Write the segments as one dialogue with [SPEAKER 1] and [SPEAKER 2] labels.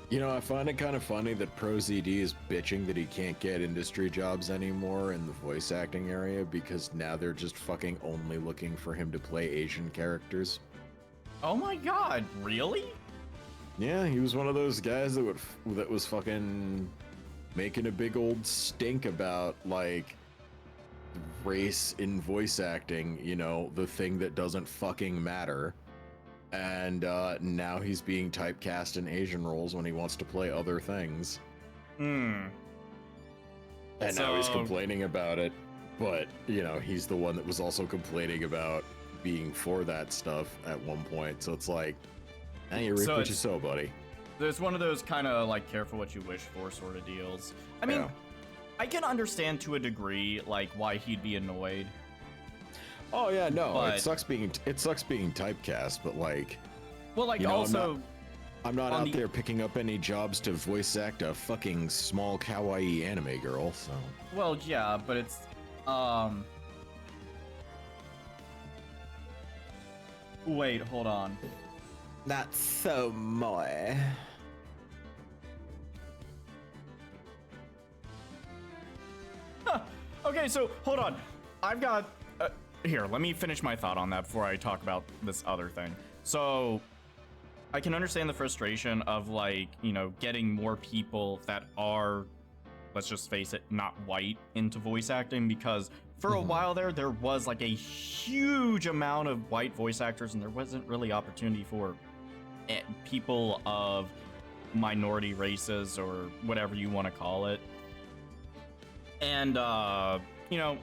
[SPEAKER 1] You know, I find it kind of funny that ProZD is bitching that he can't get industry jobs anymore in the voice acting area because now they're just fucking only looking for him to play Asian characters.
[SPEAKER 2] Oh my god, really?
[SPEAKER 1] Yeah, he was one of those guys that was fucking making a big old stink about like race in voice acting, you know, the thing that doesn't fucking matter. And now he's being typecast in Asian roles when he wants to play other things.
[SPEAKER 2] Hmm.
[SPEAKER 1] And now he's complaining about it, but, you know, he's the one that was also complaining about being for that stuff at one point. So it's like, hey, you reap what you sow, buddy.
[SPEAKER 2] There's one of those kind of like careful what you wish for sort of deals. I mean, I can understand to a degree like why he'd be annoyed.
[SPEAKER 1] Oh yeah, no, but it sucks being typecast, but like,
[SPEAKER 2] well, like,
[SPEAKER 1] you know,
[SPEAKER 2] also,
[SPEAKER 1] I'm not out there picking up any jobs to voice act a fucking small kawaii anime girl. So,
[SPEAKER 2] well, yeah, but it's wait, hold on.
[SPEAKER 1] That's so moy.
[SPEAKER 2] Huh. Okay, so hold on. I've got here, let me finish my thought on that before I talk about this other thing. So, I can understand the frustration of, like, you know, getting more people that are, let's just face it, not white into voice acting, because for a while there was, like, a huge amount of white voice actors, and there wasn't really opportunity for people of minority races, or whatever you want to call it. And, you know,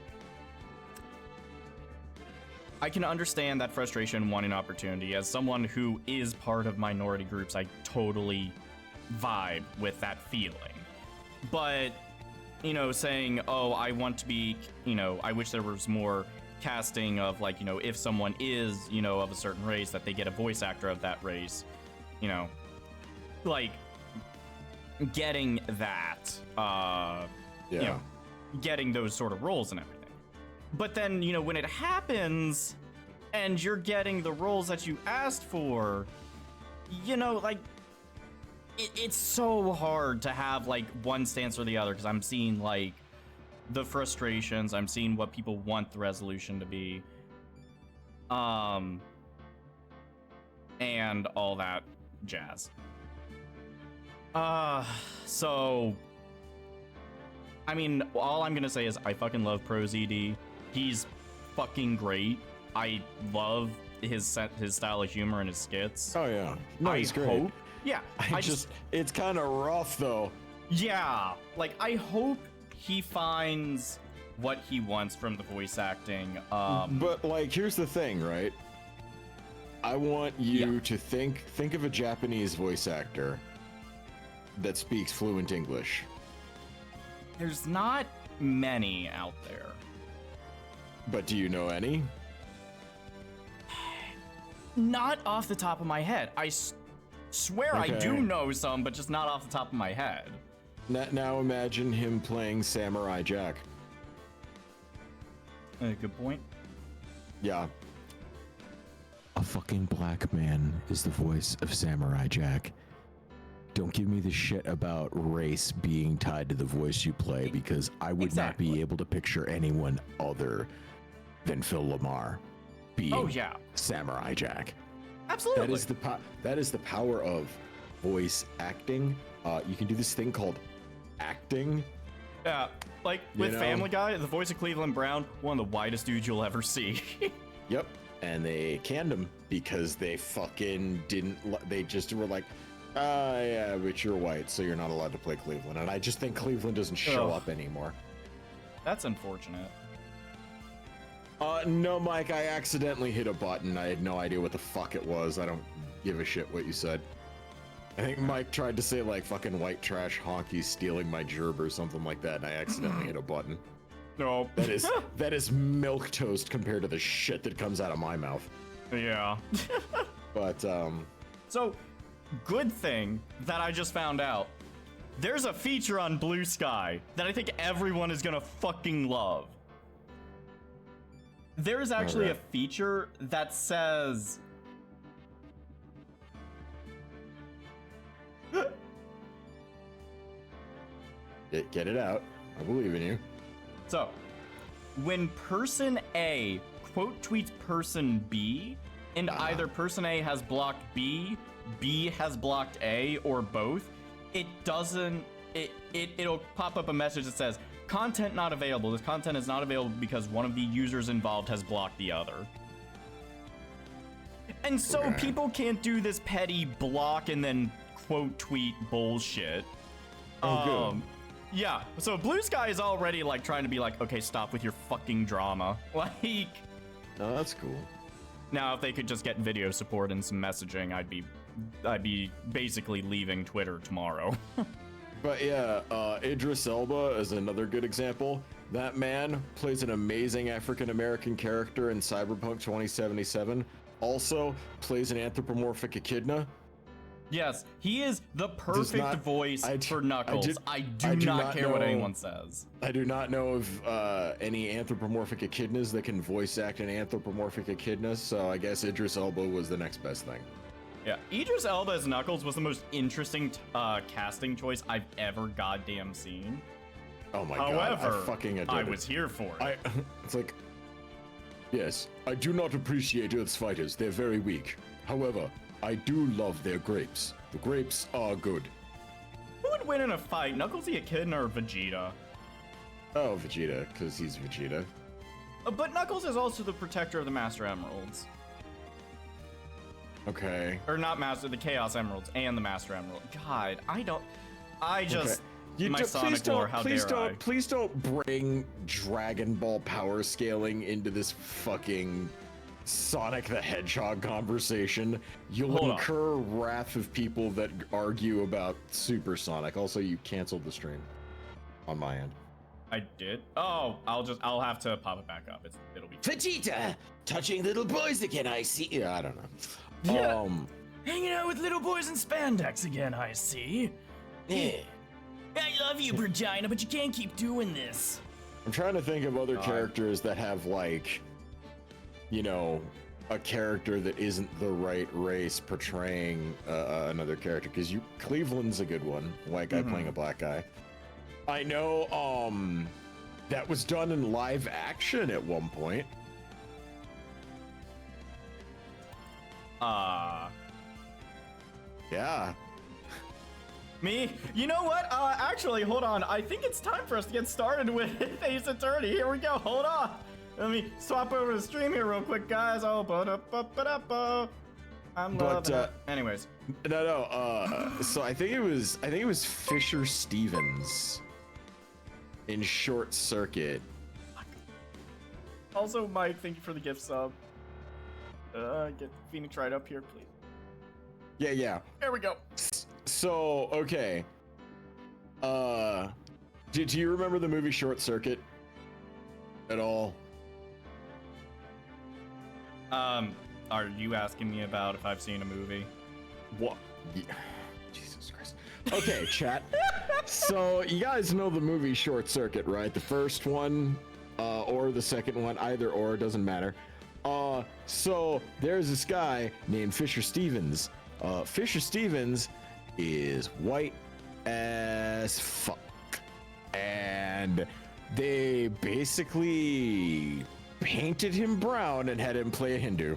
[SPEAKER 2] I can understand that frustration wanting opportunity. As someone who is part of minority groups, I totally vibe with that feeling. But, you know, saying, oh, I want to be, you know, I wish there was more casting of, like, you know, if someone is, you know, of a certain race, that they get a voice actor of that race, you know, like, getting that, you know, getting those sort of roles and everything. But then, you know, when it happens and you're getting the roles that you asked for, you know, like, it's so hard to have, like, one stance or the other, because I'm seeing, like, the frustrations, I'm seeing what people want the resolution to be, and all that jazz. So, I mean, all I'm gonna say is I fucking love ProZD. He's fucking great. I love his style of humor and his skits.
[SPEAKER 1] Oh yeah, no, he's great.
[SPEAKER 2] Yeah,
[SPEAKER 1] I just it's kind of rough though.
[SPEAKER 2] Yeah, like, I hope he finds what he wants from the voice acting.
[SPEAKER 1] But like, here's the thing, right? I want you to think of a Japanese voice actor that speaks fluent English.
[SPEAKER 2] There's not many out there.
[SPEAKER 1] But do you know any?
[SPEAKER 2] Not off the top of my head. I swear I do know some, but just not off the top of my head.
[SPEAKER 1] Now imagine him playing Samurai Jack.
[SPEAKER 2] Good point.
[SPEAKER 1] Yeah. A fucking black man is the voice of Samurai Jack. Don't give me the shit about race being tied to the voice you play, because I would not be able to picture anyone other than Phil Lamar being Samurai Jack.
[SPEAKER 2] Absolutely.
[SPEAKER 1] That is the power of voice acting. You can do this thing called acting.
[SPEAKER 2] Yeah, like with Family Guy, the voice of Cleveland Brown, one of the whitest dudes you'll ever see.
[SPEAKER 1] Yep. And they canned him because they fucking they just were like, yeah, but you're white, so you're not allowed to play Cleveland. And I just think Cleveland doesn't show up anymore.
[SPEAKER 2] That's unfortunate.
[SPEAKER 1] No, Mike, I accidentally hit a button. I had no idea what the fuck it was. I don't give a shit what you said. I think Mike tried to say, like, fucking white trash honky stealing my gerb or something like that, and I accidentally hit a button.
[SPEAKER 2] No.
[SPEAKER 1] That is milk toast compared to the shit that comes out of my mouth.
[SPEAKER 2] Yeah.
[SPEAKER 1] But,
[SPEAKER 2] So, good thing that I just found out. There's a feature on Blue Sky that I think everyone is gonna fucking love. There is actually a feature that says...
[SPEAKER 1] Get it out. I believe in you.
[SPEAKER 2] So, when person A quote tweets person B, and either person A has blocked B, B has blocked A, or both, it'll pop up a message that says, content not available. This content is not available because one of the users involved has blocked the other. And so people can't do this petty block and then quote tweet bullshit.
[SPEAKER 1] Good.
[SPEAKER 2] Yeah, so Blue Sky is already like trying to be like, okay, stop with your fucking drama. Like,
[SPEAKER 1] oh, that's cool.
[SPEAKER 2] now if they could just get video support and some messaging, I'd be basically leaving Twitter tomorrow.
[SPEAKER 1] But yeah, Idris Elba is another good example. That man plays an amazing African-American character in Cyberpunk 2077. Also plays an anthropomorphic echidna.
[SPEAKER 2] Yes, he is the perfect voice for Knuckles. I do not care what anyone says.
[SPEAKER 1] I do not know of any anthropomorphic echidnas that can voice act an anthropomorphic echidna, so I guess Idris Elba was the next best thing.
[SPEAKER 2] Yeah, Idris Elba as Knuckles was the most interesting casting choice I've ever goddamn seen.
[SPEAKER 1] Oh my god, I fucking adore it.
[SPEAKER 2] I was here for it.
[SPEAKER 1] It's like, yes, I do not appreciate Earth's fighters. They're very weak. However, I do love their grapes. The grapes are good.
[SPEAKER 2] Who would win in a fight, Knuckles the Echidna or Vegeta?
[SPEAKER 1] Oh, Vegeta, because he's Vegeta.
[SPEAKER 2] But Knuckles is also the protector of the Master Emeralds.
[SPEAKER 1] Okay.
[SPEAKER 2] Or not Master, the Chaos Emeralds and the Master Emerald. God, I just...
[SPEAKER 1] Okay.
[SPEAKER 2] My Sonic lore, how dare I?
[SPEAKER 1] Please don't bring Dragon Ball power scaling into this fucking Sonic the Hedgehog conversation. You'll incur wrath of people that argue about Super Sonic. Also, you canceled the stream on my end.
[SPEAKER 2] I did? Oh, I'll have to pop it back up. It'll be
[SPEAKER 3] Vegeta, touching little boys again, I see.
[SPEAKER 1] Yeah, I don't know.
[SPEAKER 2] Yeah. Hanging out with little boys in spandex again, I see.
[SPEAKER 3] Yeah.
[SPEAKER 2] I love you, Regina, but you can't keep doing this.
[SPEAKER 1] I'm trying to think of other characters that have, like, you know, a character that isn't the right race portraying another character. Because Cleveland's a good one, white guy playing a black guy. I know, that was done in live action at one point. Yeah.
[SPEAKER 2] Me? You know what? Actually, hold on. I think it's time for us to get started with Ace Attorney. Here we go. Hold on. Let me swap over the stream here real quick, guys. Oh, I'm loving it. Anyways.
[SPEAKER 1] No. So I think it was Fisher Stevens in Short Circuit.
[SPEAKER 2] Also, Mike, thank you for the gift sub. Get Phoenix right up here, please.
[SPEAKER 1] Yeah.
[SPEAKER 2] There we go.
[SPEAKER 1] So, okay. Do you remember the movie Short Circuit at all?
[SPEAKER 2] Are you asking me about if I've seen a movie?
[SPEAKER 1] What? Yeah. Jesus Christ. Okay, chat. So, you guys know the movie Short Circuit, right? The first one, or the second one, either or, doesn't matter. So there's this guy named Fisher Stevens. Fisher Stevens is white as fuck. And they basically painted him brown and had him play a Hindu.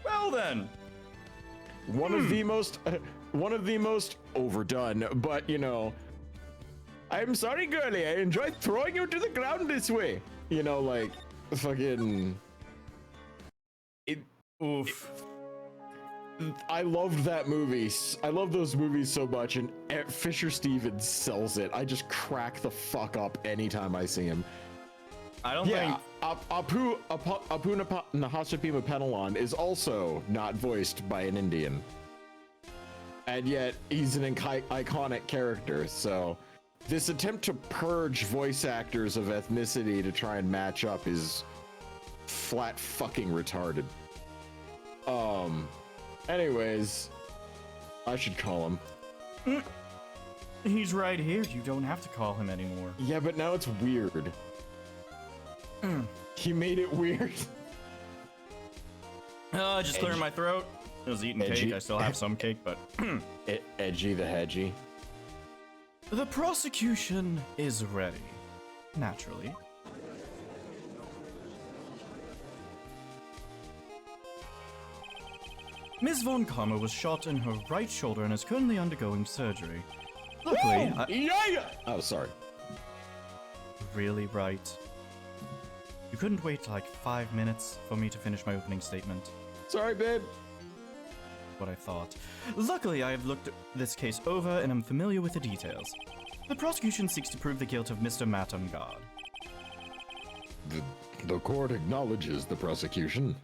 [SPEAKER 2] Well then.
[SPEAKER 1] One of the most overdone, but you know, I'm sorry, girlie, I enjoyed throwing you to the ground this way. You know, like, fucking...
[SPEAKER 2] Oof.
[SPEAKER 1] I loved that movie. I love those movies so much, and Fisher Stevens sells it. I just crack the fuck up anytime I see him.
[SPEAKER 2] I don't think...
[SPEAKER 1] Apu Nahasapima Penelon is also not voiced by an Indian. And yet, he's an iconic character, so... This attempt to purge voice actors of ethnicity to try and match up is flat fucking retarded. Anyways, I should call him.
[SPEAKER 2] He's right here. You don't have to call him anymore.
[SPEAKER 1] Yeah, but now it's weird. He made it weird.
[SPEAKER 2] Just clearing my throat. I was eating cake. I still have some cake, but...
[SPEAKER 1] Edgy the Hedgy.
[SPEAKER 2] The prosecution is ready. Naturally. Ms. Von Karma was shot in her right shoulder and is currently undergoing surgery. Luckily,
[SPEAKER 1] Oh, sorry.
[SPEAKER 2] Really right. You couldn't wait like 5 minutes for me to finish my opening statement.
[SPEAKER 1] Sorry, babe.
[SPEAKER 2] What I thought. Luckily, I have looked this case over and am familiar with the details. The prosecution seeks to prove the guilt of Mr. Matam God.
[SPEAKER 1] The court acknowledges the prosecution.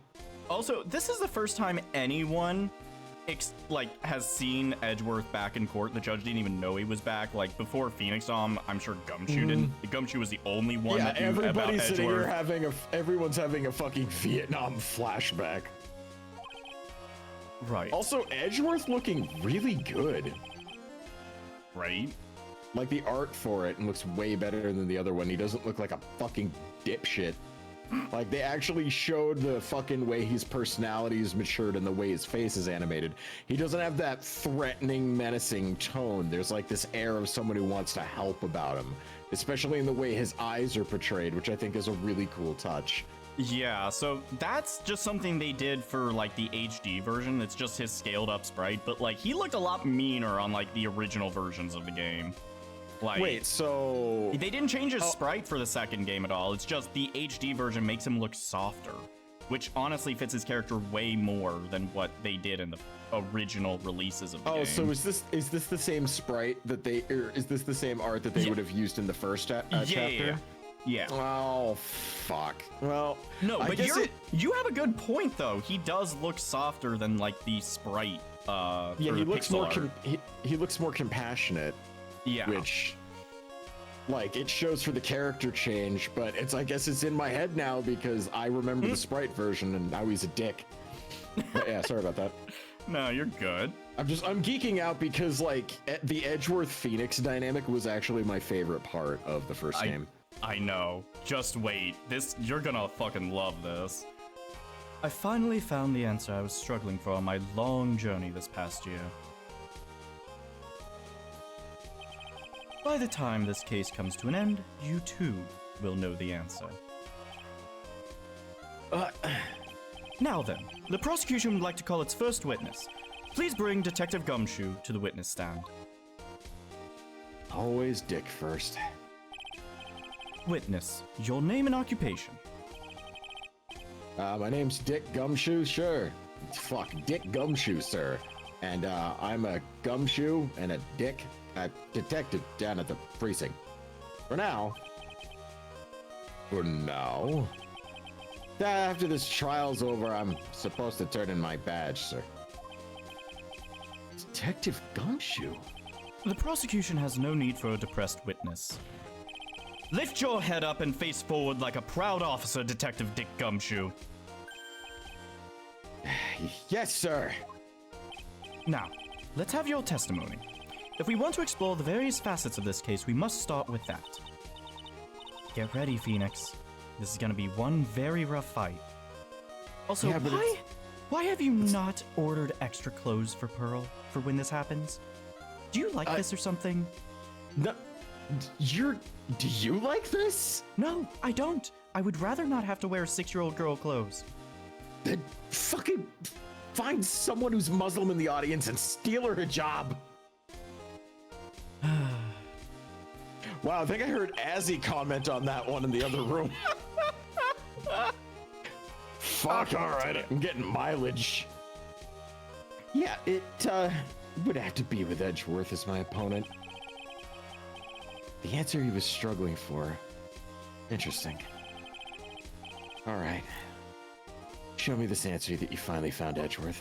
[SPEAKER 2] Also, this is the first time anyone has seen Edgeworth back in court. The judge didn't even know he was back. Like before Phoenix saw him, I'm sure Gumshoe didn't. Gumshoe was the only one that knew about
[SPEAKER 1] everybody's sitting
[SPEAKER 2] Edgeworth.
[SPEAKER 1] here everyone's having a fucking Vietnam flashback.
[SPEAKER 2] Right.
[SPEAKER 1] Also, Edgeworth looking really good.
[SPEAKER 2] Right?
[SPEAKER 1] Like the art for it looks way better than the other one. He doesn't look like a fucking dipshit. Like they actually showed the fucking way his personality is matured and the way his face is animated. He doesn't have that threatening, menacing tone. There's like this air of someone who wants to help about him, especially in the way his eyes are portrayed, which I think is a really cool touch.
[SPEAKER 2] Yeah, so that's just something they did for like the HD version. It's just his scaled up sprite, but like he looked a lot meaner on like the original versions of the game. Like,
[SPEAKER 1] wait, so
[SPEAKER 2] they didn't change his sprite for the second game at all. It's just the HD version makes him look softer, which honestly fits his character way more than what they did in the original releases of the game.
[SPEAKER 1] Oh, so is this the same sprite that they, or is this the same art that they would have used in the first chapter?
[SPEAKER 2] Yeah.
[SPEAKER 1] Oh, fuck. Well,
[SPEAKER 2] no, but you have a good point though. He does look softer than like the sprite.
[SPEAKER 1] Yeah, he looks more he looks more compassionate.
[SPEAKER 2] Yeah.
[SPEAKER 1] Which, like, it shows for the character change, but I guess it's in my head now because I remember the sprite version and now he's a dick. But yeah, sorry about that.
[SPEAKER 2] No, you're good.
[SPEAKER 1] I'm geeking out because, like, the Edgeworth Phoenix dynamic was actually my favorite part of the first game.
[SPEAKER 2] I know. Just wait. You're gonna fucking love this. I finally found the answer I was struggling for on my long journey this past year. By the time this case comes to an end, you too will know the answer. Now then, the prosecution would like to call its first witness. Please bring Detective Gumshoe to the witness stand.
[SPEAKER 1] Always Dick first.
[SPEAKER 2] Witness, your name and occupation.
[SPEAKER 1] My name's Dick Gumshoe, sure. Fuck, Dick Gumshoe, sir. And I'm a gumshoe and a dick detective down at the precinct. For now. After this trial's over, I'm supposed to turn in my badge, sir. Detective Gumshoe?
[SPEAKER 2] The prosecution has no need for a depressed witness. Lift your head up and face forward like a proud officer, Detective Dick Gumshoe.
[SPEAKER 1] Yes, sir.
[SPEAKER 2] Now, let's have your testimony. If we want to explore the various facets of this case, we must start with that. Get ready, Phoenix. This is gonna be one very rough fight. Also,
[SPEAKER 1] yeah,
[SPEAKER 2] why have you not ordered extra clothes for Pearl for when this happens? Do you like this or something?
[SPEAKER 1] No, do you like this?
[SPEAKER 2] No, I don't. I would rather not have to wear 6-year-old girl clothes.
[SPEAKER 1] Then fucking find someone who's Muslim in the audience and steal her hijab. Wow, I think I heard Azzy comment on that one in the other room. Fuck, alright, I'm getting mileage. Yeah, it would have to be with Edgeworth as my opponent. The answer he was struggling for. Interesting. Alright. Show me this answer that you finally found, Edgeworth.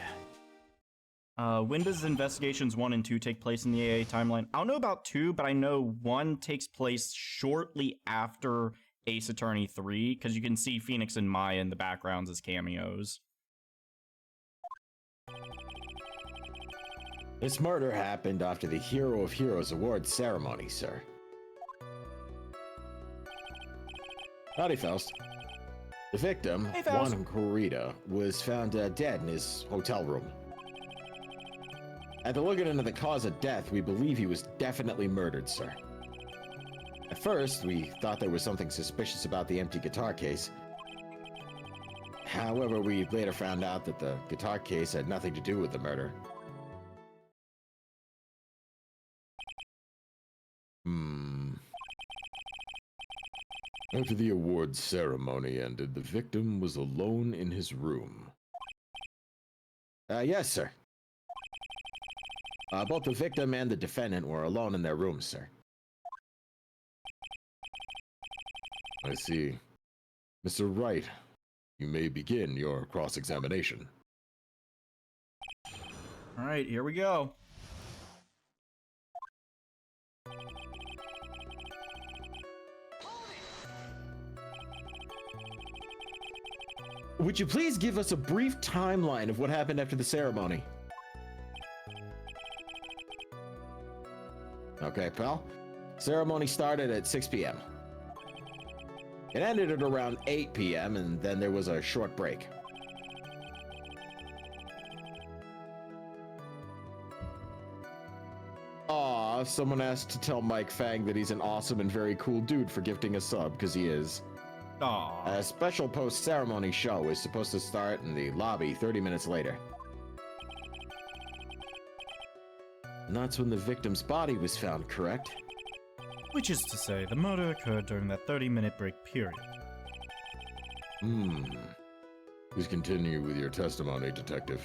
[SPEAKER 2] When does Investigations 1 and 2 take place in the AA timeline? I don't know about 2, but I know 1 takes place shortly after Ace Attorney 3, because you can see Phoenix and Maya in the backgrounds as cameos.
[SPEAKER 1] This murder happened after the Hero of Heroes Award ceremony, sir. Howdy, Faust. The victim,
[SPEAKER 2] Hey, Faust.
[SPEAKER 1] Juan Corrida, was found dead in his hotel room. After looking into the cause of death, we believe he was definitely murdered, sir. At first, we thought there was something suspicious about the empty guitar case. However, we later found out that the guitar case had nothing to do with the murder. After the awards ceremony ended, the victim was alone in his room. Yes, sir. Both the victim and the defendant were alone in their rooms, sir. I see. Mr. Wright, you may begin your cross-examination.
[SPEAKER 2] All right, here we go.
[SPEAKER 1] Would you please give us a brief timeline of what happened after the ceremony? Okay, pal. Ceremony started at 6 p.m. It ended at around 8 p.m. and then there was a short break. Aw, someone asked to tell Mike Fang that he's an awesome and very cool dude for gifting a sub, because he is.
[SPEAKER 2] Aww.
[SPEAKER 1] A special post-ceremony show is supposed to start in the lobby 30 minutes later. And that's when the victim's body was found, correct?
[SPEAKER 2] Which is to say, the murder occurred during that 30-minute break period.
[SPEAKER 1] Please continue with your testimony, Detective.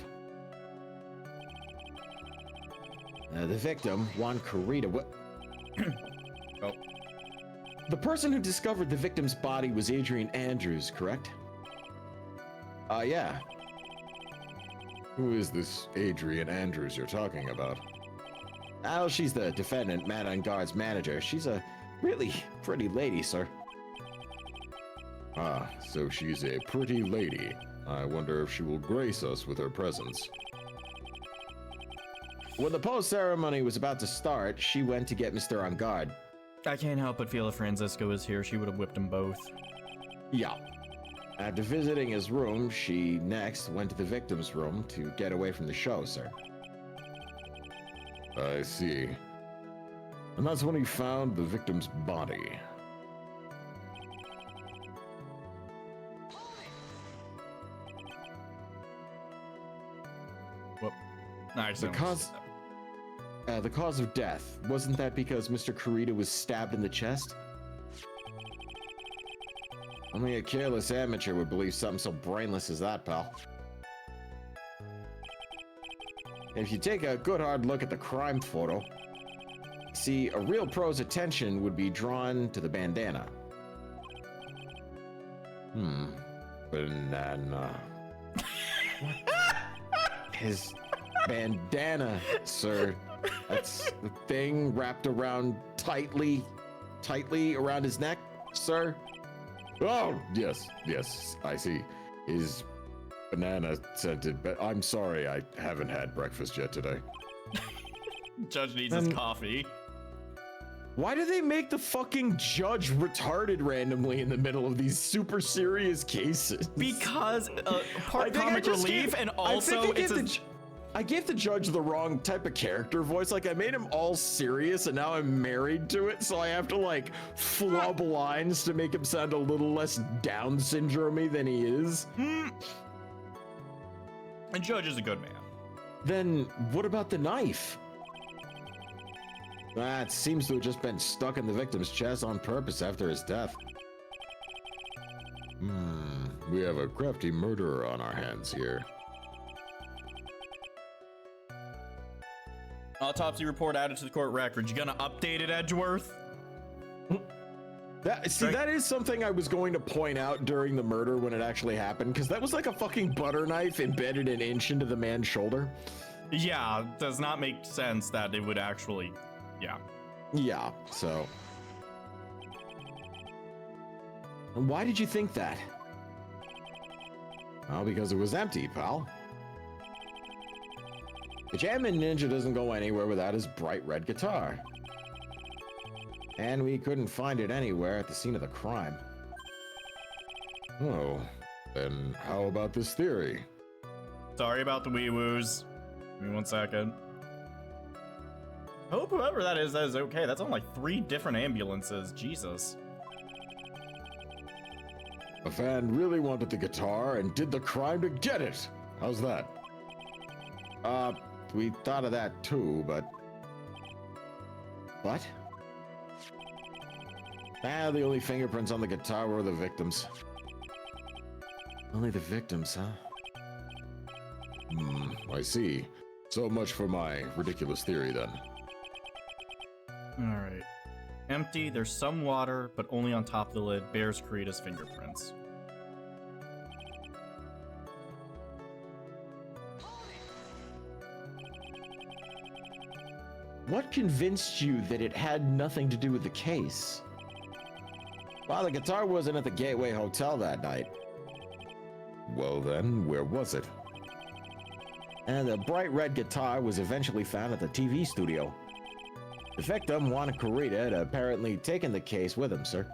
[SPEAKER 1] The victim, Juan Carita,
[SPEAKER 2] Oh.
[SPEAKER 1] The person who discovered the victim's body was Adrian Andrews, correct? Yeah. Who is this Adrian Andrews you're talking about? Oh, she's the defendant, Man on Guard's manager. She's a really pretty lady, sir. Ah, so she's a pretty lady. I wonder if she will grace us with her presence. When the post-ceremony was about to start, she went to get Mr. On Guard.
[SPEAKER 2] I can't help but feel if Francisco was here, she would have whipped them both.
[SPEAKER 1] Yeah. After visiting his room, she next went to the victim's room to get away from the show, sir. I see. And that's when he found the victim's body.
[SPEAKER 2] Whoop. Alright, so
[SPEAKER 1] The cause of death, wasn't that because Mr. Carita was stabbed in the chest? Only a careless amateur would believe something so brainless as that, pal. If you take a good hard look at the crime photo, see, a real pro's attention would be drawn to the bandana. Banana. His bandana, sir. That's the thing wrapped around tightly around his neck, sir. Oh, yes, I see. His banana scented, but I'm sorry, I haven't had breakfast yet today.
[SPEAKER 2] Judge needs his coffee.
[SPEAKER 1] Why do they make the fucking judge retarded randomly in the middle of these super serious cases?
[SPEAKER 2] Because part comic relief and also
[SPEAKER 1] I gave the judge the wrong type of character voice. Like, I made him all serious, and now I'm married to it, so I have to, like, flub lines to make him sound a little less Down syndrome-y than he is.
[SPEAKER 2] And Judge is a good man.
[SPEAKER 1] Then, what about the knife? That seems to have just been stuck in the victim's chest on purpose after his death. We have a crafty murderer on our hands here.
[SPEAKER 2] Autopsy report added to the court record. You gonna update it, Edgeworth?
[SPEAKER 1] That is something I was going to point out during the murder when it actually happened, because that was like a fucking butter knife embedded an inch into the man's shoulder.
[SPEAKER 2] Yeah, does not make sense that it would actually, yeah.
[SPEAKER 1] Yeah, so. And why did you think that? Well, because it was empty, pal. The Jammin' Ninja doesn't go anywhere without his bright red guitar. And we couldn't find it anywhere at the scene of the crime. Oh, then how about this theory?
[SPEAKER 2] Sorry about the wee-woos. Give me 1 second. Hope whoever that is okay. That's on like 3 different ambulances. Jesus.
[SPEAKER 1] A fan really wanted the guitar and did the crime to get it. How's that? We thought of that too, but... What? The only fingerprints on the guitar were the victims. Only the victims, huh? I see. So much for my ridiculous theory, then.
[SPEAKER 2] Alright. Empty, there's some water, but only on top of the lid bears Kurita's fingerprints.
[SPEAKER 1] What convinced you that it had nothing to do with the case? Well, the guitar wasn't at the Gateway Hotel that night. Well then, where was it? And the bright red guitar was eventually found at the TV studio. The victim, Juan Kurita, had apparently taken the case with him, sir.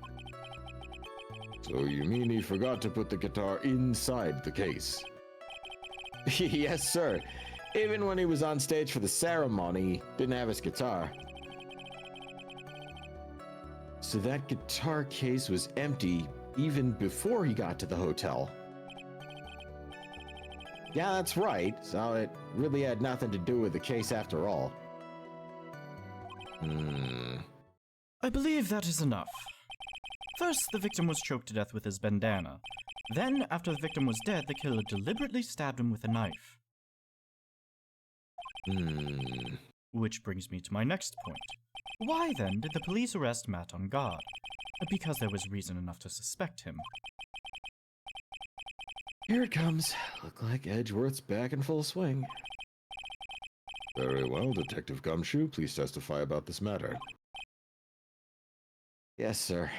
[SPEAKER 1] So you mean he forgot to put the guitar inside the case? Yes, sir. Even when he was on stage for the ceremony, he didn't have his guitar. So that guitar case was empty even before he got to the hotel. Yeah, that's right. So it really had nothing to do with the case after all.
[SPEAKER 2] I believe that is enough. First, the victim was choked to death with his bandana. Then, after the victim was dead, the killer deliberately stabbed him with a knife. Which brings me to my next point. Why then did the police arrest Matt on guard? Because there was reason enough to suspect him.
[SPEAKER 1] Here it comes. Look like Edgeworth's back in full swing. Very well, Detective Gumshoe, please testify about this matter. Yes, sir.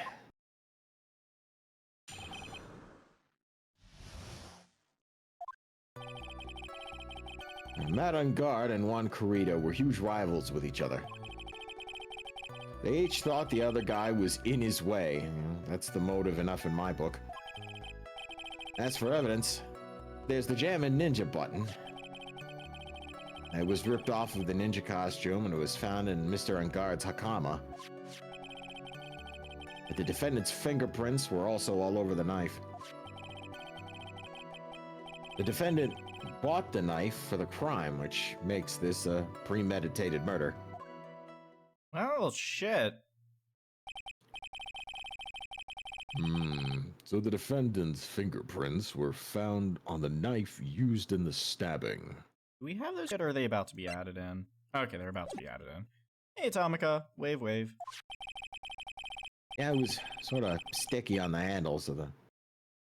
[SPEAKER 1] Matt on guard and Juan Kurita were huge rivals with each other. They each thought the other guy was in his way. That's the motive enough in my book. As for evidence, there's the Jammin' Ninja button. It was ripped off of the ninja costume and it was found in Mr. Angard's hakama. The defendant's fingerprints were also all over the knife. The defendant bought the knife for the crime, which makes this a premeditated murder.
[SPEAKER 2] Oh, shit.
[SPEAKER 1] So the defendant's fingerprints were found on the knife used in the stabbing.
[SPEAKER 2] Do we have those yet, or are they about to be added in? Okay, they're about to be added in. Hey, Atomica. Wave, wave.
[SPEAKER 1] Yeah, it was sort of sticky on the handle, so the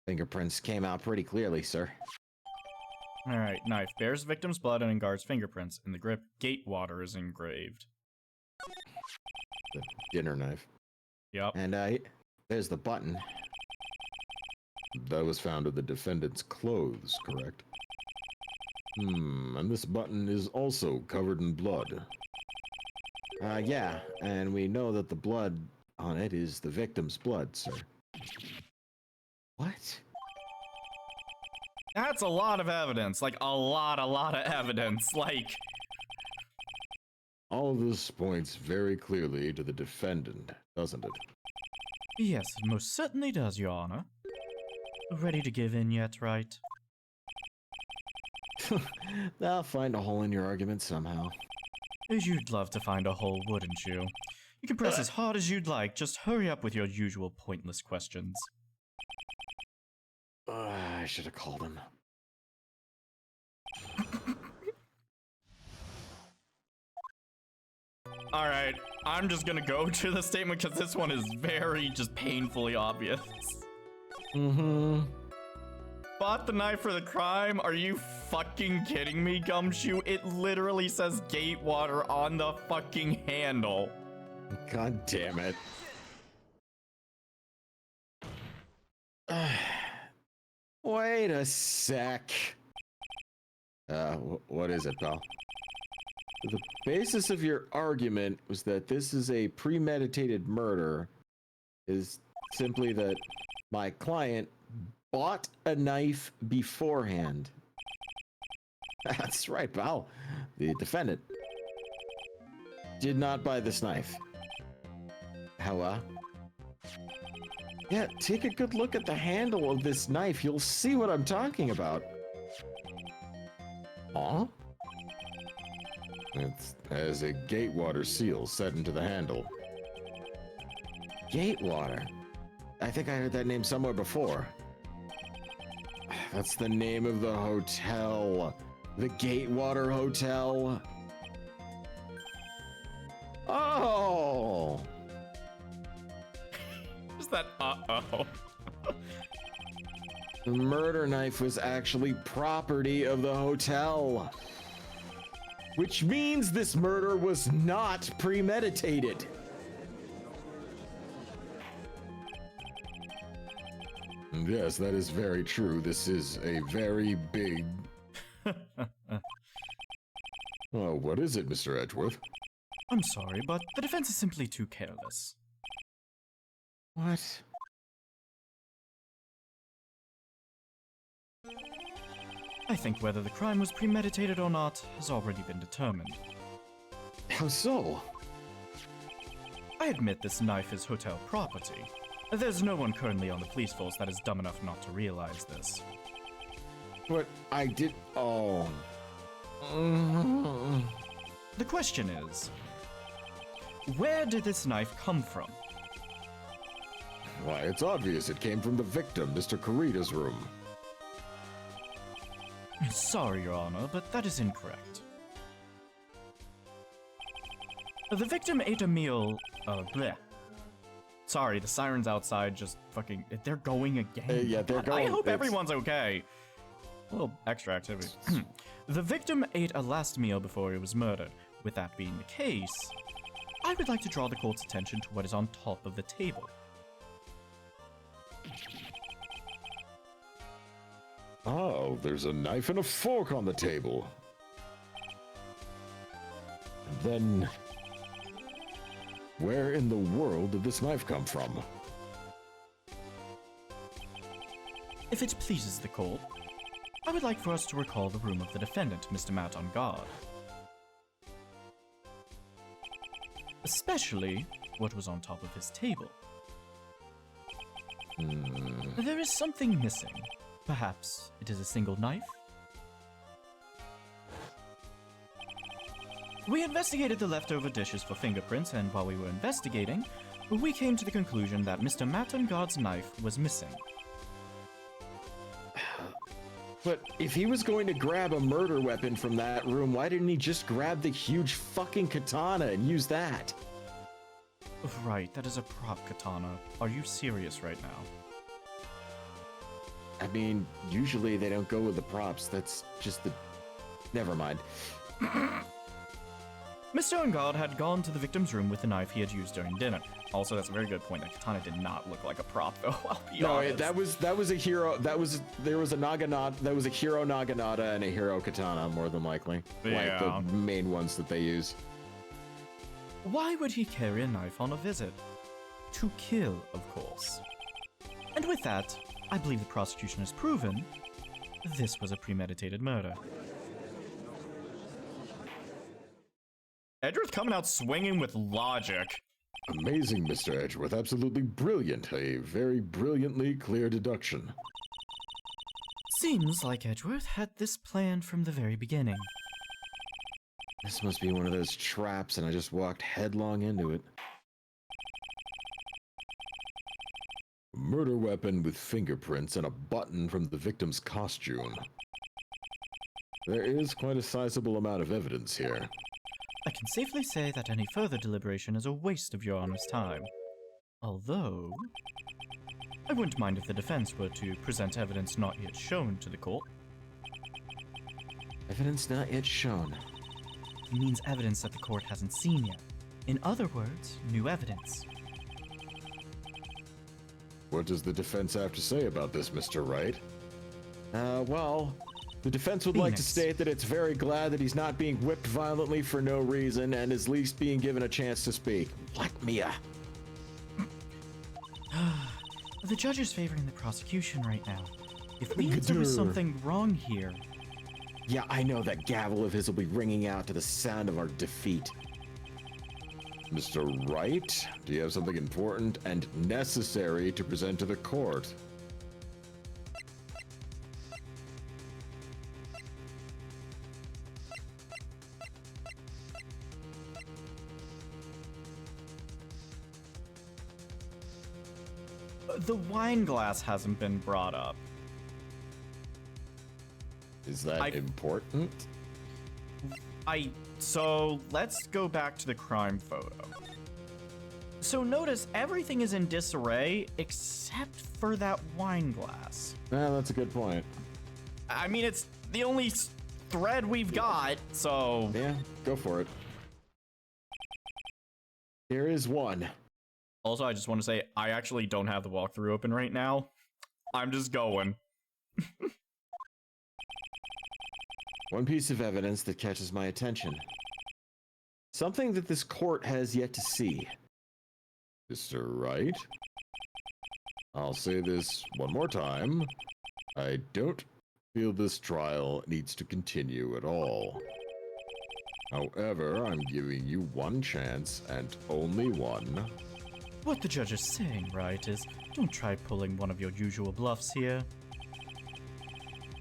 [SPEAKER 1] fingerprints came out pretty clearly, sir.
[SPEAKER 2] Alright, knife bears victim's blood and Angard's fingerprints. In the grip, Gatewater is engraved.
[SPEAKER 1] The dinner knife.
[SPEAKER 2] Yep.
[SPEAKER 1] And there's the button. That was found in the defendant's clothes, correct? And this button is also covered in blood. Yeah, and we know that the blood on it is the victim's blood, sir. What?
[SPEAKER 2] That's a lot of evidence. Like, a lot of evidence. Like...
[SPEAKER 1] All this points very clearly to the defendant, doesn't it?
[SPEAKER 2] Yes, it most certainly does, Your Honor. Ready to give in yet, right?
[SPEAKER 1] I'll find a hole in your argument somehow.
[SPEAKER 2] You'd love to find a hole, wouldn't you? You can press as hard as you'd like, just hurry up with your usual pointless questions.
[SPEAKER 1] I should have called him.
[SPEAKER 2] Alright, I'm just gonna go to the statement because this one is very just painfully obvious. Bought the knife for the crime? Are you fucking kidding me, Gumshoe? It literally says Gatewater on the fucking handle.
[SPEAKER 1] God damn it. Wait a sec. What is it, pal? The basis of your argument was that this is a premeditated murder is simply that my client bought a knife beforehand. That's right, pal. The defendant. did not buy this knife. How, Yeah, take a good look at the handle of this knife. You'll see what I'm talking about. Aw? It has a Gatewater seal set into the handle. Gatewater? I think I heard that name somewhere before. That's the name of the hotel. The Gatewater Hotel. Oh!
[SPEAKER 2] Is that uh-oh?
[SPEAKER 1] The murder knife was actually property of the hotel. Which means this murder was not premeditated. Yes, that is very true. This is a very big... Oh, what is it, Mr. Edgeworth?
[SPEAKER 2] I'm sorry, but the defense is simply too careless.
[SPEAKER 1] What?
[SPEAKER 2] I think whether the crime was premeditated or not has already been determined.
[SPEAKER 1] How so?
[SPEAKER 2] I admit this knife is hotel property. There's no one currently on the police force that is dumb enough not to realize this.
[SPEAKER 1] But I did... Oh...
[SPEAKER 2] The question is, where did this knife come from?
[SPEAKER 1] Why, it's obvious it came from the victim, Mr. Kurita's room.
[SPEAKER 2] Sorry, Your Honor, but that is incorrect. The victim ate a meal... bleh. Sorry, the sirens outside just fucking... They're going again.
[SPEAKER 1] Yeah, they're going.
[SPEAKER 2] I hope everyone's okay. A little extra activity. The victim ate a last meal before he was murdered. With that being the case, I would like to draw the court's attention to what is on top of the table.
[SPEAKER 1] Oh, there's a knife and a fork on the table. And then... where in the world did this knife come from?
[SPEAKER 2] If it pleases the court, I would like for us to recall the room of the defendant, Mr. Matt on guard. Especially what was on top of his table. There is something missing. Perhaps it is a single knife? We investigated the leftover dishes for fingerprints, and while we were investigating, we came to the conclusion that Mr. Matt on guard's knife was missing.
[SPEAKER 1] But if he was going to grab a murder weapon from that room, why didn't he just grab the huge fucking katana and use that?
[SPEAKER 2] Right, that is a prop katana. Are you serious right now?
[SPEAKER 1] I mean, usually they don't go with the props. That's just the... Never mind.
[SPEAKER 2] Mr. On guard had gone to the victim's room with the knife he had used during dinner. Also, that's a very good point. That katana did not look like a prop, though. I'll be honest.
[SPEAKER 1] that was a hero. There was a naginata. That was a hero naginata and a hero katana, more than likely.
[SPEAKER 2] Yeah.
[SPEAKER 1] Like the main ones that they use.
[SPEAKER 2] Why would he carry a knife on a visit? To kill, of course. And with that, I believe the prosecution has proven this was a premeditated murder. Edgeworth coming out swinging with logic.
[SPEAKER 1] Amazing, Mr. Edgeworth. Absolutely brilliant. A very brilliantly clear deduction.
[SPEAKER 2] Seems like Edgeworth had this planned from the very beginning.
[SPEAKER 1] This must be one of those traps, and I just walked headlong into it. A murder weapon with fingerprints and a button from the victim's costume. There is quite a sizable amount of evidence here.
[SPEAKER 2] I can safely say that any further deliberation is a waste of Your Honor's time. Although, I wouldn't mind if the defense were to present evidence not yet shown to the court.
[SPEAKER 1] Evidence not yet shown.
[SPEAKER 2] It means evidence that the court hasn't seen yet. In other words, new evidence.
[SPEAKER 1] What does the defense have to say about this, Mr. Wright? Well, the defense would like to state that it's very glad that he's not being whipped violently for no reason and is at least being given a chance to speak. Like Mia.
[SPEAKER 2] The judge is favoring the prosecution right now. If means there was something wrong here.
[SPEAKER 1] Yeah, I know that gavel of his will be ringing out to the sound of our defeat. Mr. Wright, do you have something important and necessary to present to the court?
[SPEAKER 2] The wine glass hasn't been brought up.
[SPEAKER 1] Is that important?
[SPEAKER 2] So let's go back to the crime photo. So notice everything is in disarray except for that wine glass.
[SPEAKER 1] Yeah, that's a good point.
[SPEAKER 2] I mean, it's the only thread we've got, so...
[SPEAKER 1] Yeah, go for it. Here is one.
[SPEAKER 2] Also, I just want to say, I actually don't have the walkthrough open right now. I'm just going.
[SPEAKER 1] One piece of evidence that catches my attention. Something that this court has yet to see. Mr. Wright? I'll say this one more time. I don't feel this trial needs to continue at all. However, I'm giving you one chance, and only one.
[SPEAKER 2] What the judge is saying, right, is don't try pulling one of your usual bluffs here.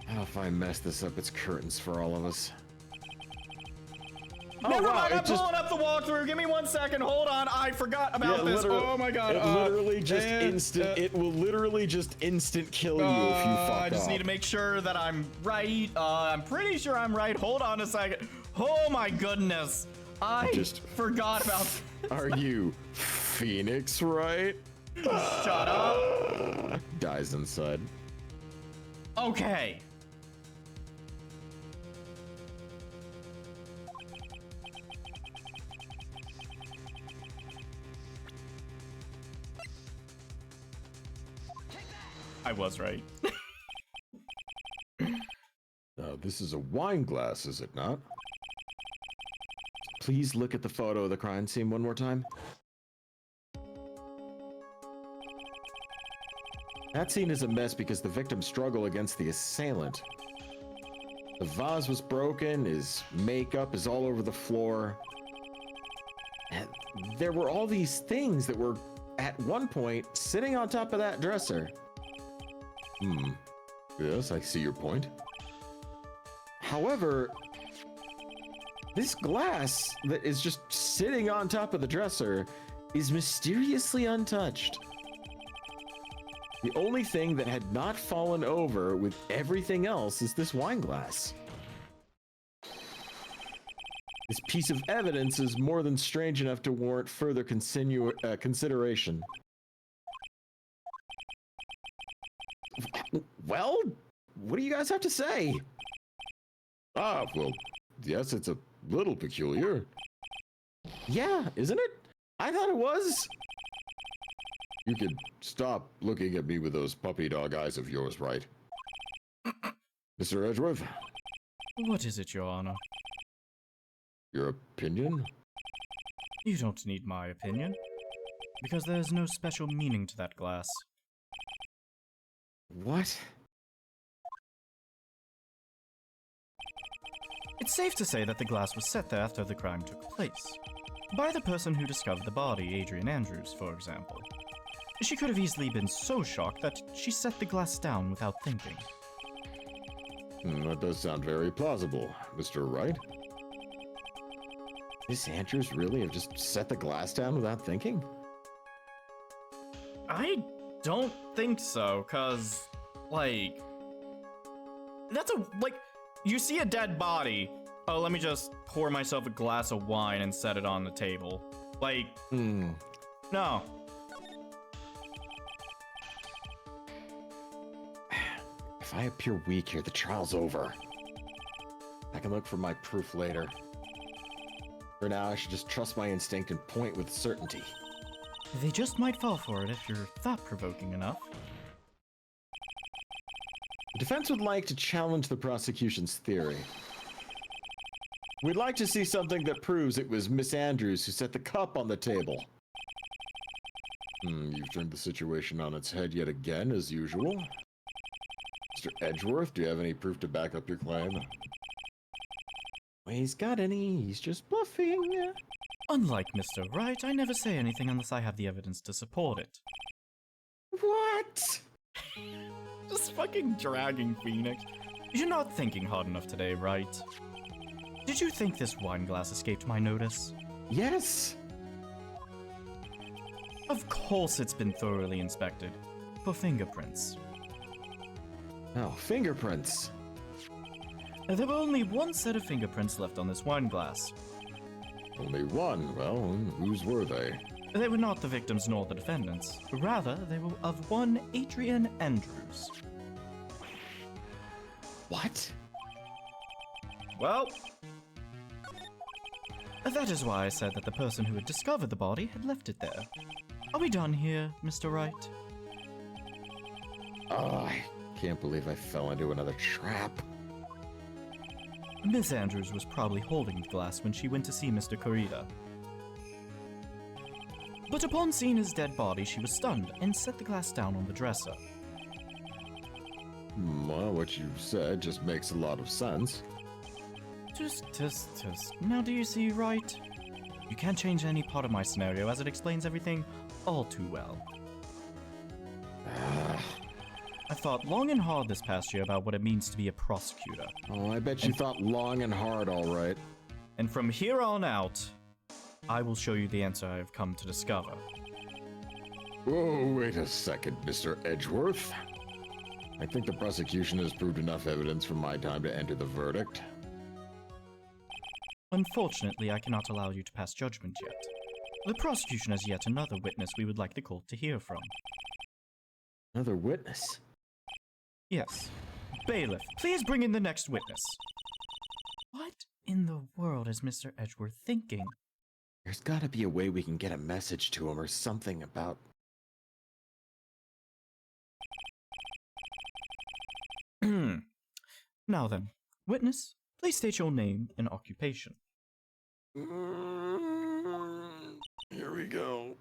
[SPEAKER 1] If I mess this up, it's curtains for all of us.
[SPEAKER 2] Never mind, I'm pulling up the walkthrough. Give me 1 second. Hold on. I forgot about this. Oh my god.
[SPEAKER 1] It literally just instant. It will literally just instant kill you if you fuck up.
[SPEAKER 2] I just need to make sure that I'm right. I'm pretty sure I'm right. Hold on a second. Oh my goodness. I just forgot about this.
[SPEAKER 1] Are you Phoenix Wright?
[SPEAKER 2] Shut up.
[SPEAKER 1] Dies inside.
[SPEAKER 2] Okay. I was right.
[SPEAKER 1] Now, this is a wine glass, is it not? Please look at the photo of the crime scene one more time. That scene is a mess because the victim struggled against the assailant. The vase was broken, his makeup is all over the floor. And there were all these things that were, at one point, sitting on top of that dresser. Yes, I see your point. However, this glass that is just sitting on top of the dresser is mysteriously untouched. The only thing that had not fallen over with everything else is this wine glass. This piece of evidence is more than strange enough to warrant further consideration. Well, what do you guys have to say? Well, yes, it's a little peculiar. Yeah, isn't it? I thought it was. You can stop looking at me with those puppy dog eyes of yours, right? Mr. Edgeworth?
[SPEAKER 2] What is it, Your Honor?
[SPEAKER 1] Your opinion?
[SPEAKER 2] You don't need my opinion, because there's no special meaning to that glass.
[SPEAKER 1] What?
[SPEAKER 2] It's safe to say that the glass was set there after the crime took place. By the person who discovered the body, Adrian Andrews, for example. She could have easily been so shocked that she set the glass down without thinking.
[SPEAKER 1] That does sound very plausible, Mr. Wright. Miss Andrews really have just set the glass down without thinking?
[SPEAKER 2] I don't think so, cause, like, you see a dead body. Oh, let me just pour myself a glass of wine and set it on the table. Like, no.
[SPEAKER 1] If I appear weak here, the trial's over. I can look for my proof later. For now, I should just trust my instinct and point with certainty.
[SPEAKER 2] They just might fall for it if you're thought-provoking enough.
[SPEAKER 1] The defense would like to challenge the prosecution's theory. We'd like to see something that proves it was Miss Andrews who set the cup on the table. You've turned the situation on its head yet again, as usual. Mr. Edgeworth, do you have any proof to back up your claim? Well, he's got any, he's just bluffing.
[SPEAKER 2] Unlike Mr. Wright, I never say anything unless I have the evidence to support it.
[SPEAKER 1] What?
[SPEAKER 2] Just fucking dragging Phoenix. You're not thinking hard enough today, right? Did you think this wine glass escaped my notice?
[SPEAKER 1] Yes.
[SPEAKER 2] Of course it's been thoroughly inspected. For fingerprints.
[SPEAKER 1] Oh, fingerprints.
[SPEAKER 2] There were only one set of fingerprints left on this wine glass.
[SPEAKER 1] Only one. Well, whose were they?
[SPEAKER 2] They were not the victims nor the defendants. Rather, they were of one Adrian Andrews.
[SPEAKER 1] What?
[SPEAKER 2] Well, that is why I said that the person who had discovered the body had left it there. Are we done here, Mr. Wright?
[SPEAKER 1] Oh, I can't believe I fell into another trap.
[SPEAKER 2] Miss Andrews was probably holding the glass when she went to see Mr. Kurita. But upon seeing his dead body, she was stunned and set the glass down on the dresser.
[SPEAKER 1] Well, what you said just makes a lot of sense.
[SPEAKER 2] Just. Now do you see, Wright? You can't change any part of my scenario as it explains everything all too well. I thought long and hard this past year about what it means to be a prosecutor.
[SPEAKER 1] Oh, I bet you thought long and hard, all right.
[SPEAKER 2] And from here on out, I will show you the answer I have come to discover.
[SPEAKER 1] Whoa, wait a second, Mr. Edgeworth. I think the prosecution has proved enough evidence for my time to enter the verdict.
[SPEAKER 2] Unfortunately, I cannot allow you to pass judgment yet. The prosecution has yet another witness we would like the court to hear from.
[SPEAKER 1] Another witness?
[SPEAKER 2] Yes. Bailiff, please bring in the next witness. What in the world is Mr. Edgeworth thinking?
[SPEAKER 1] There's gotta be a way we can get a message to him or something about...
[SPEAKER 2] Now then, witness, please state your name and occupation.
[SPEAKER 1] Here we go.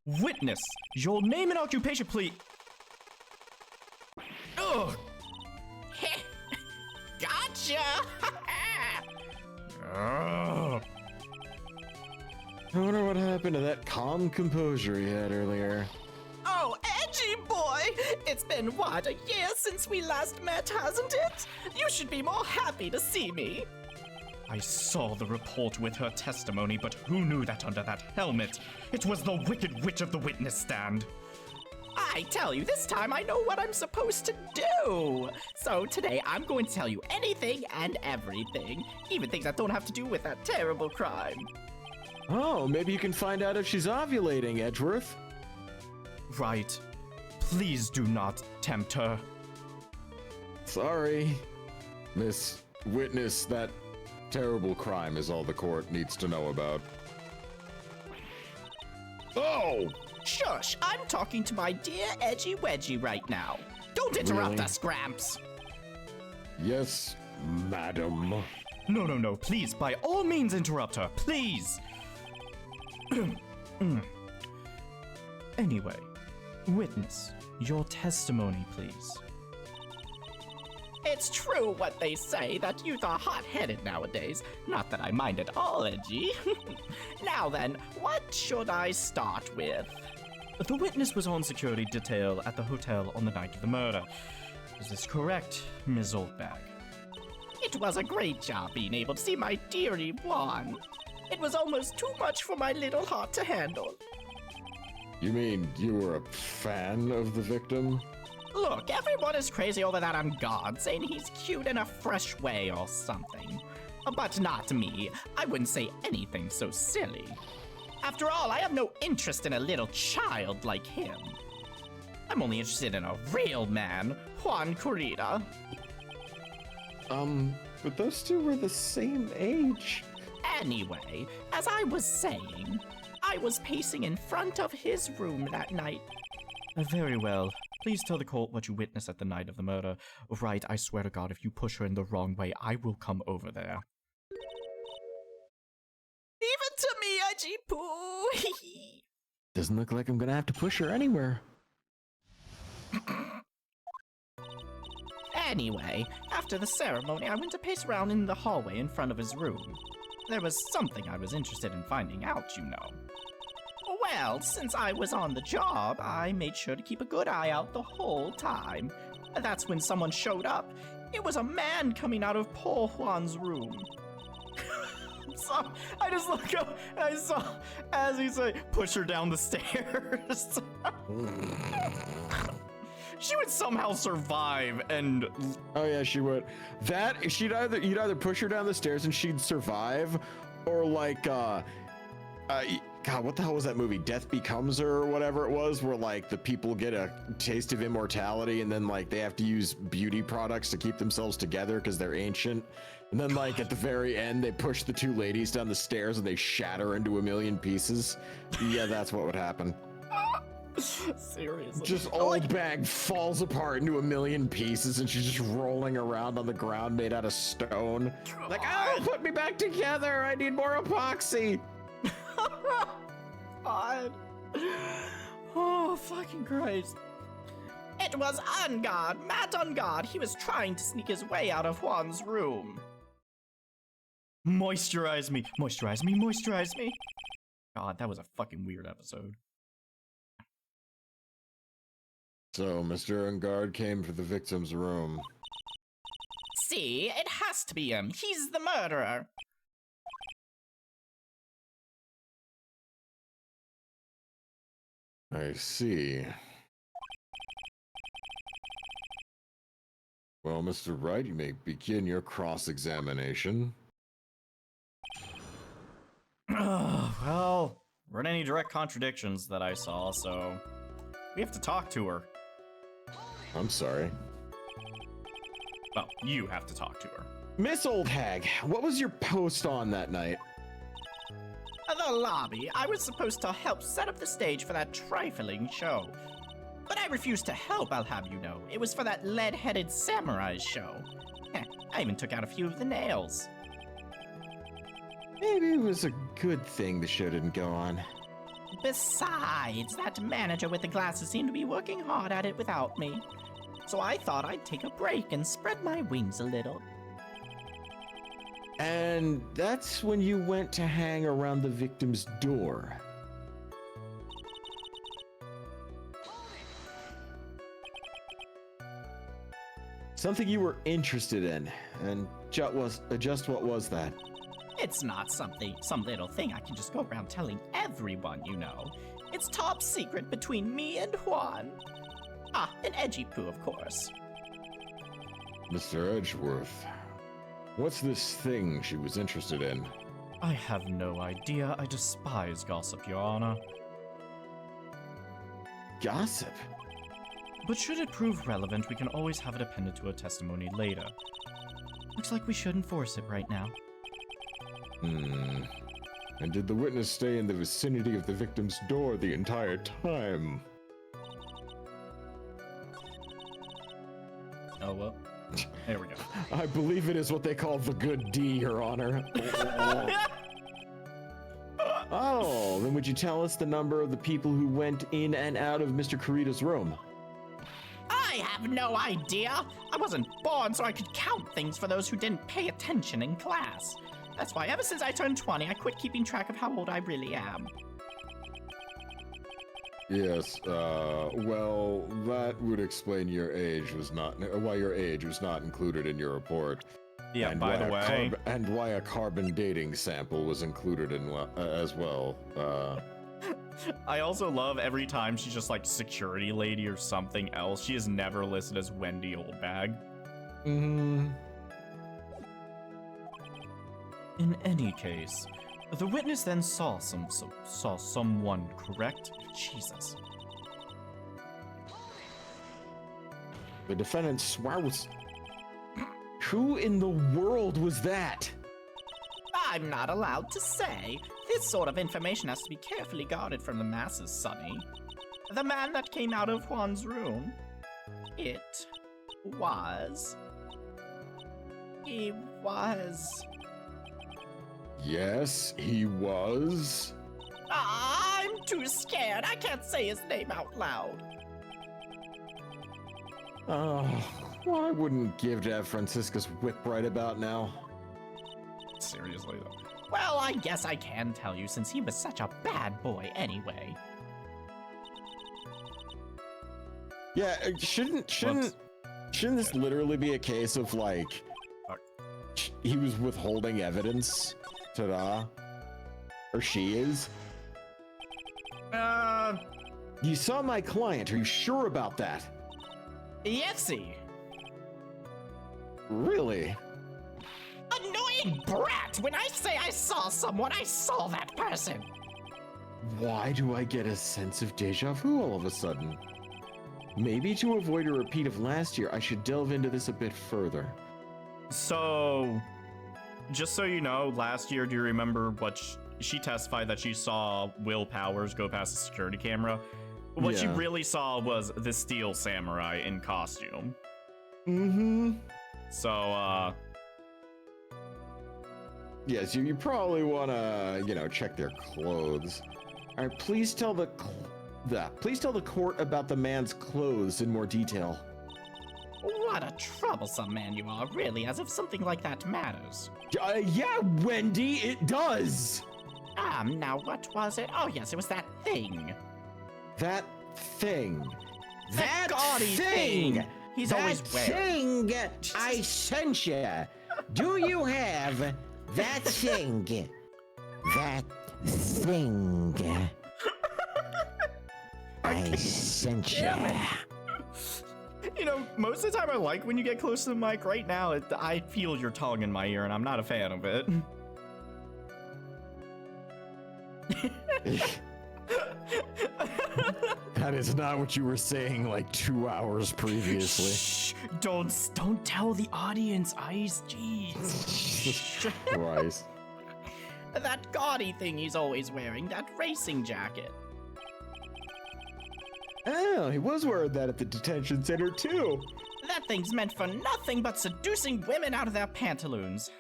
[SPEAKER 2] Witness, your name and occupation, please. Ugh!
[SPEAKER 3] Gotcha!
[SPEAKER 2] Ugh.
[SPEAKER 1] I wonder what happened to that calm composure he had earlier.
[SPEAKER 4] Oh, Edgy boy! It's been, what, a year since we last met, hasn't it? You should be more happy to see me.
[SPEAKER 2] I saw the report with her testimony, but who knew that under that helmet? It was the Wicked Witch of the witness stand.
[SPEAKER 4] I tell you, this time I know what I'm supposed to do. So today I'm going to tell you anything and everything, even things that don't have to do with that terrible crime.
[SPEAKER 1] Oh, maybe you can find out if she's ovulating, Edgeworth.
[SPEAKER 2] Right. Please do not tempt her.
[SPEAKER 1] Sorry, Miss Witness, that terrible crime is all the court needs to know about. Oh!
[SPEAKER 4] Shush, I'm talking to my dear Edgy Wedgie right now. Don't interrupt
[SPEAKER 1] Really?
[SPEAKER 4] us, Gramps.
[SPEAKER 1] Yes, madam.
[SPEAKER 2] No, please, by all means interrupt her, please. Anyway, witness, your testimony, please.
[SPEAKER 4] It's true what they say, that youth are hot-headed nowadays. Not that I mind at all, Edgy. Now then, what should I start with?
[SPEAKER 2] The witness was on security detail at the hotel on the night of the murder. Is this correct, Ms. Oldbag?
[SPEAKER 4] It was a great job being able to see my dearie Juan. It was almost too much for my little heart to handle.
[SPEAKER 1] You mean you were a fan of the victim?
[SPEAKER 4] Look, everyone is crazy over that I'm God, saying he's cute in a fresh way or something. But not me. I wouldn't say anything so silly. After all, I have no interest in a little child like him. I'm only interested in a real man, Juan Kurita.
[SPEAKER 1] But those two were the same age.
[SPEAKER 4] Anyway, as I was saying, I was pacing in front of his room that night.
[SPEAKER 2] Very well. Please tell the court what you witnessed at the night of the murder. Right, I swear to God, if you push her in the wrong way, I will come over there.
[SPEAKER 4] Even to me, Edgy Poo.
[SPEAKER 1] Doesn't look like I'm gonna have to push her anywhere.
[SPEAKER 4] Anyway, after the ceremony, I went to pace around in the hallway in front of his room. There was something I was interested in finding out, you know. Well, since I was on the job, I made sure to keep a good eye out the whole time. That's when someone showed up. It was a man coming out of poor Juan's room. So I just look up, I saw, as he said, push her down the stairs. She would somehow survive and...
[SPEAKER 1] Oh yeah, she would. You'd either push her down the stairs and she'd survive, or like, God, what the hell was that movie? Death Becomes Her or whatever it was, where like the people get a taste of immortality and then like they have to use beauty products to keep themselves together because they're ancient. And then like at the very end, they push the two ladies down the stairs and they shatter into a million pieces. Yeah, that's what would happen.
[SPEAKER 4] Seriously.
[SPEAKER 1] Just old bag falls apart into a million pieces and she's just rolling around on the ground made out of stone. Like, oh, put me back together. I need more epoxy.
[SPEAKER 4] God. Oh, fucking Christ. It was on guard, Matt on guard. He was trying to sneak his way out of Juan's room.
[SPEAKER 2] Moisturize me, moisturize me, moisturize me. God, that was a fucking weird episode.
[SPEAKER 1] So, Mr. Ungard came for the victim's room.
[SPEAKER 4] See, it has to be him. He's the murderer.
[SPEAKER 1] I see. Well, Mr. Wright, you may begin your cross-examination.
[SPEAKER 2] Well, weren't any direct contradictions that I saw, so we have to talk to her.
[SPEAKER 1] I'm sorry.
[SPEAKER 2] Well, you have to talk to her.
[SPEAKER 1] Miss Old Hag, what was your post on that night?
[SPEAKER 4] The lobby. I was supposed to help set up the stage for that trifling show. But I refused to help, I'll have you know. It was for that lead-headed samurai show. Heh, I even took out a few of the nails.
[SPEAKER 1] Maybe it was a good thing the show didn't go on.
[SPEAKER 4] Besides, that manager with the glasses seemed to be working hard at it without me. So I thought I'd take a break and spread my wings a little.
[SPEAKER 1] And that's when you went to hang around the victim's door. Something you were interested in, and just what was that?
[SPEAKER 4] It's not some little thing I can just go around telling everyone, you know. It's top secret between me and Juan. Ah, and Edgy Poo, of course.
[SPEAKER 1] Mr. Edgeworth, what's this thing she was interested in?
[SPEAKER 2] I have no idea. I despise gossip, Your Honor.
[SPEAKER 1] Gossip?
[SPEAKER 2] But should it prove relevant, we can always have it appended to a testimony later. Looks like we should enforce it right now.
[SPEAKER 1] And did the witness stay in the vicinity of the victim's door the entire time?
[SPEAKER 2] Oh, well. There we go.
[SPEAKER 1] I believe it is what they call the good D, Your Honor. Oh, then would you tell us the number of the people who went in and out of Mr. Kurita's room?
[SPEAKER 4] I have no idea. I wasn't born so I could count things for those who didn't pay attention in class. That's why ever since I turned 20, I quit keeping track of how old I really am.
[SPEAKER 1] Yes, well, that would explain why your age was not included in your report.
[SPEAKER 2] Yeah,
[SPEAKER 1] and
[SPEAKER 2] by the way.
[SPEAKER 1] And why a carbon dating sample was included in as well.
[SPEAKER 2] I also love every time she's just like security lady or something else. She is never listed as Wendy Oldbag. In any case, the witness then saw someone, correct? Jesus.
[SPEAKER 1] The defendant swore was... Who in the world was that?
[SPEAKER 4] I'm not allowed to say. This sort of information has to be carefully guarded from the masses, Sonny. The man that came out of Juan's room, he was...
[SPEAKER 1] Yes, he was.
[SPEAKER 4] I'm too scared. I can't say his name out loud.
[SPEAKER 1] Oh, Well, I wouldn't give to have Francisca's whip right about now.
[SPEAKER 2] Seriously, though.
[SPEAKER 4] Well, I guess I can tell you since he was such a bad boy anyway.
[SPEAKER 1] Yeah, shouldn't this literally be a case of like he was withholding evidence? Ta-da. Or she is? You saw my client. Are you sure about that?
[SPEAKER 4] Yesy.
[SPEAKER 1] Really?
[SPEAKER 4] Annoying brat! When I say I saw someone, I saw that person.
[SPEAKER 1] Why do I get a sense of deja vu all of a sudden? Maybe to avoid a repeat of last year, I should delve into this a bit further.
[SPEAKER 2] So, just so you know, last year, do you remember what she testified that she saw Will Powers go past the security camera? What she
[SPEAKER 1] Yeah.
[SPEAKER 2] really saw was the Steel Samurai in costume.
[SPEAKER 1] Mm-hmm.
[SPEAKER 2] So,
[SPEAKER 1] Yes, you probably want to, check their clothes. All right, please tell the court about the man's clothes in more detail.
[SPEAKER 4] What a troublesome man you are, really, as if something like that matters.
[SPEAKER 1] Yeah, Wendy, it does.
[SPEAKER 4] Now what was it? Oh yes, it was that thing.
[SPEAKER 1] That thing.
[SPEAKER 4] That gaudy thing! He's always wearing.
[SPEAKER 3] Thing I sent you. Do you have that thing? That thing I sent you.
[SPEAKER 2] you know, most of the time I like when you get close to the mic. Right now, I feel your tongue in my ear, and I'm not a fan of it.
[SPEAKER 1] That is not what you were saying like 2 hours previously.
[SPEAKER 2] Shh! Don't tell the audience, Ice. Jeez.
[SPEAKER 1] Christ.
[SPEAKER 4] That gaudy thing he's always wearing, that racing jacket.
[SPEAKER 1] Oh, he was wearing that at the detention center too.
[SPEAKER 4] That thing's meant for nothing but seducing women out of their pantaloons.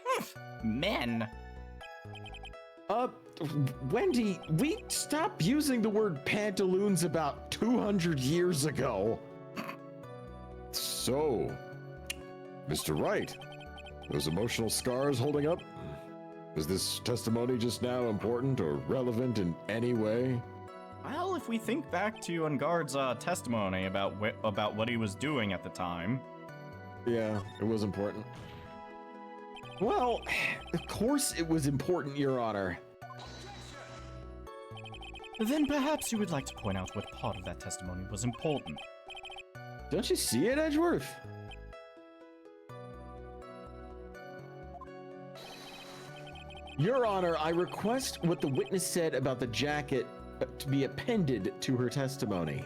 [SPEAKER 4] Men.
[SPEAKER 1] Wendy, we stopped using the word pantaloons about 200 years ago. So, Mr. Wright, those emotional scars holding up? Is this testimony just now important or relevant in any way?
[SPEAKER 2] Well, if we think back to Ungard's testimony about what he was doing at the time.
[SPEAKER 1] Yeah, it was important. Well, of course it was important, Your Honor.
[SPEAKER 2] Then perhaps you would like to point out what part of that testimony was important.
[SPEAKER 1] Don't you see it, Edgeworth? Your Honor, I request what the witness said about the jacket to be appended to her testimony.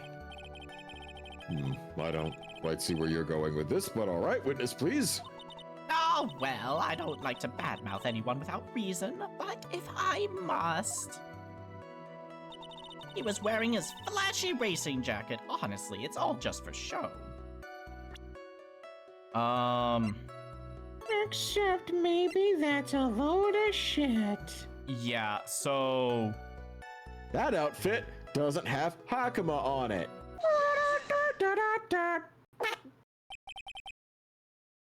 [SPEAKER 1] I don't quite see where you're going with this, but all right, witness, please.
[SPEAKER 4] Oh, well, I don't like to badmouth anyone without reason, but if I must. He was wearing his flashy racing jacket. Honestly, it's all just for show.
[SPEAKER 3] Except maybe that's a load of shit.
[SPEAKER 2] Yeah, so...
[SPEAKER 1] That outfit doesn't have Hakama on it.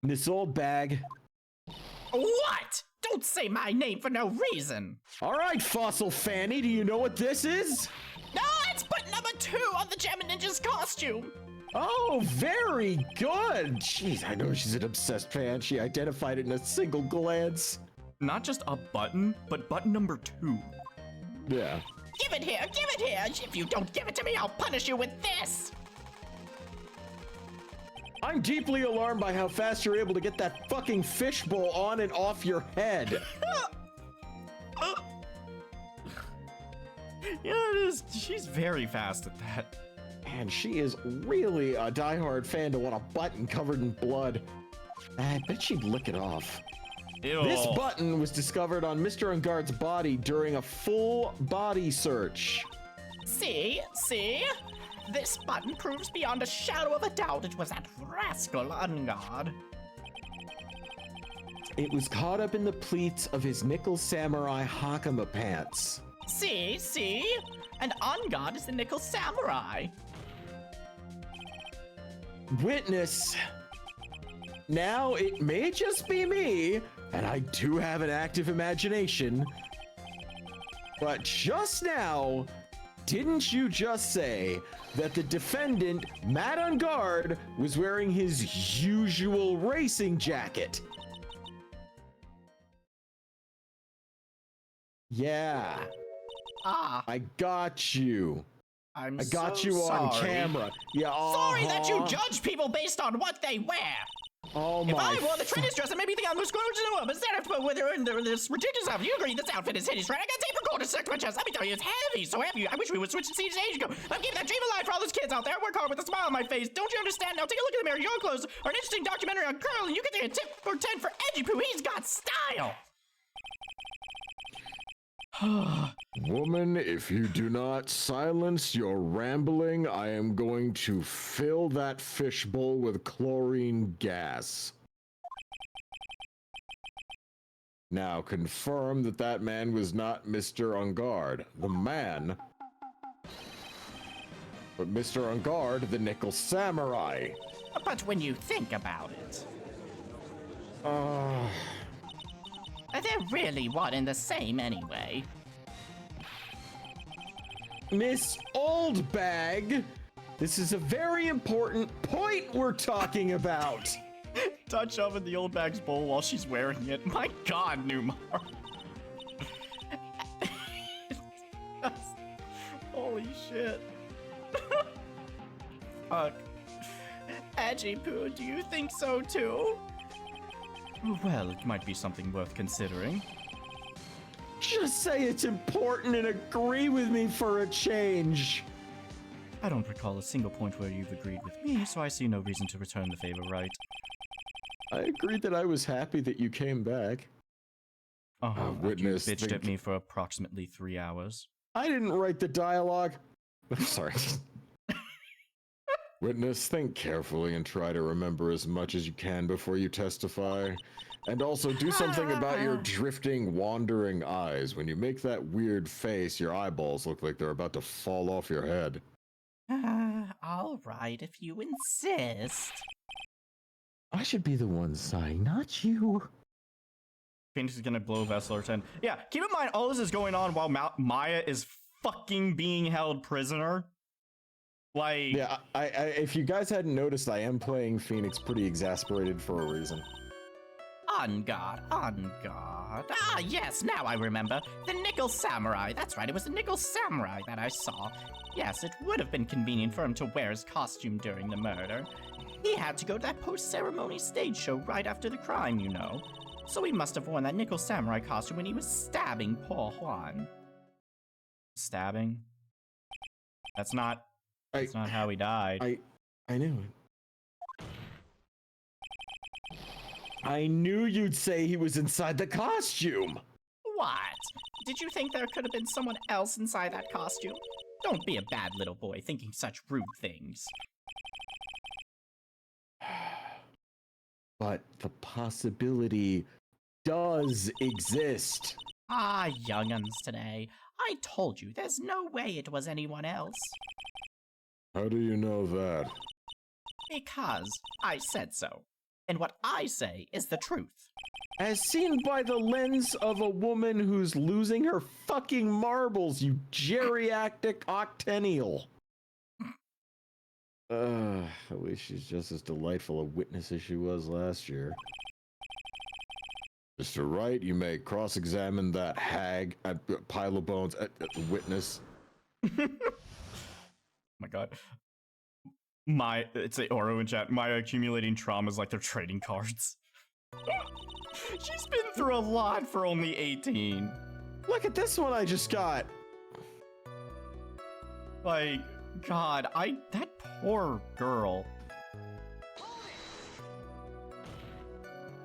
[SPEAKER 1] This old bag.
[SPEAKER 4] What? Don't say my name for no reason.
[SPEAKER 1] All right, Fossil Fanny, do you know what this is?
[SPEAKER 4] No, it's button number 2 on the Gem Ninja's costume.
[SPEAKER 1] Oh, very good. Jeez, I know she's an obsessed fan. She identified it in a single glance.
[SPEAKER 2] Not just a button, but button number 2.
[SPEAKER 1] Yeah.
[SPEAKER 4] Give it here, give it here. If you don't give it to me, I'll punish you with this.
[SPEAKER 1] I'm deeply alarmed by how fast you're able to get that fucking fishbowl on and off your head.
[SPEAKER 2] Yeah, it is. She's very fast at that.
[SPEAKER 1] And she is really a diehard fan to want a button covered in blood. I bet she'd lick it off.
[SPEAKER 2] Ew.
[SPEAKER 1] This button was discovered on Mr. Ungard's body during a full body search.
[SPEAKER 4] See? This button proves beyond a shadow of a doubt it was that rascal Ungard.
[SPEAKER 1] It was caught up in the pleats of his Nickel Samurai Hakama pants.
[SPEAKER 4] See? And Ungard is the Nickel Samurai.
[SPEAKER 1] Witness, now it may just be me, and I do have an active imagination, but just now, didn't you just say that the defendant, Matt on guard, was wearing his usual racing jacket? Yeah.
[SPEAKER 4] Ah,
[SPEAKER 1] I got you. I got
[SPEAKER 4] so
[SPEAKER 1] you on
[SPEAKER 4] sorry.
[SPEAKER 1] camera. Yeah.
[SPEAKER 4] Sorry that you judge people based on what they wear.
[SPEAKER 1] Oh
[SPEAKER 4] If
[SPEAKER 1] my.
[SPEAKER 4] I wore the trendiest dress, then maybe think I'm the scrooge in the world. But instead, I have to put with her in this ridiculous outfit. You agree this outfit is hideous, right? I got tape recorder stuck to my chest. Let me tell you, it's heavy. So heavy. I wish we would switch seats age ago. I'm keeping that dream alive for all those kids out there. I work hard with a smile on my face. Don't you understand? Now take a look in the mirror. Your clothes are an interesting documentary on curl, and you can take a tip for 10 for Edgy Poo. He's got style.
[SPEAKER 1] Woman, if you do not silence your rambling, I am going to fill that fishbowl with chlorine gas. Now confirm that that man was not Mr. On Guard, the man, but Mr. On Guard, the Nickel Samurai.
[SPEAKER 4] But when you think about it, they're really one and the same anyway.
[SPEAKER 1] Miss Oldbag, this is a very important point we're talking about.
[SPEAKER 2] Touch oven the old bag's bowl while she's wearing it. My God, Numar. Holy shit. Fuck.
[SPEAKER 4] Edgy Poo, do you think so too?
[SPEAKER 2] Well, it might be something worth considering.
[SPEAKER 1] Just say it's important and agree with me for a change.
[SPEAKER 2] I don't recall a single point where you've agreed with me, so I see no reason to return the favor, right?
[SPEAKER 1] I agreed that I was happy that you came back. Witness,
[SPEAKER 2] You bitched at me for approximately 3 hours.
[SPEAKER 1] I didn't write the dialogue. I'm sorry. Witness, think carefully and try to remember as much as you can before you testify. And also do something about your drifting, wandering eyes. When you make that weird face, your eyeballs look like they're about to fall off your head.
[SPEAKER 4] All right, if you insist.
[SPEAKER 1] I should be the one sighing, not you.
[SPEAKER 2] Phoenix is gonna blow Vessel 10. Yeah, keep in mind, all this is going on while Maya is fucking being held prisoner. Like...
[SPEAKER 1] Yeah, I if you guys hadn't noticed, I am playing Phoenix pretty exasperated for a reason.
[SPEAKER 4] On guard, on guard. Ah, yes, now I remember. The Nickel Samurai. That's right, it was the Nickel Samurai that I saw. Yes, it would have been convenient for him to wear his costume during the murder. He had to go to that post-ceremony stage show right after the crime, you know. So he must have worn that Nickel Samurai costume when he was stabbing poor Juan.
[SPEAKER 2] Stabbing? That's not how he died.
[SPEAKER 1] I knew it. I knew you'd say he was inside the costume.
[SPEAKER 4] What? Did you think there could have been someone else inside that costume? Don't be a bad little boy thinking such rude things.
[SPEAKER 1] But the possibility does exist.
[SPEAKER 4] Ah, young'uns today. I told you, there's no way it was anyone else.
[SPEAKER 1] How do you know that?
[SPEAKER 4] Because I said so. And what I say is the truth.
[SPEAKER 1] As seen by the lens of a woman who's losing her fucking marbles, you geriatric octennial. At least she's just as delightful a witness as she was last year. Mr. Wright, you may cross-examine that hag, pile of bones, witness.
[SPEAKER 2] Oh my God. It's a Oro in chat. My accumulating traumas like they're trading cards. She's been through a lot for only 18.
[SPEAKER 1] Look at this one I just got.
[SPEAKER 2] Like, God, that poor girl.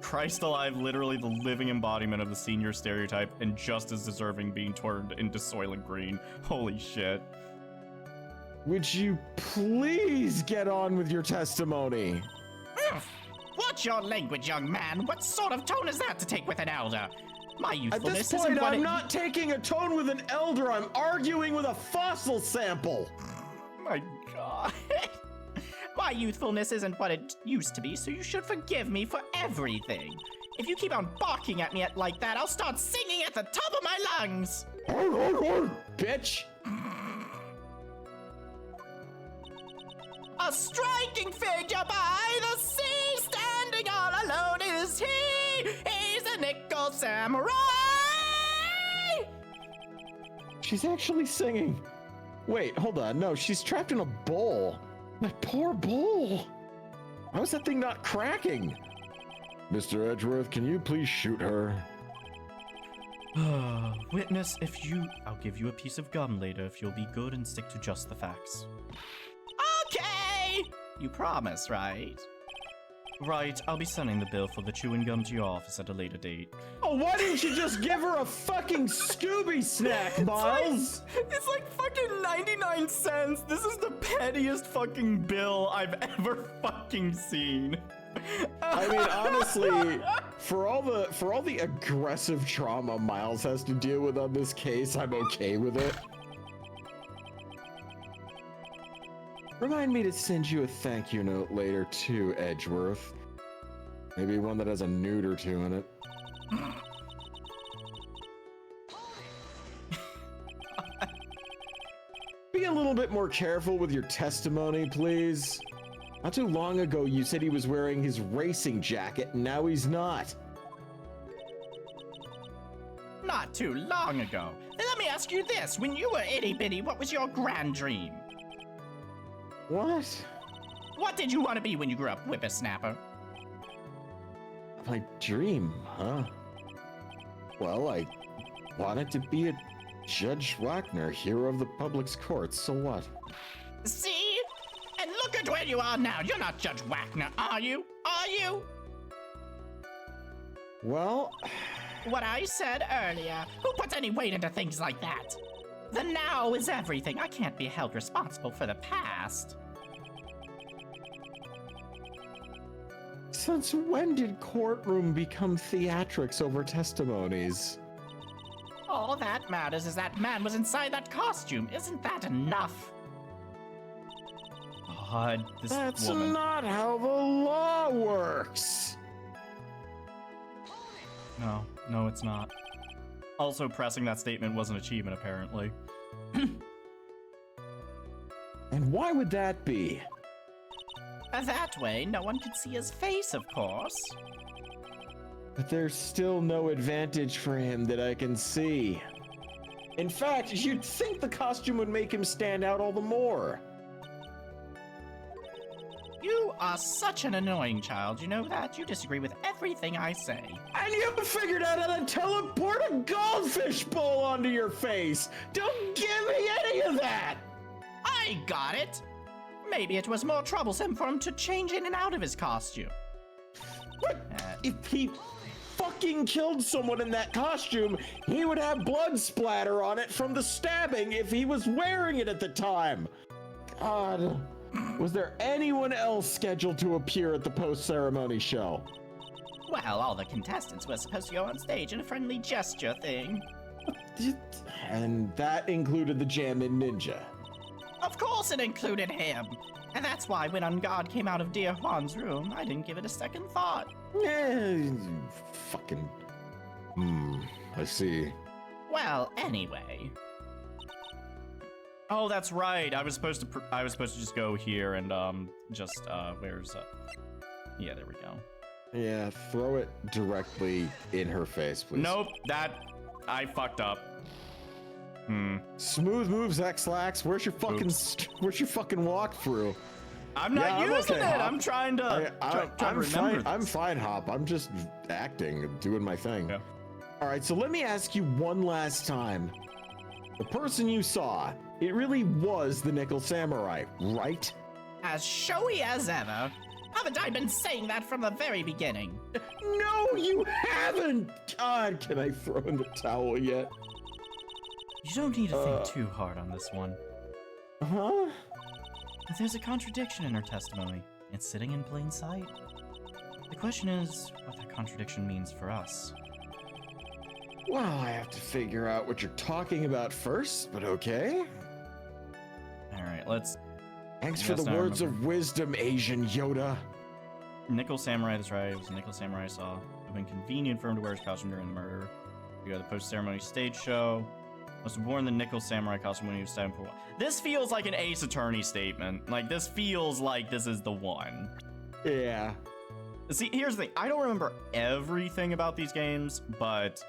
[SPEAKER 2] Christ alive, literally the living embodiment of the senior stereotype and just as deserving being turned into Soylent Green. Holy shit.
[SPEAKER 1] Would you please get on with your testimony?
[SPEAKER 4] Watch your language, young man. What sort of tone is that to take with an elder? My
[SPEAKER 1] At
[SPEAKER 4] youthfulness
[SPEAKER 1] this
[SPEAKER 4] isn't
[SPEAKER 1] point,
[SPEAKER 4] what
[SPEAKER 1] I'm not taking a tone with an elder. I'm arguing with a fossil sample.
[SPEAKER 2] My God.
[SPEAKER 4] My youthfulness isn't what it used to be, so you should forgive me for everything. If you keep on barking at me like that, I'll start singing at the top of my lungs.
[SPEAKER 1] Bitch!
[SPEAKER 4] A striking figure by the sea, standing all alone is he. He's a nickel samurai.
[SPEAKER 1] She's actually singing. Wait, hold on. No, she's trapped in a bowl. That poor bowl. How is that thing not cracking? Mr. Edgeworth, can you please shoot her?
[SPEAKER 2] Witness, I'll give you a piece of gum later if you'll be good and stick to just the facts.
[SPEAKER 4] Okay! You promise, right?
[SPEAKER 2] Right, I'll be sending the bill for the chewing gum to your office at a later date.
[SPEAKER 1] Oh, why didn't you just give her a fucking Scooby snack, Miles?
[SPEAKER 2] It's like fucking 99 cents. This is the pettiest fucking bill I've ever fucking seen.
[SPEAKER 1] I mean, honestly, for all the aggressive trauma Miles has to deal with on this case, I'm okay with it. Remind me to send you a thank you note later too, Edgeworth. Maybe one that has a nude or two in it. Be a little bit more careful with your testimony, please. Not too long ago, you said he was wearing his racing jacket, and now he's not.
[SPEAKER 4] Not too long ago. Let me ask you this. When you were itty-bitty, what was your grand dream?
[SPEAKER 1] What?
[SPEAKER 4] What did you want to be when you grew up, whippersnapper?
[SPEAKER 1] My dream, huh? Well, I wanted to be a Judge Wagner, hero of the public's courts, so what?
[SPEAKER 4] See? And look at where you are now. You're not Judge Wagner, are you? Are you?
[SPEAKER 1] Well...
[SPEAKER 4] What I said earlier. Who puts any weight into things like that? The now is everything. I can't be held responsible for the past.
[SPEAKER 1] Since when did courtroom become theatrics over testimonies?
[SPEAKER 4] All that matters is that man was inside that costume. Isn't that enough?
[SPEAKER 2] God, this
[SPEAKER 1] That's
[SPEAKER 2] woman.
[SPEAKER 1] not how the law works.
[SPEAKER 2] No, it's not. Also, pressing that statement was an achievement, apparently.
[SPEAKER 1] And why would that be?
[SPEAKER 4] That way, no one could see his face, of course.
[SPEAKER 1] But there's still no advantage for him that I can see. In fact, you'd think the costume would make him stand out all the more.
[SPEAKER 4] You are such an annoying child, you know that? You disagree with everything I say.
[SPEAKER 1] And you figured out how to teleport a goldfish bowl onto your face! Don't give me any of that!
[SPEAKER 4] I got it! Maybe it was more troublesome for him to change in and out of his costume.
[SPEAKER 1] What? If he fucking killed someone in that costume, he would have blood splatter on it from the stabbing if he was wearing it at the time. God. Was there anyone else scheduled to appear at the post-ceremony show?
[SPEAKER 4] Well, all the contestants were supposed to go on stage in a friendly gesture thing.
[SPEAKER 1] And that included the Jammin' Ninja.
[SPEAKER 4] Of course it included him! And that's why when On Guard came out of Dear Juan's room, I didn't give it a second thought.
[SPEAKER 1] Fucking... I see.
[SPEAKER 4] Well, anyway.
[SPEAKER 2] Oh, that's right. I was supposed to just go here and where's yeah, there we go.
[SPEAKER 1] Yeah, throw it directly in her face, please.
[SPEAKER 2] Nope, I fucked up.
[SPEAKER 1] Smooth moves, X-Lax. Where's your fucking walkthrough?
[SPEAKER 2] I'm not using
[SPEAKER 1] okay,
[SPEAKER 2] it.
[SPEAKER 1] Hop.
[SPEAKER 2] I'm trying to
[SPEAKER 1] I'm
[SPEAKER 2] remember.
[SPEAKER 1] fine. I'm fine, Hop. I'm just acting, doing my thing.
[SPEAKER 2] Yeah.
[SPEAKER 1] All right, so let me ask you one last time. The person you saw, it really was the Nickel Samurai, right?
[SPEAKER 4] As showy as ever. Haven't I been saying that from the very beginning?
[SPEAKER 1] No, you haven't! God, can I throw in the towel yet?
[SPEAKER 2] You don't need to think too hard on this one.
[SPEAKER 1] Huh?
[SPEAKER 2] There's a contradiction in her testimony. It's sitting in plain sight. The question is what that contradiction means for us.
[SPEAKER 1] Well, I have to figure out what you're talking about first, but okay.
[SPEAKER 2] All right, let's
[SPEAKER 1] Thanks for
[SPEAKER 2] Yes,
[SPEAKER 1] the
[SPEAKER 2] I
[SPEAKER 1] words
[SPEAKER 2] remember.
[SPEAKER 1] of wisdom, Asian Yoda.
[SPEAKER 2] Nickel Samurai, that's right. It was Nickel Samurai I saw. It would have been convenient for him to wear his costume during the murder. We got the post-ceremony stage show. Must have worn the Nickel Samurai costume when he was 7 for 1. This feels like an Ace Attorney statement. Like, this feels like this is the one.
[SPEAKER 1] Yeah.
[SPEAKER 2] See, here's the thing. I don't remember everything about these games, but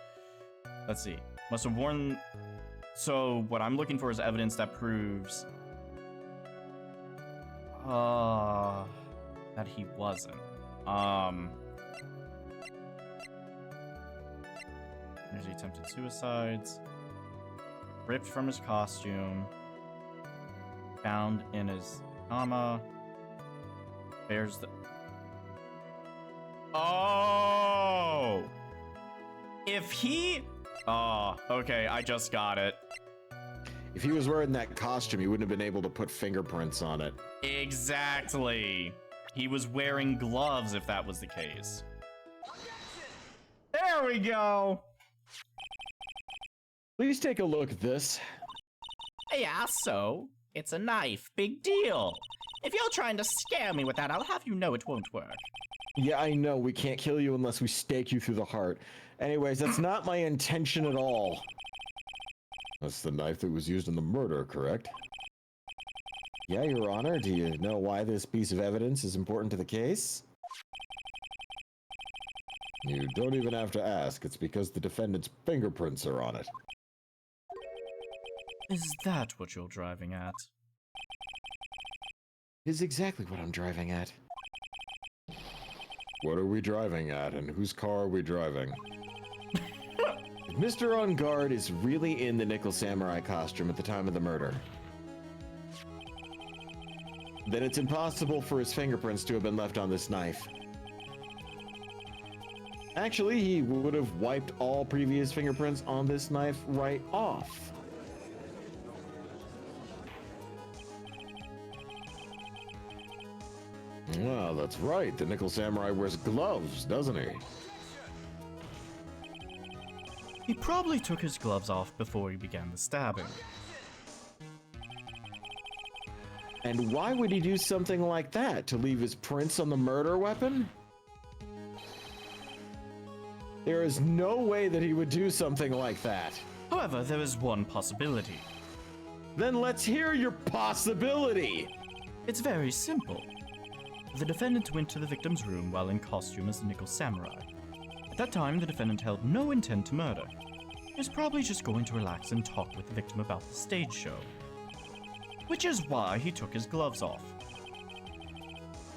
[SPEAKER 2] let's see. Must have worn... So, what I'm looking for is evidence that proves... that he wasn't. There's the attempted suicides. Ripped from his costume. Found in his comma. Bears the... Oh! If he... Oh, okay, I just got it.
[SPEAKER 1] If he was wearing that costume, he wouldn't have been able to put fingerprints on it.
[SPEAKER 2] Exactly. He was wearing gloves if that was the case. There we go!
[SPEAKER 1] Please take a look at this.
[SPEAKER 4] Yeah, so? It's a knife. Big deal. If you're trying to scare me with that, I'll have you know it won't work.
[SPEAKER 1] Yeah, I know. We can't kill you unless we stake you through the heart. Anyways, that's not my intention at all. That's the knife that was used in the murder, correct? Yeah, Your Honor. Do you know why this piece of evidence is important to the case? You don't even have to ask. It's because the defendant's fingerprints are on it.
[SPEAKER 2] Is that what you're driving at?
[SPEAKER 1] Is exactly what I'm driving at. What are we driving at, and whose car are we driving? If Mr. On Guard is really in the Nickel Samurai costume at the time of the murder, then it's impossible for his fingerprints to have been left on this knife. Actually, he would have wiped all previous fingerprints on this knife right off. Well, that's right. The Nickel Samurai wears gloves, doesn't he?
[SPEAKER 2] He probably took his gloves off before he began the stabbing.
[SPEAKER 1] And why would he do something like that? To leave his prints on the murder weapon? There is no way that he would do something like that.
[SPEAKER 2] However, there is one possibility.
[SPEAKER 1] Then let's hear your possibility.
[SPEAKER 2] It's very simple. The defendant went to the victim's room while in costume as the Nickel Samurai. At that time, the defendant held no intent to murder. He was probably just going to relax and talk with the victim about the stage show. Which is why he took his gloves off.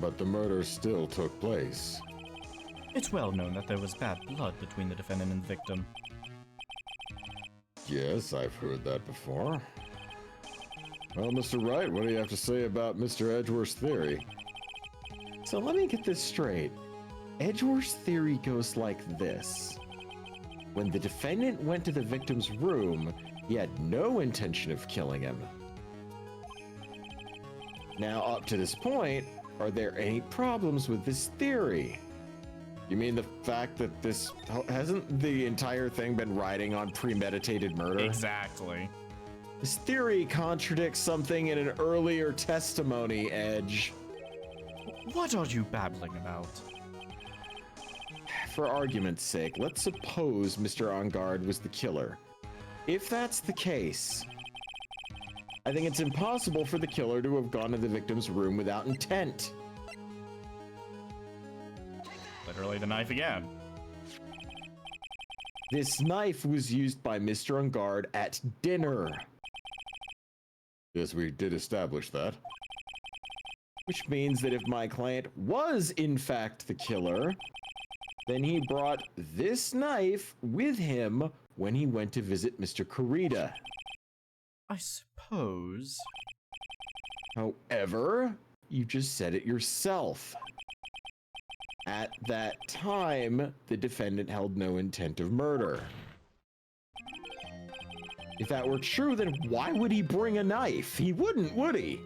[SPEAKER 1] But the murder still took place.
[SPEAKER 2] It's well known that there was bad blood between the defendant and the victim.
[SPEAKER 1] Yes, I've heard that before. Well, Mr. Wright, what do you have to say about Mr. Edgeworth's theory? So let me get this straight. Edgeworth's theory goes like this. When the defendant went to the victim's room, he had no intention of killing him. Now, up to this point, are there any problems with this theory? You mean the fact that this hasn't the entire thing been riding on premeditated murder?
[SPEAKER 2] Exactly.
[SPEAKER 1] This theory contradicts something in an earlier testimony, Edge.
[SPEAKER 2] What are you babbling about?
[SPEAKER 1] For argument's sake, let's suppose Mr. On Guard was the killer. If that's the case, I think it's impossible for the killer to have gone to the victim's room without intent.
[SPEAKER 2] Literally the knife again.
[SPEAKER 1] This knife was used by Mr. On Guard at dinner. Yes, we did establish that. Which means that if my client was in fact the killer, then he brought this knife with him when he went to visit Mr. Kurita.
[SPEAKER 2] I suppose.
[SPEAKER 1] However, you just said it yourself. At that time, the defendant held no intent of murder. If that were true, then why would he bring a knife? He wouldn't, would he?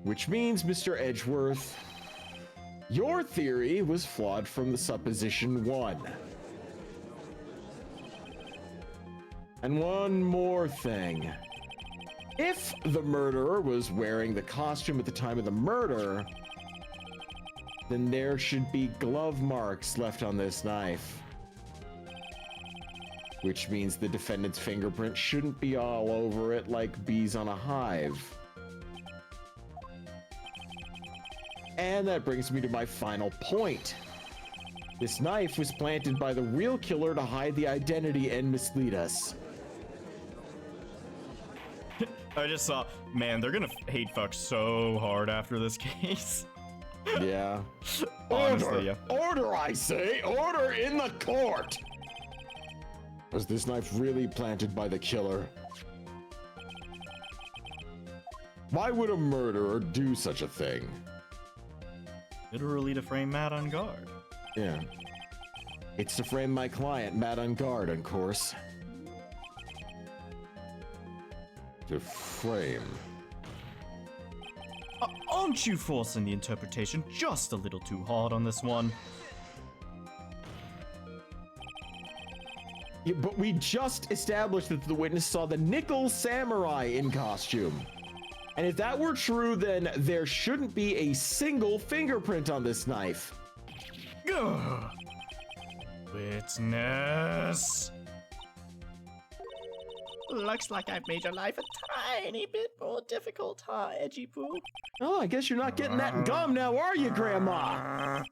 [SPEAKER 1] Which means, Mr. Edgeworth, your theory was flawed from the supposition one. And one more thing. If the murderer was wearing the costume at the time of the murder, then there should be glove marks left on this knife. Which means the defendant's fingerprint shouldn't be all over it like bees on a hive. And that brings me to my final point. This knife was planted by the real killer to hide the identity and mislead us.
[SPEAKER 2] I just saw, man, they're gonna hate fuck so hard after this case.
[SPEAKER 1] Yeah.
[SPEAKER 2] Honestly, yeah.
[SPEAKER 1] Order, I say! Order in the court! Was this knife really planted by the killer? Why would a murderer do such a thing?
[SPEAKER 2] Literally to frame Matt on guard.
[SPEAKER 1] Yeah. It's to frame my client, Matt on guard, of course. To frame.
[SPEAKER 2] Aren't you forcing the interpretation just a little too hard on this one?
[SPEAKER 1] Yeah, but we just established that the witness saw the nickel samurai in costume. And if that were true, then there shouldn't be a single fingerprint on this knife.
[SPEAKER 2] Ugh. Witness.
[SPEAKER 4] Looks like I've made your life a tiny bit more difficult, huh, Edgy Poo?
[SPEAKER 1] Oh, I guess you're not getting that gum now, are you, Grandma?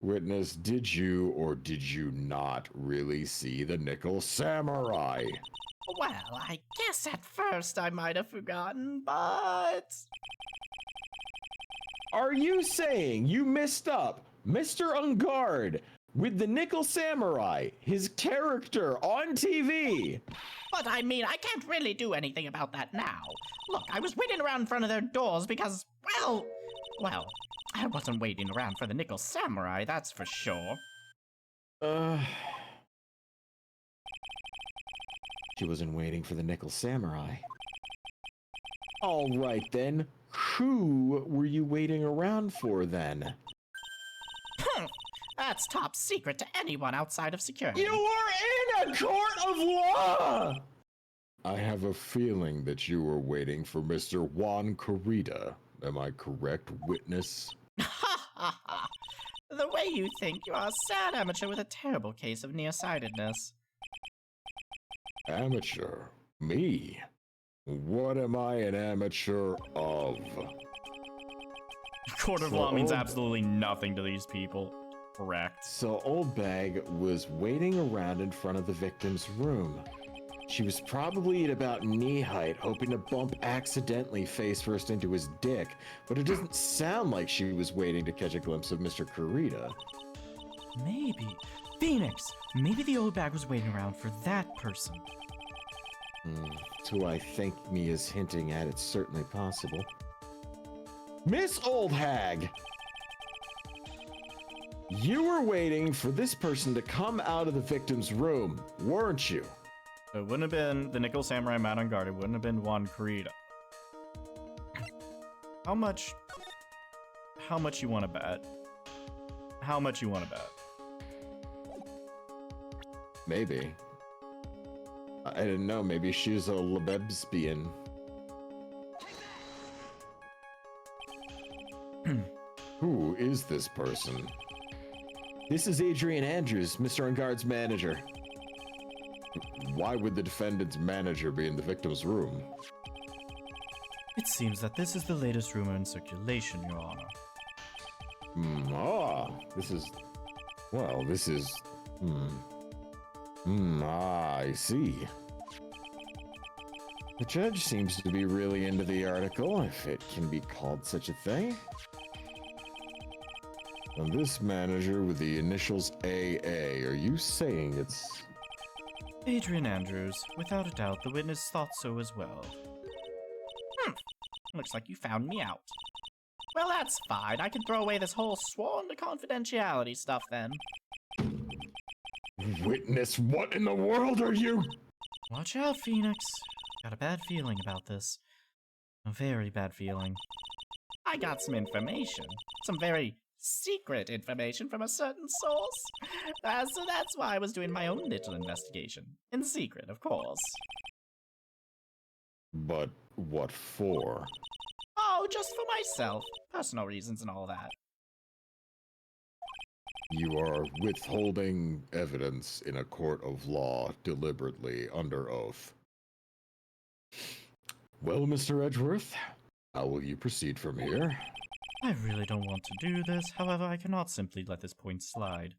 [SPEAKER 1] Witness, did you or did you not really see the nickel samurai?
[SPEAKER 4] Well, I guess at first I might have forgotten, but...
[SPEAKER 1] Are you saying you messed up Mr. Ungard with the nickel samurai, his character on TV?
[SPEAKER 4] But I mean, I can't really do anything about that now. Look, I was waiting around in front of their doors because, well, I wasn't waiting around for the nickel samurai, that's for sure.
[SPEAKER 1] She wasn't waiting for the nickel samurai. All right then, who were you waiting around for then?
[SPEAKER 4] That's top secret to anyone outside of security.
[SPEAKER 1] You are in a court of law! I have a feeling that you were waiting for Mr. Juan Corrida. Am I correct, witness?
[SPEAKER 4] Ha ha ha! The way you think, you are a sad amateur with a terrible case of nearsightedness.
[SPEAKER 1] Amateur? Me? What am I an amateur of?
[SPEAKER 2] Court of law means absolutely nothing to these people. Correct.
[SPEAKER 1] So Old Bag was waiting around in front of the victim's room. She was probably at about knee height, hoping to bump accidentally face first into his dick, but it doesn't sound like she was waiting to catch a glimpse of Mr. Corrida.
[SPEAKER 2] Maybe. Phoenix! Maybe the old bag was waiting around for that person.
[SPEAKER 1] To I think me is hinting at, it's certainly possible. Miss Old Hag! You were waiting for this person to come out of the victim's room, weren't you?
[SPEAKER 2] It wouldn't have been the Nickel Samurai Matt on guard. It wouldn't have been Juan Corrida. How much you want to bet? How much you want to bet?
[SPEAKER 1] Maybe. I didn't know, maybe she's a lesbian. Who is this person? This is Adrian Andrews, Mr. Ungard's manager. Why would the defendant's manager be in the victim's room?
[SPEAKER 2] It seems that this is the latest rumor in circulation, Your Honor.
[SPEAKER 1] I see. The judge seems to be really into the article, if it can be called such a thing. And this manager with the initials AA, are you saying it's...
[SPEAKER 2] Adrian Andrews, without a doubt, the witness thought so as well.
[SPEAKER 4] Looks like you found me out. Well, that's fine. I can throw away this whole sworn to confidentiality stuff then.
[SPEAKER 1] Witness, what in the world are you?
[SPEAKER 2] Watch out, Phoenix. Got a bad feeling about this. A very bad feeling.
[SPEAKER 4] I got some information. Some very secret information from a certain source. So that's why I was doing my own little investigation. In secret, of course.
[SPEAKER 1] But what for?
[SPEAKER 4] Oh, just for myself. Personal reasons and all that.
[SPEAKER 1] You are withholding evidence in a court of law deliberately under oath. Well, Mr. Edgeworth, how will you proceed from here?
[SPEAKER 2] I really don't want to do this, however, I cannot simply let this point slide.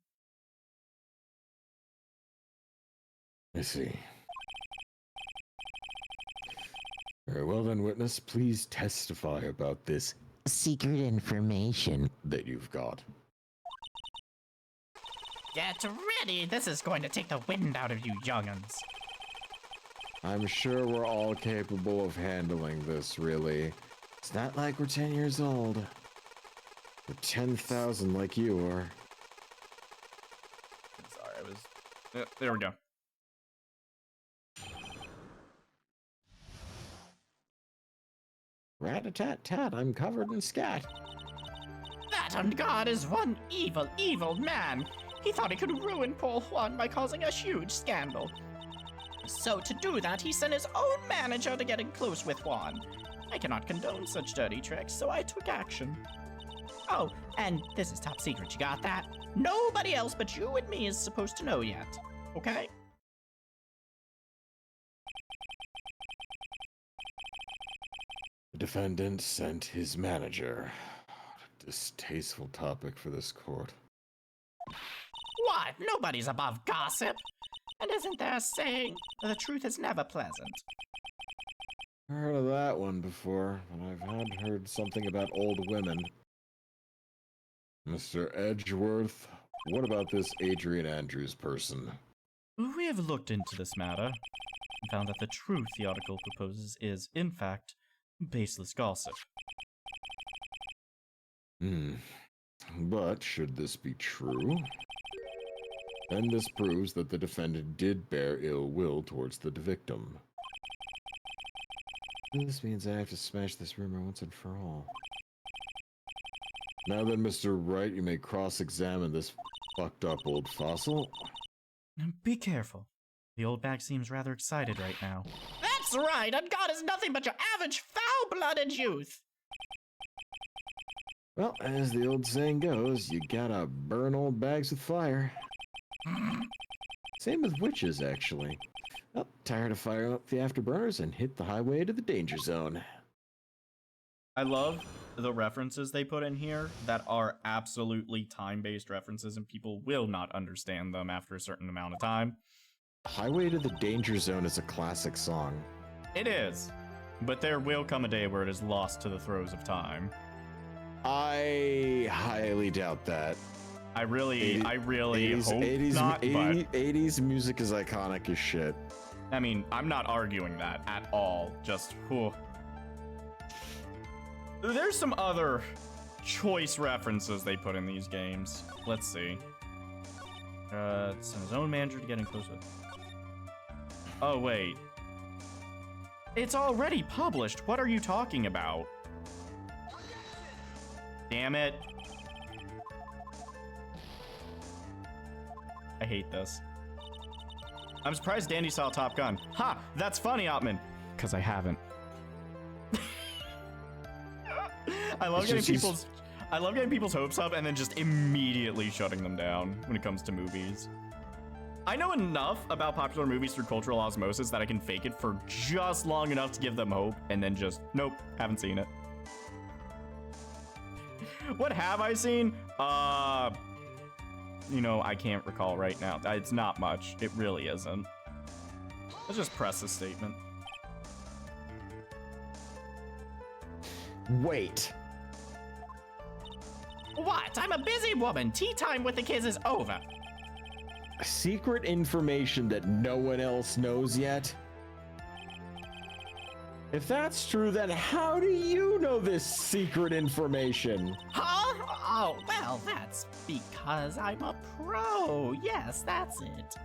[SPEAKER 1] I see. Very well then, witness, please testify about this secret information that you've got.
[SPEAKER 4] Get ready! This is going to take the wind out of you young'uns.
[SPEAKER 1] I'm sure we're all capable of handling this, really. It's not like we're 10 years old. We're 10,000 like you are.
[SPEAKER 2] Sorry, I was... there we go.
[SPEAKER 1] Rat-a-tat-tat, I'm covered in scat.
[SPEAKER 4] That on God is one evil, evil man. He thought he could ruin poor Juan by causing a huge scandal. So to do that, he sent his own manager to get in close with Juan. I cannot condone such dirty tricks, so I took action. Oh, and this is top secret, you got that? Nobody else but you and me is supposed to know yet, okay?
[SPEAKER 1] The defendant sent his manager. Distasteful topic for this court.
[SPEAKER 4] What? Nobody's above gossip. And isn't there a saying, the truth is never pleasant?
[SPEAKER 1] Heard of that one before, but I've had heard something about old women. Mr. Edgeworth, what about this Adrian Andrews person?
[SPEAKER 2] We have looked into this matter and found that the truth the article proposes is, in fact, baseless gossip.
[SPEAKER 1] But should this be true, then this proves that the defendant did bear ill will towards the victim. This means I have to smash this rumor once and for all. Now then, Mr. Wright, you may cross-examine this fucked up old fossil.
[SPEAKER 2] Be careful. The old bag seems rather excited right now.
[SPEAKER 4] That's right, and God is nothing but your average foul-blooded youth.
[SPEAKER 1] Well, as the old saying goes, you gotta burn old bags with fire. Same with witches, actually. Well, tired of firing up the afterburners and hit the highway to the danger zone.
[SPEAKER 2] I love the references they put in here that are absolutely time-based references, and people will not understand them after a certain amount of time.
[SPEAKER 1] Highway to the Danger Zone is a classic song.
[SPEAKER 2] It is, but there will come a day where it is lost to the throes of time.
[SPEAKER 1] I highly doubt that.
[SPEAKER 2] I really hope
[SPEAKER 1] 80s,
[SPEAKER 2] not,
[SPEAKER 1] 80s music is iconic as shit.
[SPEAKER 2] I mean, I'm not arguing that at all, just, whew. There's some other choice references they put in these games. Let's see. Send his own manager to get in close with. Oh, wait. It's already published. What are you talking about? Damn it. I hate this. I'm surprised Dandy saw Top Gun. Ha! That's funny, Ottman. Because I haven't. I love getting people's hopes up and then just immediately shutting them down when it comes to movies. I know enough about popular movies through cultural osmosis that I can fake it for just long enough to give them hope and then just, nope, haven't seen it. What have I seen? You know, I can't recall right now. It's not much. It really isn't. Let's just press this statement.
[SPEAKER 1] Wait.
[SPEAKER 4] What? I'm a busy woman. Tea time with the kids is over.
[SPEAKER 1] Secret information that no one else knows yet? If that's true, then how do you know this secret information?
[SPEAKER 4] Huh? Oh, well, that's because I'm a pro. Yes, that's it.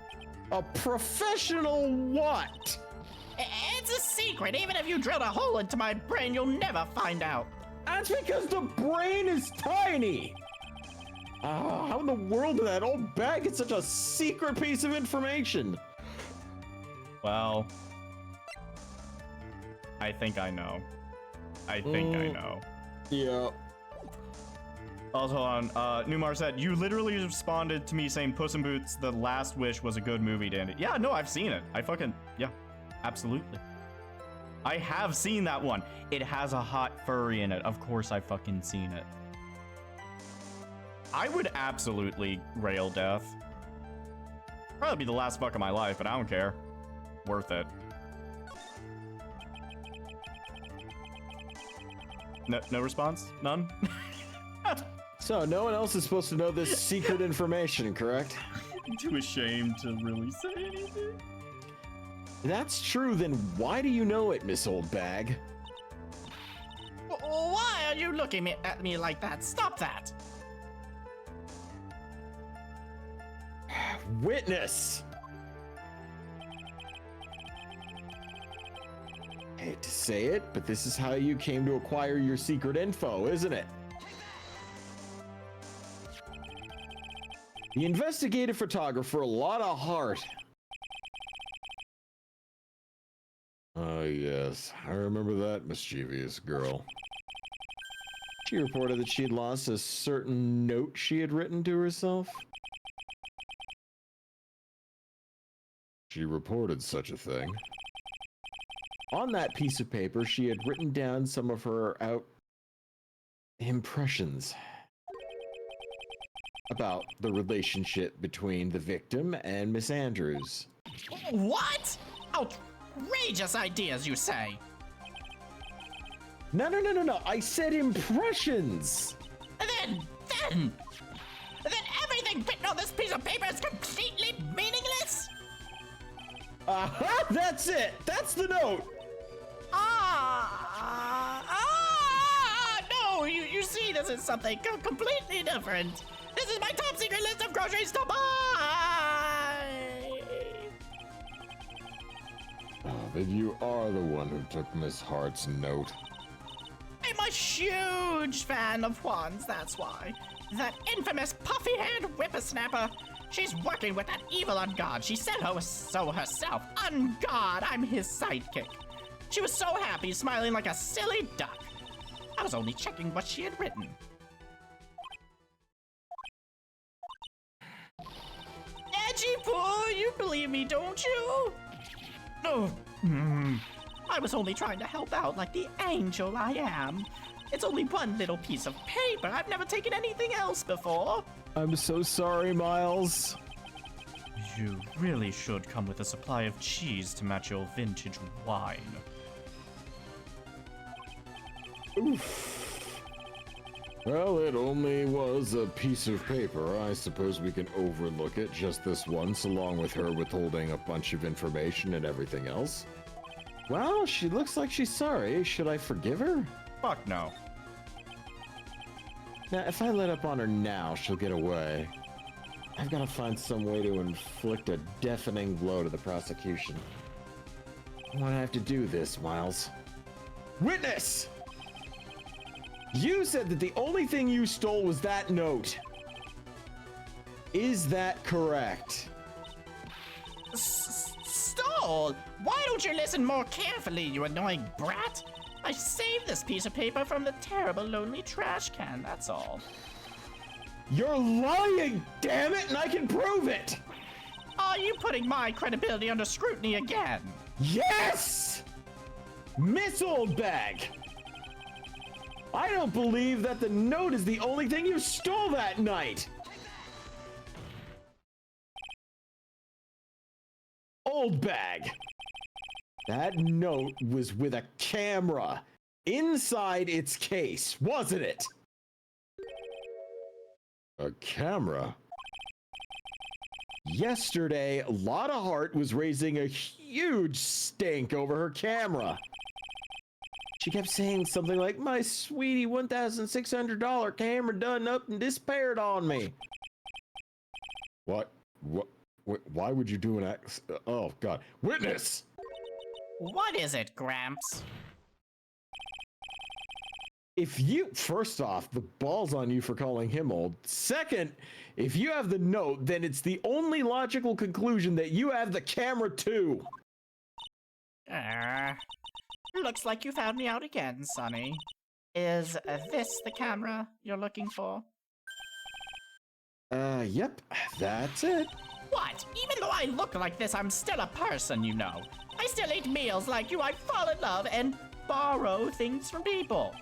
[SPEAKER 1] A professional what?
[SPEAKER 4] It's a secret. Even if you drilled a hole into my brain, you'll never find out.
[SPEAKER 1] That's because the brain is tiny. How in the world did that old bag get such a secret piece of information?
[SPEAKER 2] Well, I think I know. I think I know.
[SPEAKER 1] Yeah.
[SPEAKER 2] Also, hold on. Newmar said, you literally responded to me saying Puss in Boots, The Last Wish was a good movie, Dandy. Yeah, no, I've seen it. Yeah, absolutely. I have seen that one. It has a hot furry in it. Of course I've fucking seen it. I would absolutely rail death. Probably be the last fuck of my life, but I don't care. Worth it. No response? None?
[SPEAKER 1] So, no one else is supposed to know this secret information, correct?
[SPEAKER 2] I'm too ashamed to really say anything.
[SPEAKER 1] That's true, then why do you know it, Miss Old Bag?
[SPEAKER 4] Why are you looking at me like that? Stop that!
[SPEAKER 1] Witness! Hate to say it, but this is how you came to acquire your secret info, isn't it? The investigative photographer, a lot of heart. Oh, yes. I remember that mischievous girl. She reported that she'd lost a certain note she had written to herself. She reported such a thing. On that piece of paper, she had written down some of her impressions about the relationship between the victim and Miss Andrews.
[SPEAKER 4] What? Outrageous ideas, you say?
[SPEAKER 1] No. I said impressions.
[SPEAKER 4] And then everything written on this piece of paper is completely meaningless?
[SPEAKER 1] Aha! That's it! That's the note!
[SPEAKER 4] No, you see, this is something completely different. This is my top secret list of groceries to buy!
[SPEAKER 1] Oh, then you are the one who took Miss Hart's note.
[SPEAKER 4] I'm a huge fan of Juan's, that's why. That infamous puffy-haired whippersnapper. She's working with that evil on God. She said so herself. On God, I'm his sidekick. She was so happy, smiling like a silly duck. I was only checking what she had written. Edgy Pooh, you believe me, don't you? Oh, I was only trying to help out like the angel I am. It's only one little piece of paper. I've never taken anything else before.
[SPEAKER 1] I'm so sorry, Miles.
[SPEAKER 2] You really should come with a supply of cheese to match your vintage wine.
[SPEAKER 1] Oof. Well, it only was a piece of paper. I suppose we can overlook it just this once, along with her withholding a bunch of information and everything else. Well, she looks like she's sorry. Should I forgive her?
[SPEAKER 2] Fuck no.
[SPEAKER 1] Now, if I let up on her now, she'll get away. I've got to find some way to inflict a deafening blow to the prosecution. I want to have to do this, Miles. Witness! You said that the only thing you stole was that note. Is that correct?
[SPEAKER 4] Stole? Why don't you listen more carefully, you annoying brat? I saved this piece of paper from the terrible lonely trash can, that's all.
[SPEAKER 1] You're lying, damn it, and I can prove it!
[SPEAKER 4] Are you putting my credibility under scrutiny again?
[SPEAKER 1] Yes! Miss Oldbag! I don't believe that the note is the only thing you stole that night! Oldbag! That note was with a camera inside its case, wasn't it? A camera? Yesterday, Lotta Hart was raising a huge stink over her camera. She kept saying something like, "My sweetie $1,600 camera done up and disappeared on me." What? Why would you do an act? Oh, God. Witness!
[SPEAKER 4] What is it, Gramps?
[SPEAKER 1] first off, the ball's on you for calling him old. Second, if you have the note, then it's the only logical conclusion that you have the camera too.
[SPEAKER 4] Looks like you found me out again, Sonny. Is this the camera you're looking for?
[SPEAKER 1] Yep, that's it.
[SPEAKER 4] What? Even though I look like this, I'm still a person, you know. I still eat meals like you, I fall in love and borrow things from people.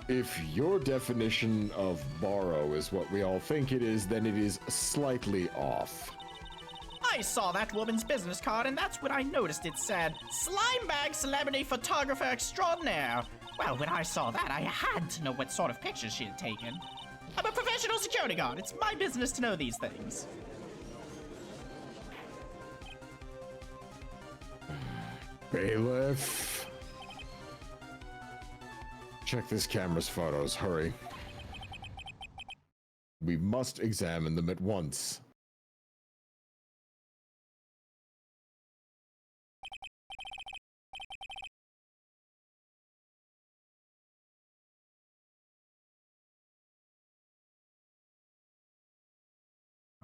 [SPEAKER 1] If your definition of borrow is what we all think it is, then it is slightly off.
[SPEAKER 4] I saw that woman's business card, and that's when I noticed it said, Slimebag Celebrity Photographer Extraordinaire. Well, when I saw that, I had to know what sort of pictures she had taken. I'm a professional security guard. It's my business to know these things.
[SPEAKER 1] Bailiff. Check this camera's photos, hurry. We must examine them at once.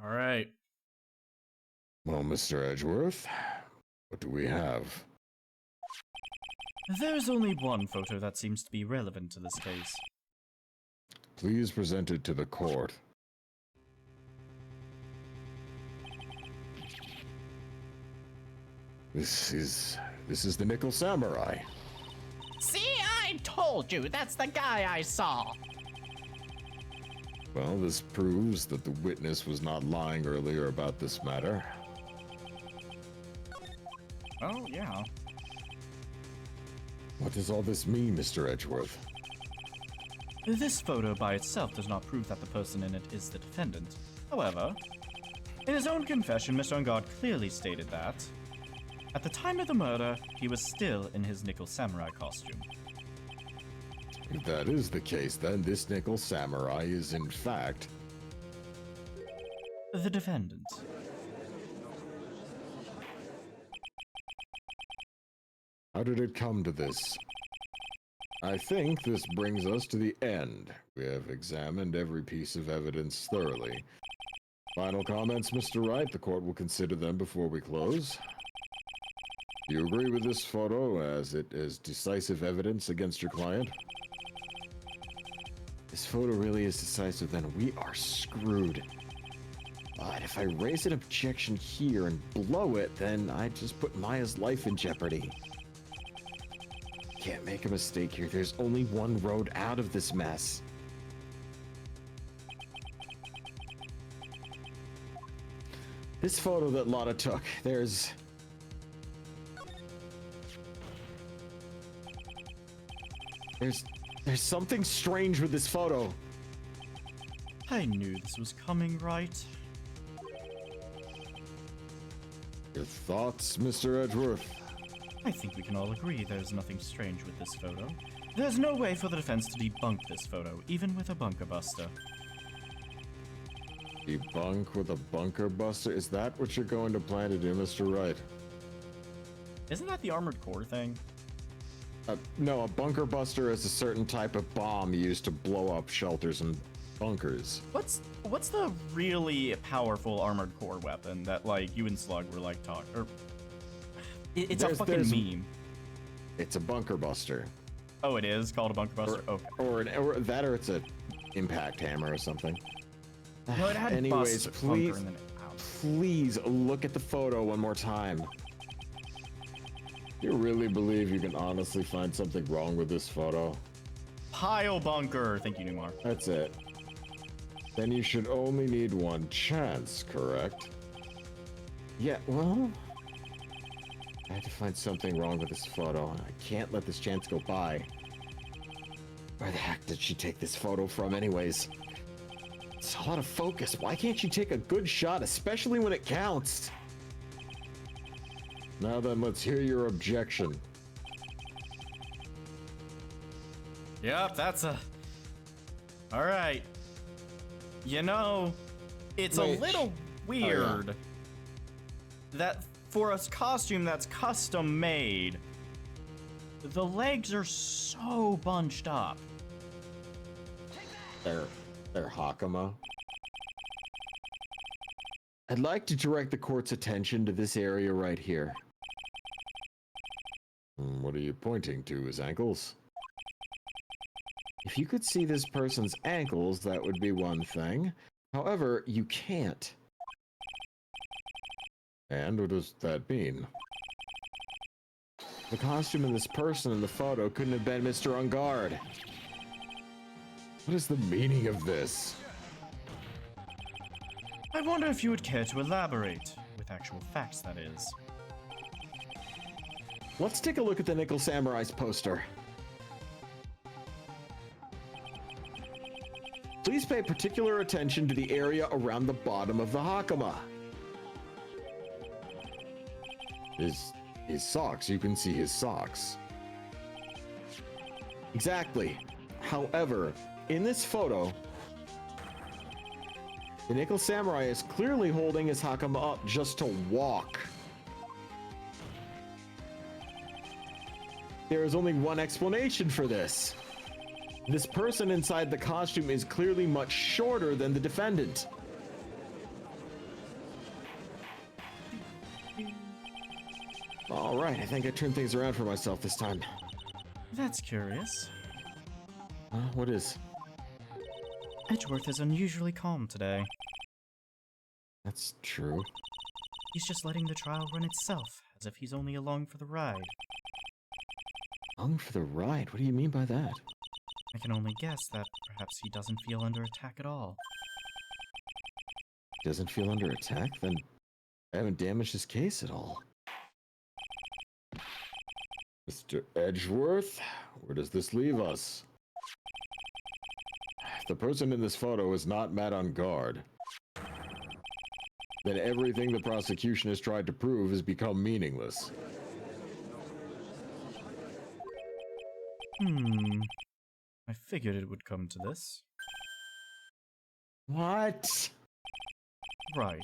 [SPEAKER 2] All right.
[SPEAKER 1] Well, Mr. Edgeworth, what do we have?
[SPEAKER 2] There's only one photo that seems to be relevant to this case.
[SPEAKER 1] Please present it to the court. This is the Nickel Samurai.
[SPEAKER 4] See, I told you, that's the guy I saw.
[SPEAKER 1] Well, this proves that the witness was not lying earlier about this matter.
[SPEAKER 2] Oh, yeah.
[SPEAKER 1] What does all this mean, Mr. Edgeworth?
[SPEAKER 2] This photo by itself does not prove that the person in it is the defendant. However, in his own confession, Mr. Ungard clearly stated that, at the time of the murder, he was still in his Nickel Samurai costume.
[SPEAKER 1] If that is the case, then this Nickel Samurai is in fact
[SPEAKER 2] The defendant.
[SPEAKER 1] How did it come to this? I think this brings us to the end. We have examined every piece of evidence thoroughly. Final comments, Mr. Wright? The court will consider them before we close. Do you agree with this photo as it is decisive evidence against your client? This photo really is decisive, then we are screwed. But if I raise an objection here and blow it, then I just put Maya's life in jeopardy. Can't make a mistake here. There's only one road out of this mess. This photo that Lotta took, there's something strange with this photo.
[SPEAKER 2] I knew this was coming, right?
[SPEAKER 1] Your thoughts, Mr. Edgeworth?
[SPEAKER 2] I think we can all agree there's nothing strange with this photo. There's no way for the defense to debunk this photo, even with a bunker buster.
[SPEAKER 1] Debunk with a bunker buster? Is that what you're going to plan to do, Mr. Wright?
[SPEAKER 2] Isn't that the armored core thing?
[SPEAKER 1] No, a bunker buster is a certain type of bomb used to blow up shelters and bunkers.
[SPEAKER 2] What's the really powerful armored core weapon that like you and Slug were like talking? Or it's a fucking meme.
[SPEAKER 1] It's a bunker buster.
[SPEAKER 2] Oh, it is called a bunker buster. Okay.
[SPEAKER 1] Or it's a impact hammer or something.
[SPEAKER 2] No, it had
[SPEAKER 1] Anyways,
[SPEAKER 2] bust, bunker,
[SPEAKER 1] please,
[SPEAKER 2] and then it,
[SPEAKER 1] please look at the photo one more time. You really believe you can honestly find something wrong with this photo?
[SPEAKER 2] Pile bunker. Thank you, Numar.
[SPEAKER 1] That's it. Then you should only need one chance, correct? Yeah, well, I had to find something wrong with this photo. I can't let this chance go by. Where the heck did she take this photo from anyways? It's a lot of focus. Why can't you take a good shot, especially when it counts? Now then, let's hear your objection.
[SPEAKER 2] Yep, that's a... Alright. You know, it's
[SPEAKER 1] Wait.
[SPEAKER 2] a little weird that for a costume that's custom made, The legs are so bunched up.
[SPEAKER 1] They're Hakama. I'd like to direct the court's attention to this area right here. What are you pointing to, his ankles? If you could see this person's ankles, that would be one thing. However, you can't. And what does that mean? The costume of this person in the photo couldn't have been Mr. On Guard. What is the meaning of this?
[SPEAKER 2] I wonder if you would care to elaborate, with actual facts, that is.
[SPEAKER 1] Let's take a look at the Nickel Samurai's poster. Please pay particular attention to the area around the bottom of the Hakama. His socks, you can see his socks. Exactly. However, in this photo, the Nickel Samurai is clearly holding his Hakama up just to walk. There is only one explanation for this. This person inside the costume is clearly much shorter than the defendant. All right, I think I turned things around for myself this time.
[SPEAKER 2] That's curious.
[SPEAKER 1] What is?
[SPEAKER 2] Edgeworth is unusually calm today.
[SPEAKER 1] That's true.
[SPEAKER 2] He's just letting the trial run itself, as if he's only along for the ride.
[SPEAKER 1] Along for the ride? What do you mean by that?
[SPEAKER 2] I can only guess that perhaps he doesn't feel under attack at all.
[SPEAKER 1] Doesn't feel under attack? Then I haven't damaged his case at all. Mr. Edgeworth, where does this leave us? If the person in this photo is not Matt on guard, then everything the prosecution has tried to prove has become meaningless.
[SPEAKER 2] I figured it would come to this.
[SPEAKER 1] What?
[SPEAKER 2] Right.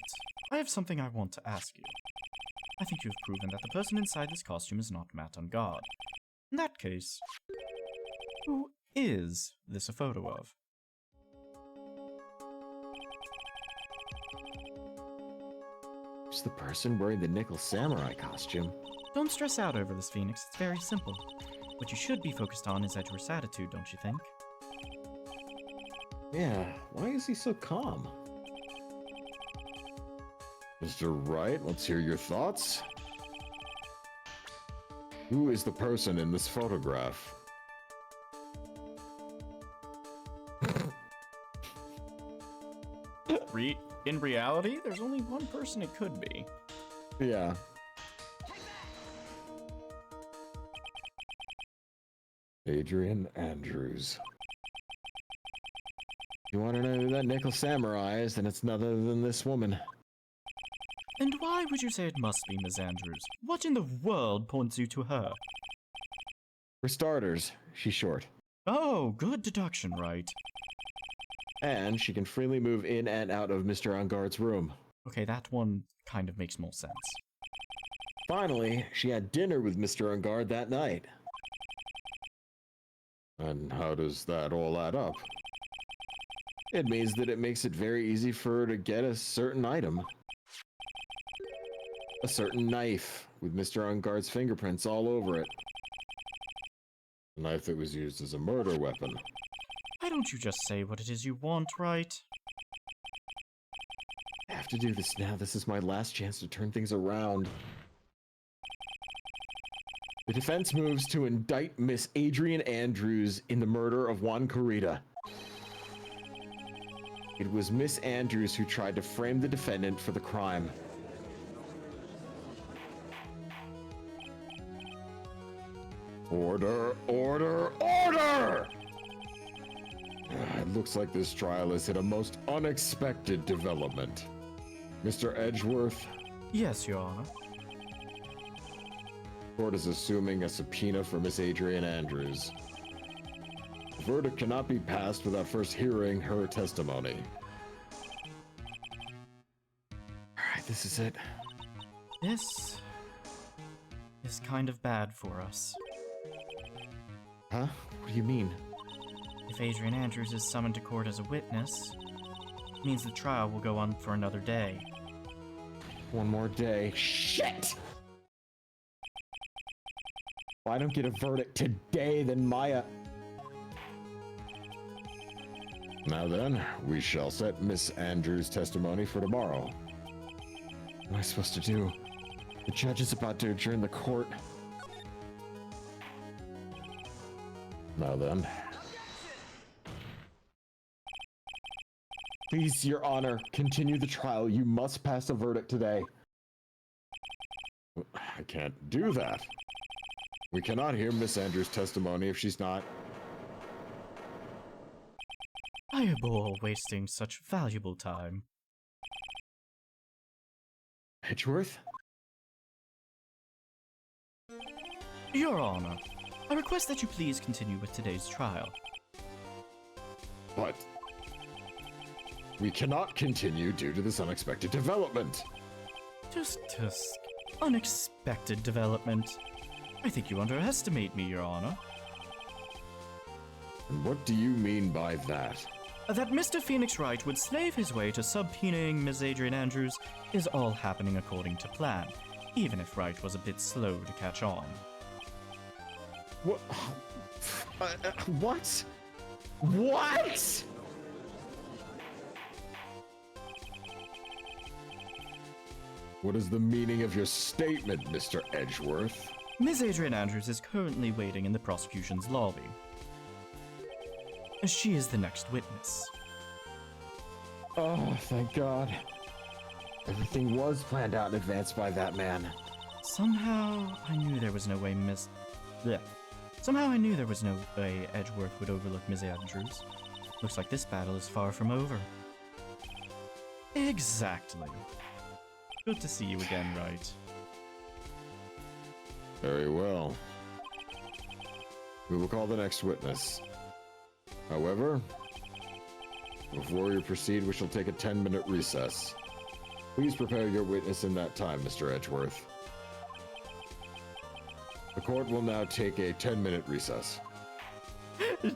[SPEAKER 2] I have something I want to ask you. I think you have proven that the person inside this costume is not Matt on guard. In that case, who is this a photo of?
[SPEAKER 1] Who's the person wearing the Nickel Samurai costume?
[SPEAKER 2] Don't stress out over this, Phoenix. It's very simple. What you should be focused on is Edgeworth's attitude, don't you think?
[SPEAKER 1] Yeah, why is he so calm? Mr. Wright, let's hear your thoughts. Who is the person in this photograph?
[SPEAKER 2] In reality, there's only one person it could be.
[SPEAKER 1] Yeah. Adrian Andrews. You want to know who that Nickel Samurai is, then it's none other than this woman.
[SPEAKER 2] And why would you say it must be Ms. Andrews? What in the world points you to her?
[SPEAKER 1] For starters, she's short.
[SPEAKER 2] Oh, good deduction, right?
[SPEAKER 1] And she can freely move in and out of Mr. On Guard's room.
[SPEAKER 2] Okay, that one kind of makes more sense.
[SPEAKER 1] Finally, she had dinner with Mr. On Guard that night. And how does that all add up? It means that it makes it very easy for her to get a certain item. A certain knife, with Mr. On Guard's fingerprints all over it. A knife that was used as a murder weapon.
[SPEAKER 2] Why don't you just say what it is you want, right?
[SPEAKER 1] I have to do this now. This is my last chance to turn things around. The defense moves to indict Miss Adrian Andrews in the murder of Juan Corrida. It was Miss Andrews who tried to frame the defendant for the crime. Order, order, order! It looks like this trial has hit a most unexpected development. Mr. Edgeworth?
[SPEAKER 2] Yes, Your Honor.
[SPEAKER 1] Court is assuming a subpoena for Miss Adrian Andrews. The verdict cannot be passed without first hearing her testimony. Alright, this is it.
[SPEAKER 2] This is kind of bad for us.
[SPEAKER 1] Huh? What do you mean?
[SPEAKER 2] If Adrian Andrews is summoned to court as a witness, it means the trial will go on for another day.
[SPEAKER 1] One more day. Shit! Well, I don't get a verdict today, then Maya... Now then, we shall set Miss Andrews' testimony for tomorrow. What am I supposed to do? The judge is about to adjourn the court. Now then. Please, Your Honor, continue the trial. You must pass a verdict today. I can't do that. We cannot hear Miss Andrews' testimony if she's not...
[SPEAKER 2] I abhor wasting such valuable time.
[SPEAKER 1] Edgeworth?
[SPEAKER 2] Your Honor, I request that you please continue with today's trial.
[SPEAKER 1] But... we cannot continue due to this unexpected development.
[SPEAKER 2] Tusk. Unexpected development. I think you underestimate me, Your Honor.
[SPEAKER 1] And what do you mean by that?
[SPEAKER 2] That Mr. Phoenix Wright would slave his way to subpoenaing Ms. Adrian Andrews is all happening according to plan, even if Wright was a bit slow to catch on.
[SPEAKER 1] What? What? What? What is the meaning of your statement, Mr. Edgeworth?
[SPEAKER 2] Ms. Adrian Andrews is currently waiting in the prosecution's lobby. She is the next witness.
[SPEAKER 1] Oh, thank God. Everything was planned out in advance by that man.
[SPEAKER 2] Somehow, I knew there was no way Somehow I knew there was no way Edgeworth would overlook Ms. Andrews. Looks like this battle is far from over. Exactly. Good to see you again, Wright.
[SPEAKER 1] Very well. We will call the next witness. However, before we proceed, we shall take a 10-minute recess. Please prepare your witness in that time, Mr. Edgeworth. The court will now take a 10-minute recess.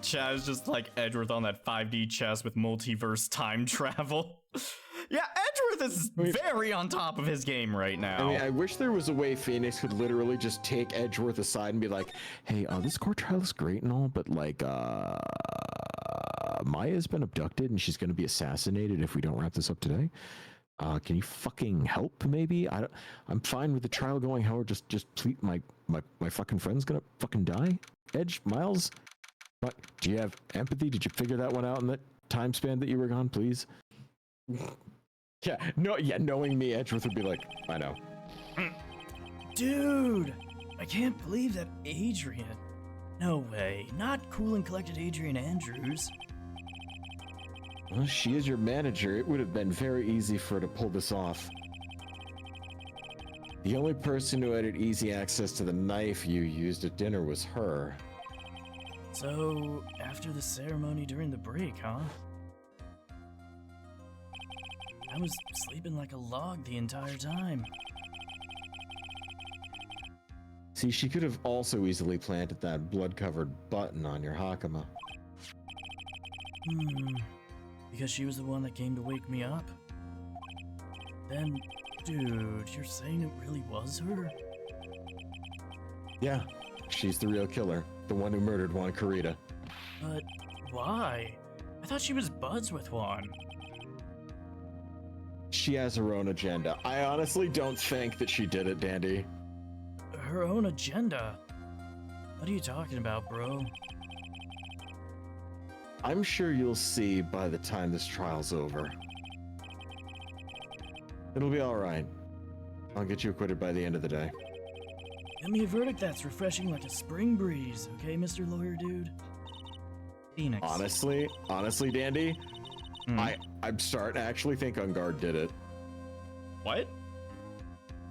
[SPEAKER 2] Chad is just like Edgeworth on that 5D chess with multiverse time travel. Yeah, Edgeworth is very on top of his game right now.
[SPEAKER 1] I mean, I wish there was a way Phoenix could literally just take Edgeworth aside and be like, hey, this court trial is great and all, but like, Maya's been abducted and she's going to be assassinated if we don't wrap this up today. Can you fucking help maybe? I'm fine with the trial going, however, just please, my fucking friend's gonna fucking die. Miles, do you have empathy? Did you figure that one out in that time span that you were gone, please? Knowing me, Edgeworth would be like, I know.
[SPEAKER 2] Dude, I can't believe that Adrian. No way, not cool and collected Adrian Andrews.
[SPEAKER 1] Well, she is your manager. It would have been very easy for her to pull this off. The only person who had easy access to the knife you used at dinner was her.
[SPEAKER 2] So, after the ceremony during the break, huh? I was sleeping like a log the entire time.
[SPEAKER 1] See, she could have also easily planted that blood-covered button on your Hakama.
[SPEAKER 2] Because she was the one that came to wake me up? Then, dude, you're saying it really was her?
[SPEAKER 1] Yeah, she's the real killer. The one who murdered Juan Carita.
[SPEAKER 2] But why? I thought she was buds with Juan.
[SPEAKER 1] She has her own agenda. I honestly don't think that she did it, Dandy.
[SPEAKER 2] Her own agenda? What are you talking about, bro?
[SPEAKER 1] I'm sure you'll see by the time this trial's over. It'll be alright. I'll get you acquitted by the end of the day.
[SPEAKER 2] Get me a verdict that's refreshing like a spring breeze, okay, Mr. Lawyer Dude? Phoenix.
[SPEAKER 1] Honestly, Dandy, I'm starting to actually think Ungard did it.
[SPEAKER 2] What?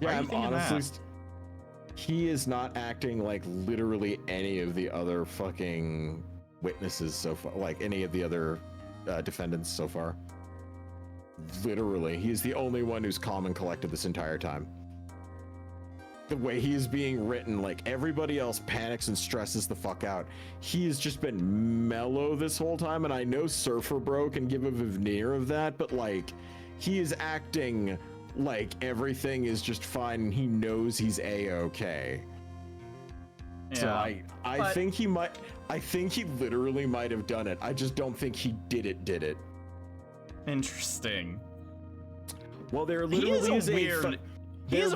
[SPEAKER 1] Yeah, I'm honestly... He is not acting like literally any of the other fucking witnesses so far, like any of the other defendants so far. Literally, he's the only one who's calm and collected this entire time. the way he is being written, like everybody else panics and stresses the fuck out. He has just been mellow this whole time, and I know Surfer Bro can give a veneer of that, but like he is acting like everything is just fine and he knows he's a-okay.
[SPEAKER 2] Yeah,
[SPEAKER 1] So I think he might, I think he literally might have done it. I just don't think he did it.
[SPEAKER 2] Interesting.
[SPEAKER 1] Well, there literally is a there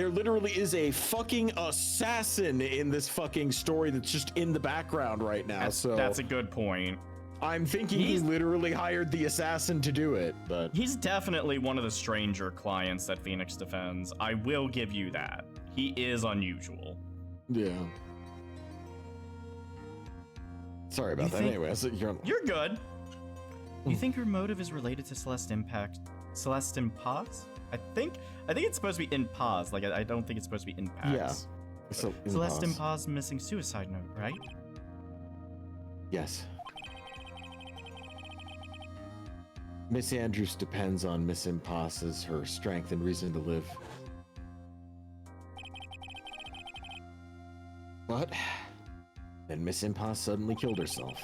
[SPEAKER 1] literally is a fucking assassin in this fucking story that's just in the background right now.
[SPEAKER 2] That's a good point.
[SPEAKER 1] I'm thinking he literally hired the assassin to do it, but
[SPEAKER 2] He's definitely one of the stranger clients that Phoenix defends. I will give you that. He is unusual.
[SPEAKER 1] yeah. Sorry about that. Anyway,
[SPEAKER 2] You're good. You think her motive is related to Celeste in pause? I think it's supposed to be in pause. Like I don't think it's supposed to be in pause.
[SPEAKER 1] Yeah. So
[SPEAKER 2] Celeste in pause missing suicide note, right?
[SPEAKER 1] Yes. Miss Andrews depends on Miss Impas as her strength and reason to live. But then Miss Impas suddenly killed herself.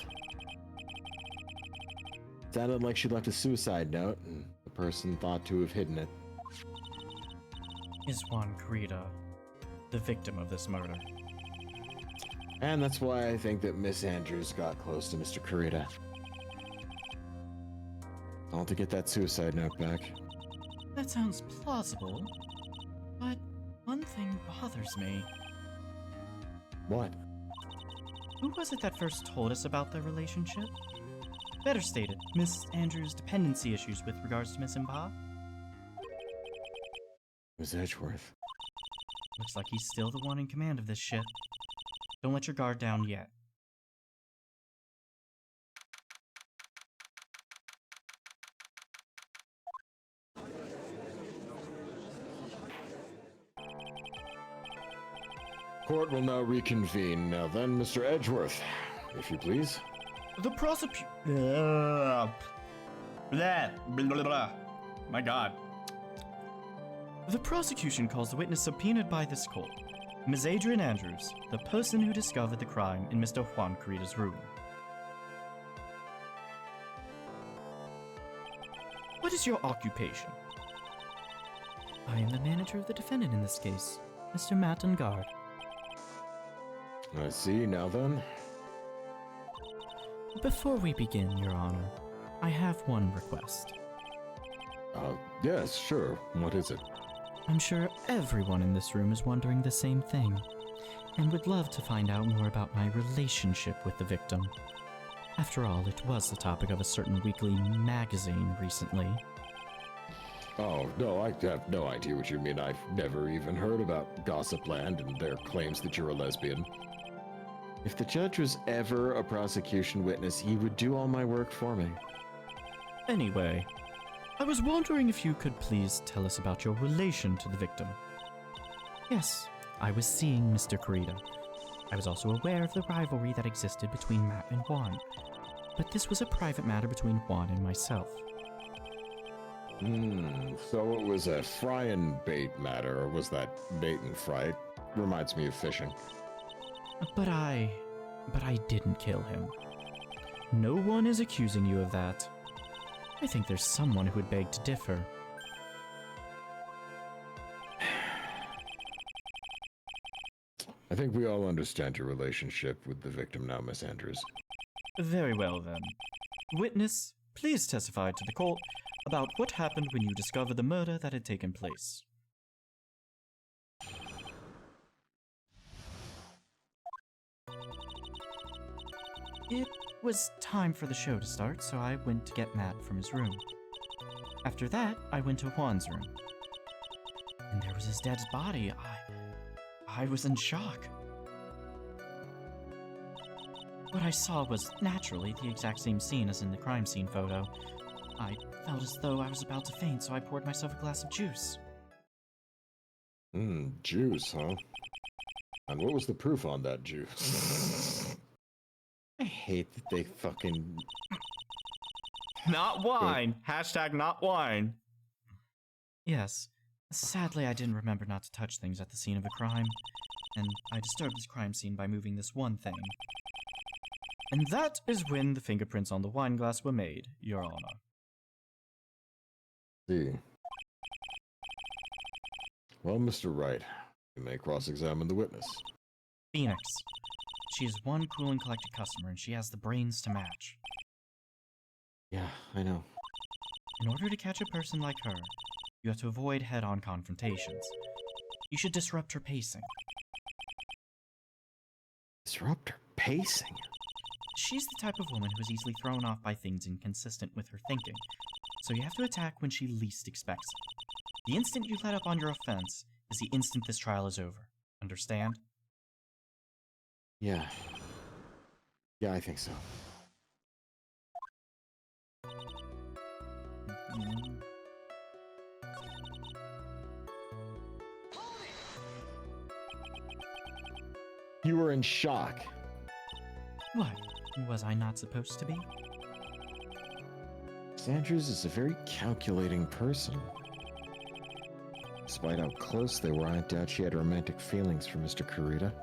[SPEAKER 1] Sounded like she left a suicide note, and the person thought to have hidden it.
[SPEAKER 2] Is Juan Carita the victim of this murder?
[SPEAKER 1] And that's why I think that Miss Andrews got close to Mr. Carita. All to get that suicide note back.
[SPEAKER 2] That sounds plausible, but one thing bothers me.
[SPEAKER 1] What?
[SPEAKER 2] Who was it that first told us about their relationship? Better stated, Miss Andrews' dependency issues with regards to Miss Impa?
[SPEAKER 1] Miss Edgeworth.
[SPEAKER 2] Looks like he's still the one in command of this ship. Don't let your guard down yet.
[SPEAKER 1] Court will now reconvene. Now then, Mr. Edgeworth, if you please.
[SPEAKER 2] The My god. The prosecution calls the witness subpoenaed by this court, Ms. Adrian Andrews, the person who discovered the crime in Mr. Juan Carita's room. What is your occupation? I am the manager of the defendant in this case, Mr. Matt Ungard.
[SPEAKER 1] I see. Now then.
[SPEAKER 2] Before we begin, Your Honor, I have one request.
[SPEAKER 1] Yes, sure. What is it?
[SPEAKER 2] I'm sure everyone in this room is wondering the same thing, and would love to find out more about my relationship with the victim. After all, it was the topic of a certain weekly magazine recently.
[SPEAKER 1] Oh, no, I have no idea what you mean. I've never even heard about Gossipland and their claims that you're a lesbian. If the judge was ever a prosecution witness, he would do all my work for me.
[SPEAKER 2] Anyway, I was wondering if you could please tell us about your relation to the victim. Yes, I was seeing Mr. Carita. I was also aware of the rivalry that existed between Matt and Juan, but this was a private matter between Juan and myself.
[SPEAKER 1] So it was a fry and bait matter, or was that bait and fry? It reminds me of fishing.
[SPEAKER 2] But I didn't kill him. No one is accusing you of that. I think there's someone who would beg to differ.
[SPEAKER 1] I think we all understand your relationship with the victim now, Miss Andrews.
[SPEAKER 2] Very well then. Witness, please testify to the court about what happened when you discovered the murder that had taken place. It was time for the show to start, so I went to get Matt from his room. After that, I went to Juan's room. And there was his dad's body. I was in shock. What I saw was, naturally, the exact same scene as in the crime scene photo. I felt as though I was about to faint, so I poured myself a glass of juice.
[SPEAKER 1] Juice, huh? And what was the proof on that juice? I hate that they fucking...
[SPEAKER 2] Not wine! Hashtag not wine. Yes, Sadly, I didn't remember not to touch things at the scene of a crime, and I disturbed this crime scene by moving this one thing. And that is when the fingerprints on the wine glass were made, Your Honor.
[SPEAKER 1] See. Well, Mr. Wright, you may cross-examine the witness.
[SPEAKER 2] Phoenix. She is one cool and collected customer, and she has the brains to match.
[SPEAKER 1] Yeah, I know.
[SPEAKER 2] In order to catch a person like her, you have to avoid head-on confrontations. You should disrupt her pacing.
[SPEAKER 1] Disrupt her pacing?
[SPEAKER 2] She's the type of woman who is easily thrown off by things inconsistent with her thinking, so you have to attack when she least expects it. The instant you let up on your offense is the instant this trial is over. Understand?
[SPEAKER 1] Yeah. Yeah, I think so. You were in shock.
[SPEAKER 2] What? Was I not supposed to be?
[SPEAKER 1] Andrews is a very calculating person. Despite how close they were, I doubt she had romantic feelings for Mr. Kurita.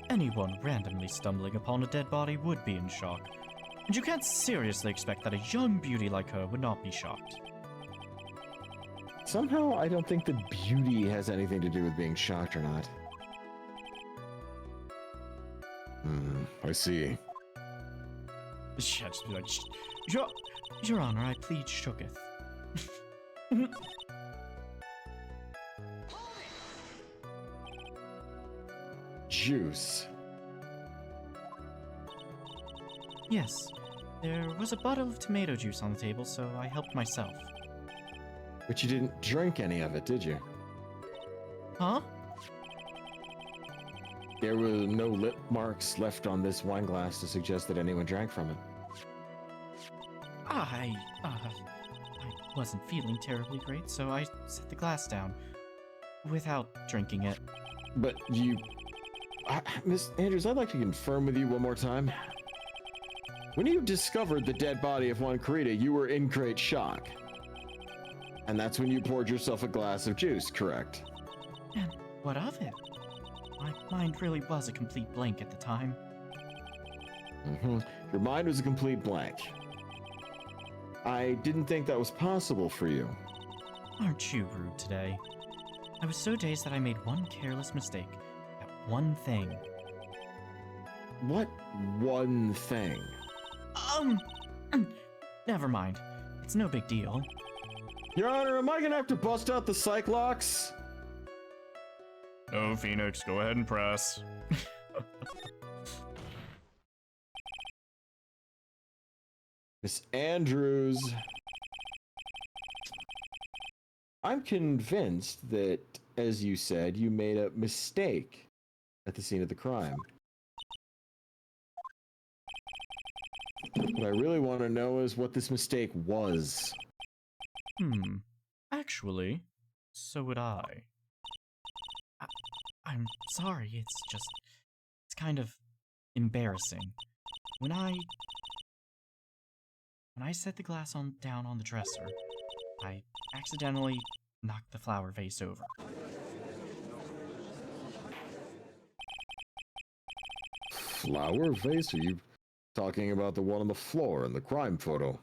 [SPEAKER 2] Anyone randomly stumbling upon a dead body would be in shock, and you can't seriously expect that a young beauty like her would not be shocked.
[SPEAKER 1] Somehow, I don't think the beauty has anything to do with being shocked or not. I see.
[SPEAKER 2] Yeah, just be like, Your Honor, I plead shooketh.
[SPEAKER 1] Juice.
[SPEAKER 2] Yes, there was a bottle of tomato juice on the table, so I helped myself.
[SPEAKER 1] But you didn't drink any of it, did you?
[SPEAKER 2] Huh?
[SPEAKER 1] There were no lip marks left on this wine glass to suggest that anyone drank from it.
[SPEAKER 2] I wasn't feeling terribly great, so I set the glass down without drinking it.
[SPEAKER 1] But you... Miss Andrews, I'd like to confirm with you one more time. When you discovered the dead body of Juan Kurita, you were in great shock. And that's when you poured yourself a glass of juice, correct?
[SPEAKER 2] And what of it? My mind really was a complete blank at the time.
[SPEAKER 1] Your mind was a complete blank. I didn't think that was possible for you.
[SPEAKER 2] Aren't you rude today? I was so dazed that I made one careless mistake. That one thing.
[SPEAKER 1] What one thing?
[SPEAKER 2] Never mind. It's no big deal.
[SPEAKER 1] Your Honor, am I gonna have to bust out the psych locks?
[SPEAKER 2] No, Phoenix, go ahead and press.
[SPEAKER 1] Miss Andrews. I'm convinced that, as you said, you made a mistake at the scene of the crime. What I really want to know is what this mistake was.
[SPEAKER 2] Actually, so would I. I'm sorry, it's kind of embarrassing. When I set the glass down on the dresser, I accidentally knocked the flower vase over.
[SPEAKER 1] Flower vase? Are you talking about the one on the floor in the crime photo?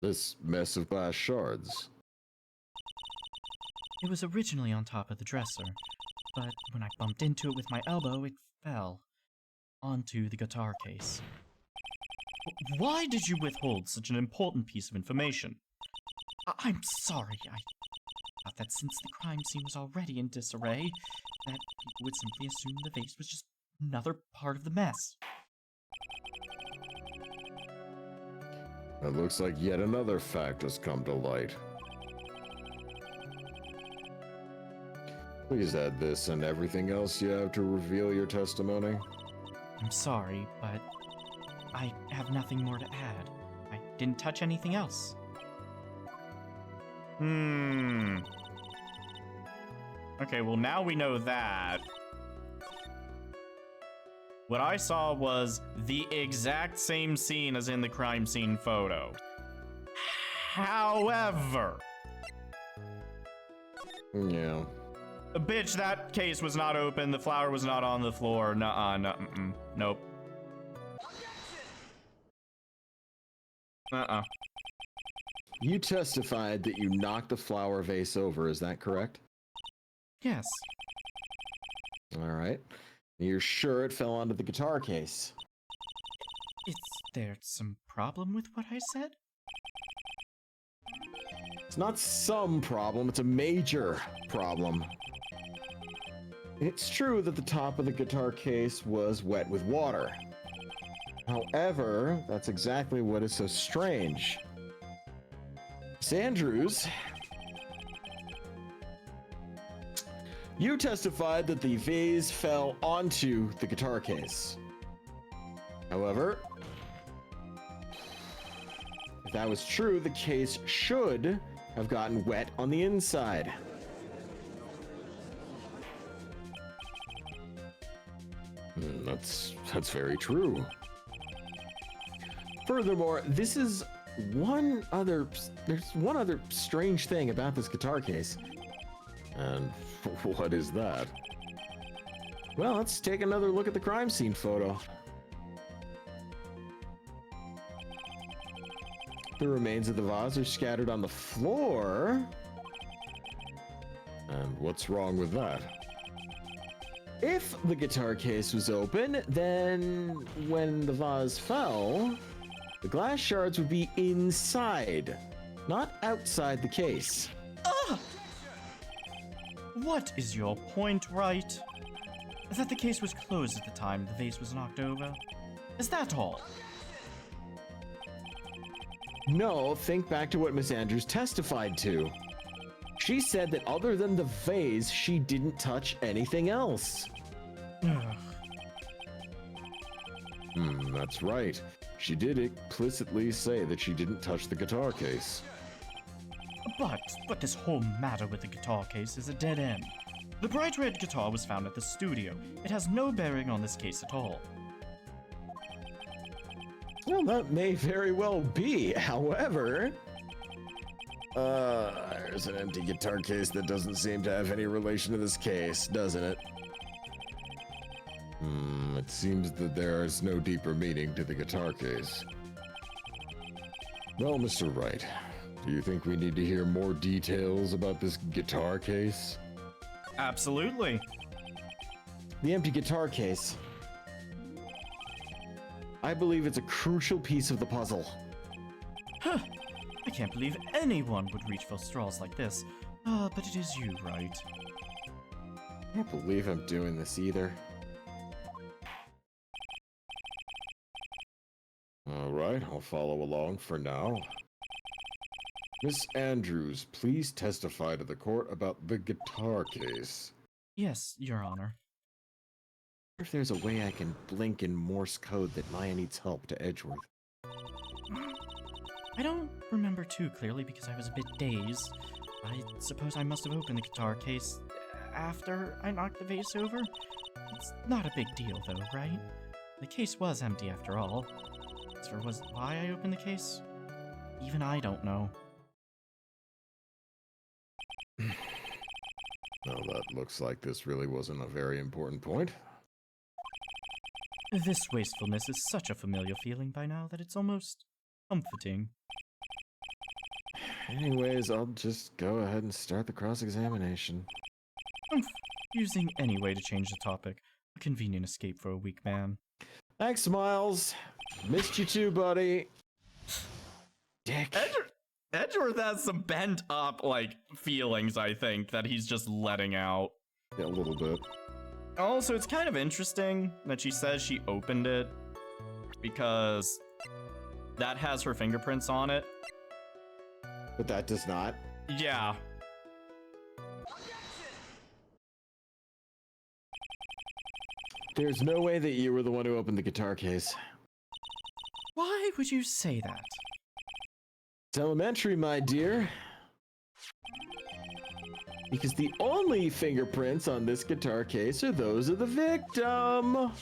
[SPEAKER 1] This mess of glass shards.
[SPEAKER 2] It was originally on top of the dresser, but when I bumped into it with my elbow, it fell onto the guitar case. Why did you withhold such an important piece of information? I'm sorry, I thought that since the crime scene was already in disarray, that people would simply assume the vase was just another part of the mess.
[SPEAKER 1] It looks like yet another fact has come to light. Please add this and everything else you have to reveal your testimony.
[SPEAKER 2] I'm sorry, but I have nothing more to add. I didn't touch anything else.
[SPEAKER 5] Okay, well now we know that. What I saw was the exact same scene as in the crime scene photo.
[SPEAKER 2] However,
[SPEAKER 1] Yeah.
[SPEAKER 2] bitch, that case was not open. The flower was not on the floor. Nuh-uh, nope.
[SPEAKER 1] You testified that you knocked the flower vase over, is that correct?
[SPEAKER 2] Yes.
[SPEAKER 1] All right. You're sure it fell onto the guitar case?
[SPEAKER 2] Is there some problem with what I said?
[SPEAKER 1] It's not some problem, it's a major problem. It's true that the top of the guitar case was wet with water. However, that's exactly what is so strange. Miss Andrews, you testified that the vase fell onto the guitar case. However, if that was true, the case should have gotten wet on the inside. That's very true. Furthermore, there's one other strange thing about this guitar case. And what is that? Well, let's take another look at the crime scene photo. The remains of the vase are scattered on the floor. And what's wrong with that? If the guitar case was open, then when the vase fell, the glass shards would be inside, not outside the case.
[SPEAKER 2] What is your point, right? That the case was closed at the time the vase was knocked over? Is that all?
[SPEAKER 1] No, think back to what Miss Andrews testified to. She said that other than the vase, she didn't touch anything else. That's right. She did explicitly say that she didn't touch the guitar case.
[SPEAKER 2] But this whole matter with the guitar case is a dead end. The bright red guitar was found at the studio. It has no bearing on this case at all.
[SPEAKER 1] Well, that may very well be. However, there's an empty guitar case that doesn't seem to have any relation to this case, doesn't it? It seems that there is no deeper meaning to the guitar case. Well, Mr. Wright, do you think we need to hear more details about this guitar case?
[SPEAKER 2] Absolutely.
[SPEAKER 1] The empty guitar case. I believe it's a crucial piece of the puzzle.
[SPEAKER 2] Huh. I can't believe anyone would reach for straws like this. But it is you, right?
[SPEAKER 1] I can't believe I'm doing this either. All right, I'll follow along for now. Miss Andrews, please testify to the court about the guitar case.
[SPEAKER 2] Yes, Your Honor.
[SPEAKER 1] I wonder if there's a way I can blink in Morse code that Maya needs help to Edgeworth.
[SPEAKER 2] I don't remember too clearly because I was a bit dazed. I suppose I must have opened the guitar case after I knocked the vase over. It's not a big deal though, right? The case was empty after all. As for why I opened the case, even I don't know.
[SPEAKER 1] Well, that looks like this really wasn't a very important point.
[SPEAKER 2] This wastefulness is such a familiar feeling by now that it's almost comforting.
[SPEAKER 1] Anyways, I'll just go ahead and start the cross-examination.
[SPEAKER 2] Using any way to change the topic. A convenient escape for a weak man.
[SPEAKER 1] Thanks, Miles. Missed you too, buddy. Dick.
[SPEAKER 2] Edgeworth has some bent up, feelings, I think, that he's just letting out.
[SPEAKER 1] Yeah, a little bit.
[SPEAKER 2] Also, it's kind of interesting that she says she opened it because that has her fingerprints on it.
[SPEAKER 1] But that does not.
[SPEAKER 2] Yeah.
[SPEAKER 1] There's no way that you were the one who opened the guitar case.
[SPEAKER 2] Why would you say that?
[SPEAKER 1] It's elementary, my dear. Because the only fingerprints on this guitar case are those of the victim.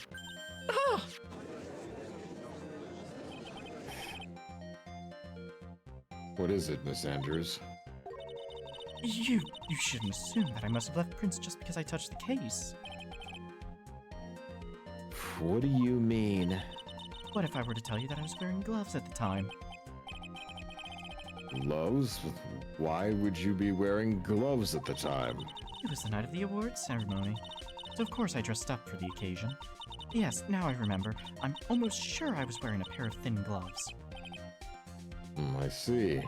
[SPEAKER 1] What is it, Miss Andrews?
[SPEAKER 2] You shouldn't assume that I must have left prints just because I touched the case.
[SPEAKER 1] What do you mean?
[SPEAKER 2] What if I were to tell you that I was wearing gloves at the time?
[SPEAKER 1] Gloves? Why would you be wearing gloves at the time?
[SPEAKER 2] It was the night of the awards ceremony, so of course I dressed up for the occasion. Yes, now I remember. I'm almost sure I was wearing a pair of thin gloves.
[SPEAKER 1] I see.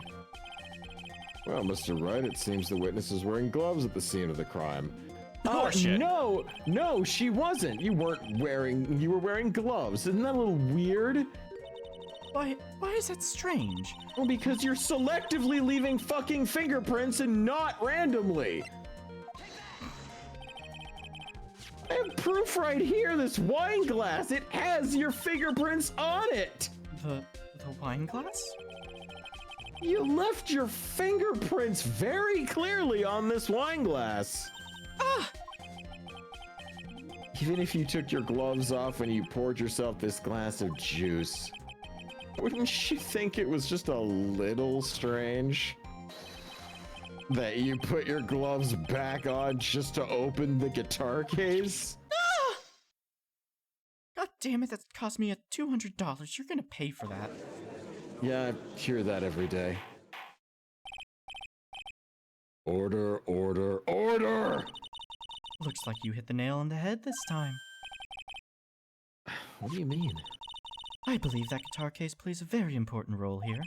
[SPEAKER 1] Well, Mr. Wright, it seems the witness is wearing gloves at the scene of the crime.
[SPEAKER 2] Bullshit.
[SPEAKER 1] No, she wasn't. You were wearing gloves. Isn't that a little weird?
[SPEAKER 2] Why is that strange?
[SPEAKER 1] Well, because you're selectively leaving fucking fingerprints and not randomly. I have proof right here, this wine glass. It has your fingerprints on it.
[SPEAKER 2] The wine glass?
[SPEAKER 1] You left your fingerprints very clearly on this wine glass.
[SPEAKER 2] Ah!
[SPEAKER 1] Even if you took your gloves off when you poured yourself this glass of juice, wouldn't you think it was just a little strange that you put your gloves back on just to open the guitar case?
[SPEAKER 2] Ah! God damn it, that cost me $200. You're gonna pay for that.
[SPEAKER 1] Yeah, I hear that every day. Order, order, order!
[SPEAKER 2] Looks like you hit the nail on the head this time.
[SPEAKER 1] What do you mean?
[SPEAKER 2] I believe that guitar case plays a very important role here.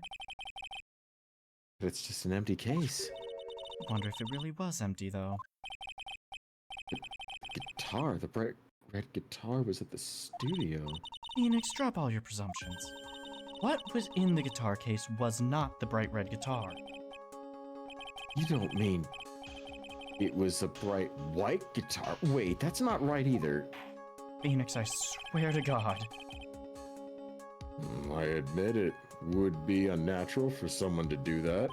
[SPEAKER 1] It's just an empty case.
[SPEAKER 2] Wonder if it really was empty, though.
[SPEAKER 1] Guitar, the bright red guitar was at the studio.
[SPEAKER 2] Phoenix, drop all your presumptions. What was in the guitar case was not the bright red guitar.
[SPEAKER 1] You don't mean it was a bright white guitar? Wait, that's not right either.
[SPEAKER 2] Phoenix, I swear to God.
[SPEAKER 1] I admit it would be unnatural for someone to do that.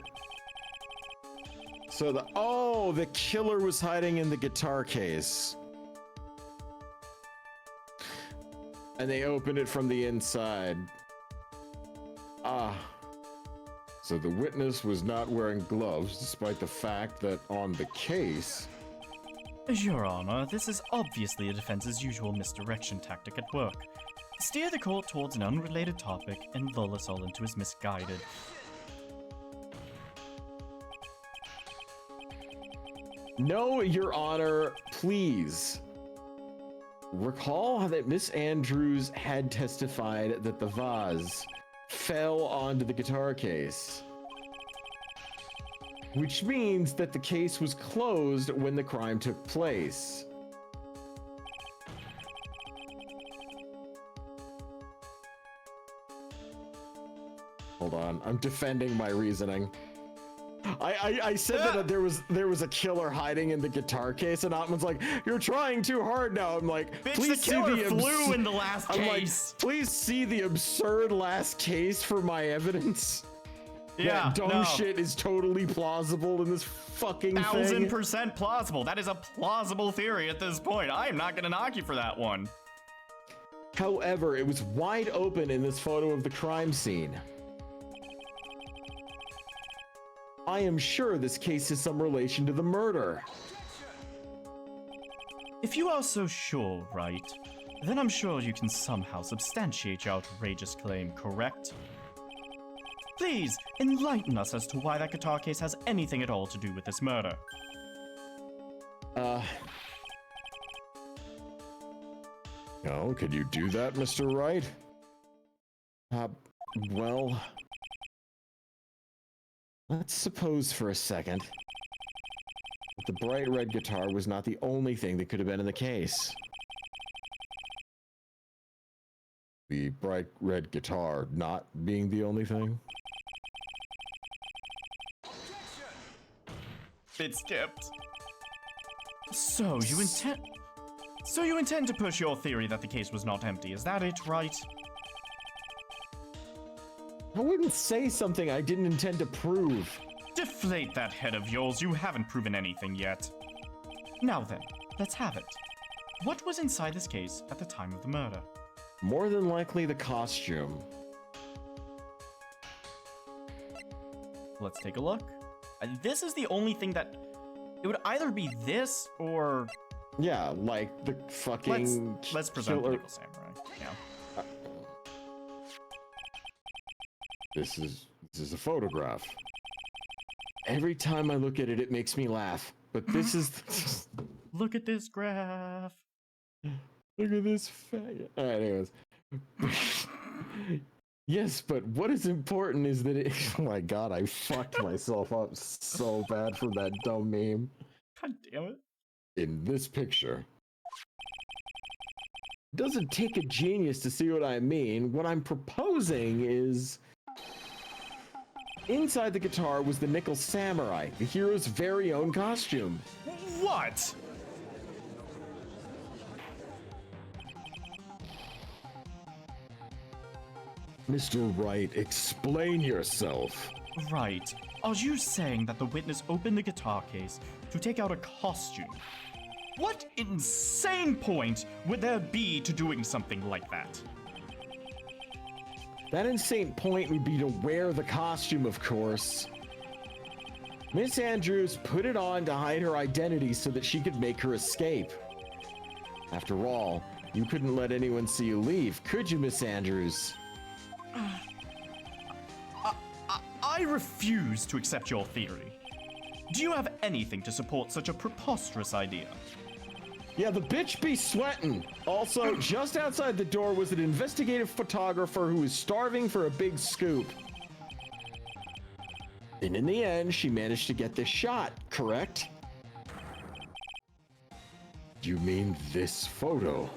[SPEAKER 1] So the killer was hiding in the guitar case. And they opened it from the inside. So the witness was not wearing gloves, despite the fact that on the case...
[SPEAKER 2] Your Honor, this is obviously the defense's usual misdirection tactic at work. Steer the court towards an unrelated topic and lull us all into his misguided.
[SPEAKER 1] No, Your Honor, please. Recall that Miss Andrews had testified that the vase fell onto the guitar case. Which means that the case was closed when the crime took place. Hold on, I'm defending my reasoning. I said that there was a killer hiding in the guitar case, and Otman's like, "You're trying too hard now." I'm like,
[SPEAKER 2] Bitch,
[SPEAKER 1] "Please
[SPEAKER 2] the killer
[SPEAKER 1] see the
[SPEAKER 2] flew in the last case.
[SPEAKER 1] Like, please see the absurd last case for my evidence.
[SPEAKER 2] Yeah,
[SPEAKER 1] that dumb
[SPEAKER 2] no.
[SPEAKER 1] shit is totally plausible in this fucking thing.
[SPEAKER 2] 1000% plausible. That is a plausible theory at this point. I am not gonna knock you for that one.
[SPEAKER 1] However, it was wide open in this photo of the crime scene. I am sure this case has some relation to the murder.
[SPEAKER 2] If you are so sure, right, then I'm sure you can somehow substantiate your outrageous claim, correct? Please, enlighten us as to why that guitar case has anything at all to do with this murder.
[SPEAKER 1] Oh, could you do that, Mr. Wright? Well... Let's suppose for a second that the bright red guitar was not the only thing that could have been in the case. The bright red guitar not being the only thing?
[SPEAKER 2] It skipped. So you intend to push your theory that the case was not empty, is that it, right?
[SPEAKER 1] I wouldn't say something I didn't intend to prove.
[SPEAKER 2] Deflate that head of yours, you haven't proven anything yet. Now then, let's have it. What was inside this case at the time of the murder?
[SPEAKER 1] More than likely the costume.
[SPEAKER 2] Let's take a look. This is the only thing that... It would either be this or...
[SPEAKER 1] Yeah, like the fucking
[SPEAKER 2] Let's present the
[SPEAKER 1] killer.
[SPEAKER 2] Nickel Samurai. Yeah.
[SPEAKER 1] This is a photograph. Every time I look at it, it makes me laugh. But this is...
[SPEAKER 2] Look at this graph.
[SPEAKER 1] Look at this faggot. All right, anyways. Yes, but what is important is that it... Oh my god, I fucked myself up so bad from that dumb meme.
[SPEAKER 2] God damn it.
[SPEAKER 1] In this picture. Doesn't take a genius to see what I mean. What I'm proposing is... Inside the guitar was the Nickel Samurai, the hero's very own costume.
[SPEAKER 2] What?
[SPEAKER 1] Mr. Wright, explain yourself.
[SPEAKER 2] Right. Are you saying that the witness opened the guitar case to take out a costume? What insane point would there be to doing something like that?
[SPEAKER 1] That insane point would be to wear the costume, of course. Miss Andrews put it on to hide her identity so that she could make her escape. After all, you couldn't let anyone see you leave, could you, Miss Andrews?
[SPEAKER 2] I refuse to accept your theory. Do you have anything to support such a preposterous idea?
[SPEAKER 1] Yeah, the bitch be sweating. Also, just outside the door was an investigative photographer who was starving for a big scoop. And in the end, she managed to get this shot, correct? You mean this photo?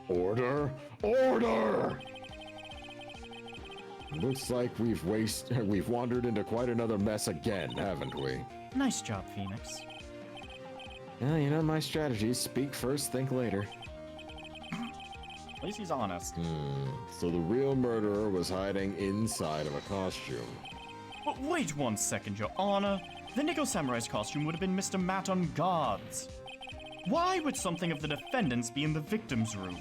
[SPEAKER 1] Order! Order! Looks like we've wandered into quite another mess again, haven't we?
[SPEAKER 2] Nice job, Phoenix.
[SPEAKER 1] Yeah, you know my strategy. Speak first, think later.
[SPEAKER 2] At least he's honest.
[SPEAKER 1] So the real murderer was hiding inside of a costume.
[SPEAKER 2] But wait 1 second, Your Honor. The Nickel Samurai's costume would have been Mr. Matt on guards. Why would something of the defendant's be in the victim's room?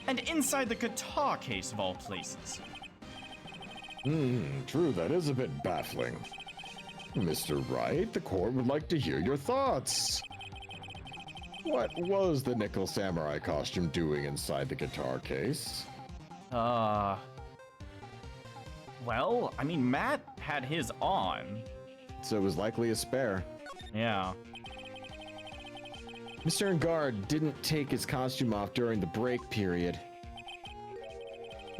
[SPEAKER 2] And inside the guitar case of all places?
[SPEAKER 1] True, that is a bit baffling. Mr. Wright, the court would like to hear your thoughts. What was the Nickel Samurai costume doing inside the guitar case?
[SPEAKER 2] Well, I mean, Matt had his on.
[SPEAKER 1] So it was likely a spare.
[SPEAKER 2] Yeah.
[SPEAKER 1] Mr. Engard didn't take his costume off during the break period.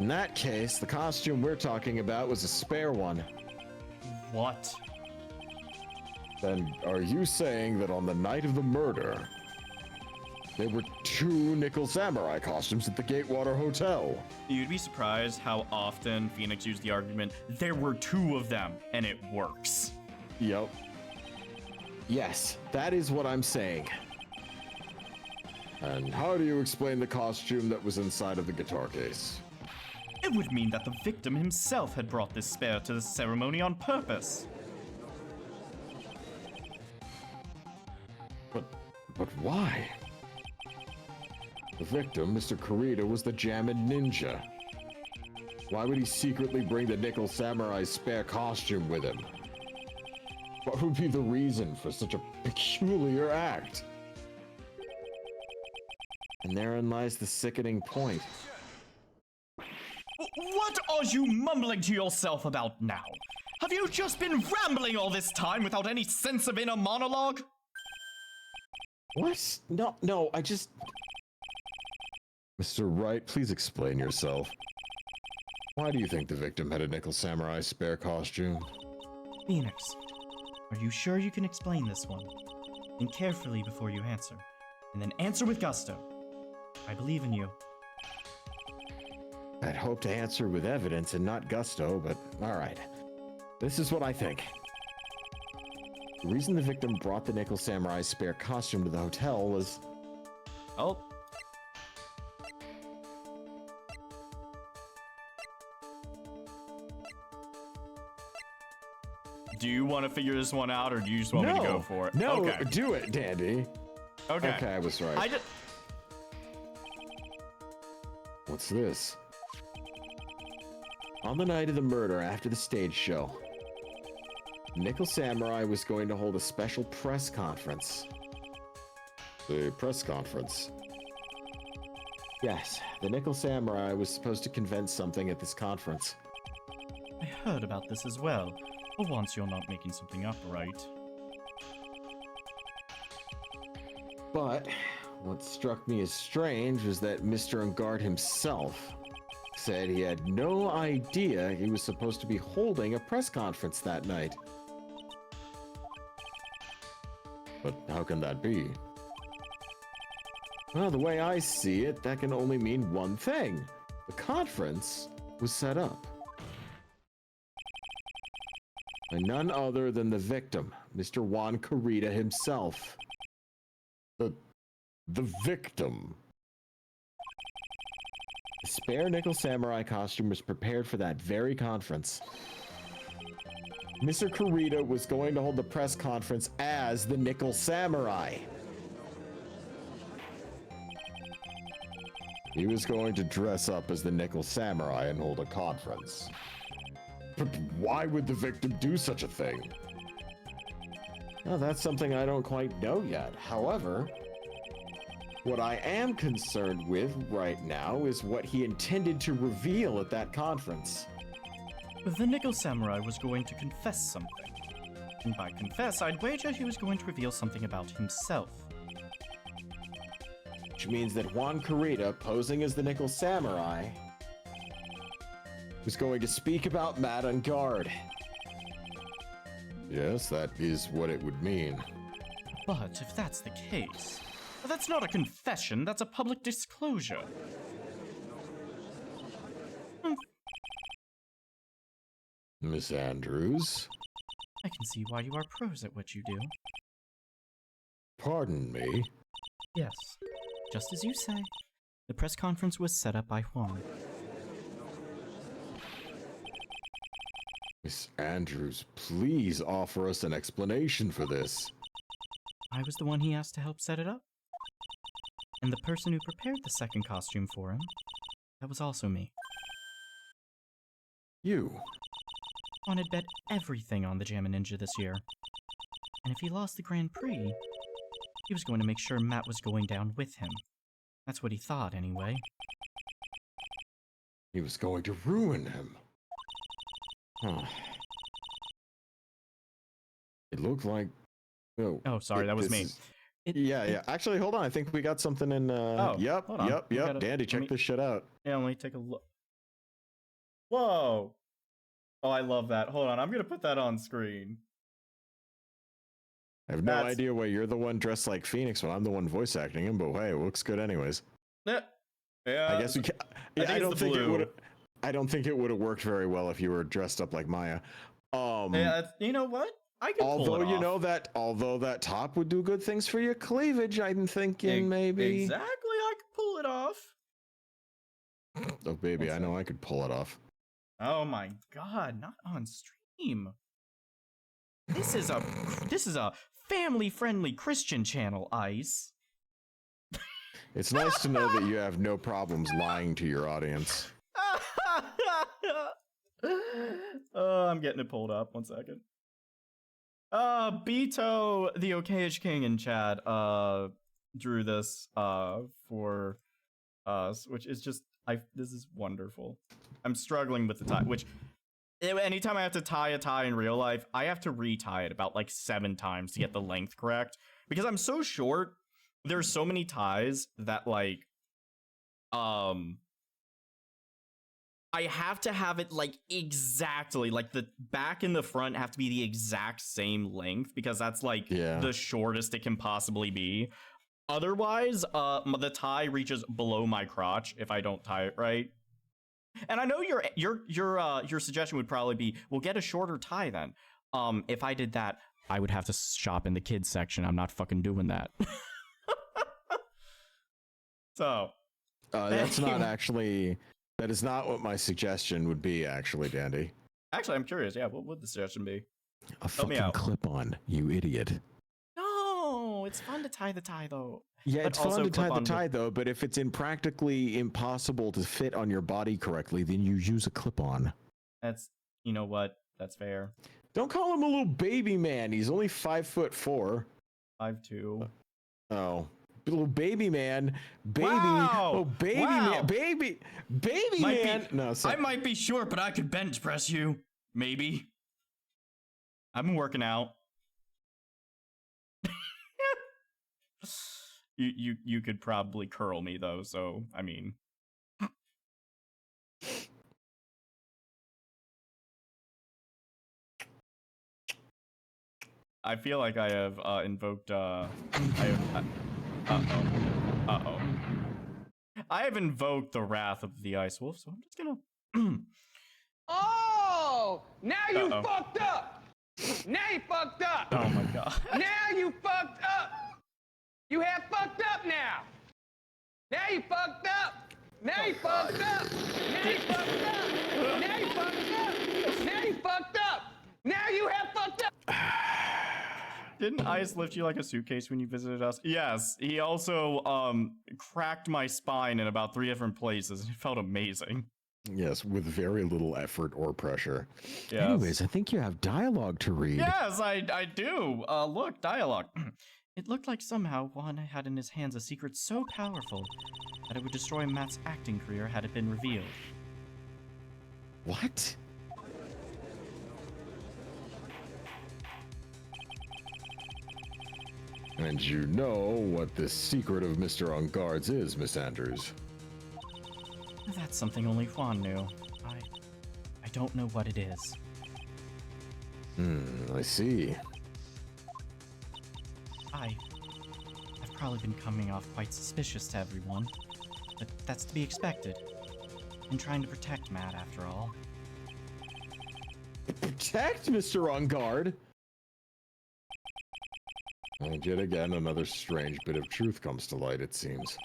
[SPEAKER 1] In that case, the costume we're talking about was a spare one.
[SPEAKER 2] What?
[SPEAKER 1] Then are you saying that on the night of the murder, there were 2 Nickel Samurai costumes at the Gatewater Hotel?
[SPEAKER 2] You'd be surprised how often Phoenix used the argument, there were 2 of them, and it works.
[SPEAKER 1] Yep. Yes, that is what I'm saying. And how do you explain the costume that was inside of the guitar case?
[SPEAKER 2] It would mean that the victim himself had brought this spare to the ceremony on purpose.
[SPEAKER 1] But why? The victim, Mr. Kurita, was the Jammin' Ninja. Why would he secretly bring the Nickel Samurai's spare costume with him? What would be the reason for such a peculiar act? And therein lies the sickening point.
[SPEAKER 2] What are you mumbling to yourself about now? Have you just been rambling all this time without any sense of inner monologue?
[SPEAKER 1] What? No, I just... Mr. Wright, please explain yourself. Why do you think the victim had a Nickel Samurai spare costume?
[SPEAKER 2] Phoenix, are you sure you can explain this one? Think carefully before you answer, and then answer with gusto. I believe in you.
[SPEAKER 1] I'd hope to answer with evidence and not gusto, but alright. This is what I think. The reason the victim brought the Nickel Samurai's spare costume to the hotel was...
[SPEAKER 2] Oh. Do you want to figure this one out, or do you just want me to go for it?
[SPEAKER 1] No,
[SPEAKER 2] Okay.
[SPEAKER 1] do it, Dandy.
[SPEAKER 2] Okay.
[SPEAKER 1] Okay, I was right.
[SPEAKER 2] I just...
[SPEAKER 1] What's this? On the night of the murder, after the stage show, Nickel Samurai was going to hold a special press conference. The press conference? Yes, the Nickel Samurai was supposed to convince something at this conference.
[SPEAKER 2] I heard about this as well. For once, you're not making something up, right?
[SPEAKER 1] But what struck me as strange was that Mr. Ungard himself said he had no idea he was supposed to be holding a press conference that night. But how can that be? Well, the way I see it, that can only mean one thing. The conference was set up by none other than the victim, Mr. Juan Carita himself. The victim. The spare Nickel Samurai costume was prepared for that very conference. Mr. Carita was going to hold the press conference as the Nickel Samurai. He was going to dress up as the Nickel Samurai and hold a conference. But why would the victim do such a thing? Well, that's something I don't quite know yet. However, what I am concerned with right now is what he intended to reveal at that conference.
[SPEAKER 2] The Nickel Samurai was going to confess something. And by confess, I'd wager he was going to reveal something about himself.
[SPEAKER 1] Which means that Juan Carita, posing as the Nickel Samurai, was going to speak about Matt Ungard. Yes, that is what it would mean.
[SPEAKER 2] But if that's the case, that's not a confession, that's a public disclosure.
[SPEAKER 1] Miss Andrews?
[SPEAKER 2] I can see why you are pros at what you do.
[SPEAKER 1] Pardon me?
[SPEAKER 2] Yes, just as you say, the press conference was set up by Juan.
[SPEAKER 1] Miss Andrews, please offer us an explanation for this.
[SPEAKER 2] I was the one he asked to help set it up. And the person who prepared the second costume for him, that was also me.
[SPEAKER 1] You?
[SPEAKER 2] Juan had bet everything on the Jammin' Ninja this year. And if he lost the Grand Prix, he was going to make sure Matt was going down with him. That's what he thought, anyway.
[SPEAKER 1] He was going to ruin him. Huh. It looked like...
[SPEAKER 2] Oh, sorry, that was me.
[SPEAKER 1] Yeah. Actually, hold on. I think we got something in... Yep. Dandy, check this shit out.
[SPEAKER 2] Yeah, let me take a look. Whoa! Oh, I love that. Hold on, I'm gonna put that on screen.
[SPEAKER 1] I have no idea why you're the one dressed like Phoenix when I'm the one voice acting him, but hey, it looks good anyways.
[SPEAKER 2] Yeah.
[SPEAKER 1] I guess we can. Yeah, I don't think it would. I don't think it would have worked very well if you were dressed up like Maya.
[SPEAKER 2] Yeah, you know what? I could pull it off.
[SPEAKER 1] Although that top would do good things for your cleavage, I'm thinking maybe.
[SPEAKER 2] Exactly, I could pull it off.
[SPEAKER 1] Oh baby, I know I could pull it off.
[SPEAKER 2] Oh my god, not on stream. This is a family-friendly Christian channel, Ice.
[SPEAKER 1] It's nice to know that you have no problems lying to your audience.
[SPEAKER 2] I'm getting it pulled up. 1 second. Beto, the Okage King in chat, drew this for us, which is just this is wonderful. I'm struggling with the tie, which anytime I have to tie a tie in real life, I have to retie it about like 7 times to get the length correct because I'm so short. There's so many ties that like I have to have it like exactly like the back and the front have to be the exact same length because that's like the shortest it can possibly be. Otherwise, the tie reaches below my crotch if I don't tie it right. And I know your suggestion would probably be, well, get a shorter tie then. If I did that, I would have to shop in the kids section. I'm not fucking doing that. So,
[SPEAKER 1] that's not actually. That is not what my suggestion would be, actually, Dandy.
[SPEAKER 2] Actually, I'm curious. Yeah, what would the suggestion be?
[SPEAKER 1] A fucking clip-on, you idiot.
[SPEAKER 2] No, it's fun to tie the tie, though.
[SPEAKER 1] Yeah, it's fun to tie the tie, though, but if it's practically impossible to fit on your body correctly, then you use a clip-on.
[SPEAKER 2] That's, you know what? That's fair.
[SPEAKER 1] Don't call him a little baby man. He's only 5'4".
[SPEAKER 2] 5'2".
[SPEAKER 1] Oh, little baby man, baby.
[SPEAKER 2] Wow!
[SPEAKER 1] Oh, baby
[SPEAKER 2] Wow!
[SPEAKER 1] man, baby man. No,
[SPEAKER 2] I might be short, but I could bench press you. Maybe. I've been working out. You could probably curl me though, so I mean. I feel like I have invoked I have invoked the wrath of the Ice Wolf, so I'm just gonna
[SPEAKER 6] Oh, now you fucked up. Now you fucked up.
[SPEAKER 2] Oh my god.
[SPEAKER 6] Now you fucked up. You have fucked up now. Now you fucked up. Now you fucked up. Now you fucked up. Now you fucked up. Now you fucked up. Now you have fucked up.
[SPEAKER 2] Didn't Ice lift you like a suitcase when you visited us? Yes. He also cracked my spine in about 3 different places, and it felt amazing.
[SPEAKER 1] Yes, with very little effort or pressure.
[SPEAKER 2] Yes.
[SPEAKER 1] Anyways, I think you have dialogue to read.
[SPEAKER 2] Yes, I do. Look, dialogue. It looked like somehow Juan had in his hands a secret so powerful that it would destroy Matt's acting career had it been revealed.
[SPEAKER 1] What? And you know what the secret of Mr. On Guards is, Miss Andrews.
[SPEAKER 2] That's something only Juan knew. I don't know what it is.
[SPEAKER 1] I see.
[SPEAKER 2] I've probably been coming off quite suspicious to everyone, but that's to be expected. I'm trying to protect Matt, after all.
[SPEAKER 1] Protect Mr. On Guard? And yet again, another strange bit of truth comes to light, it seems.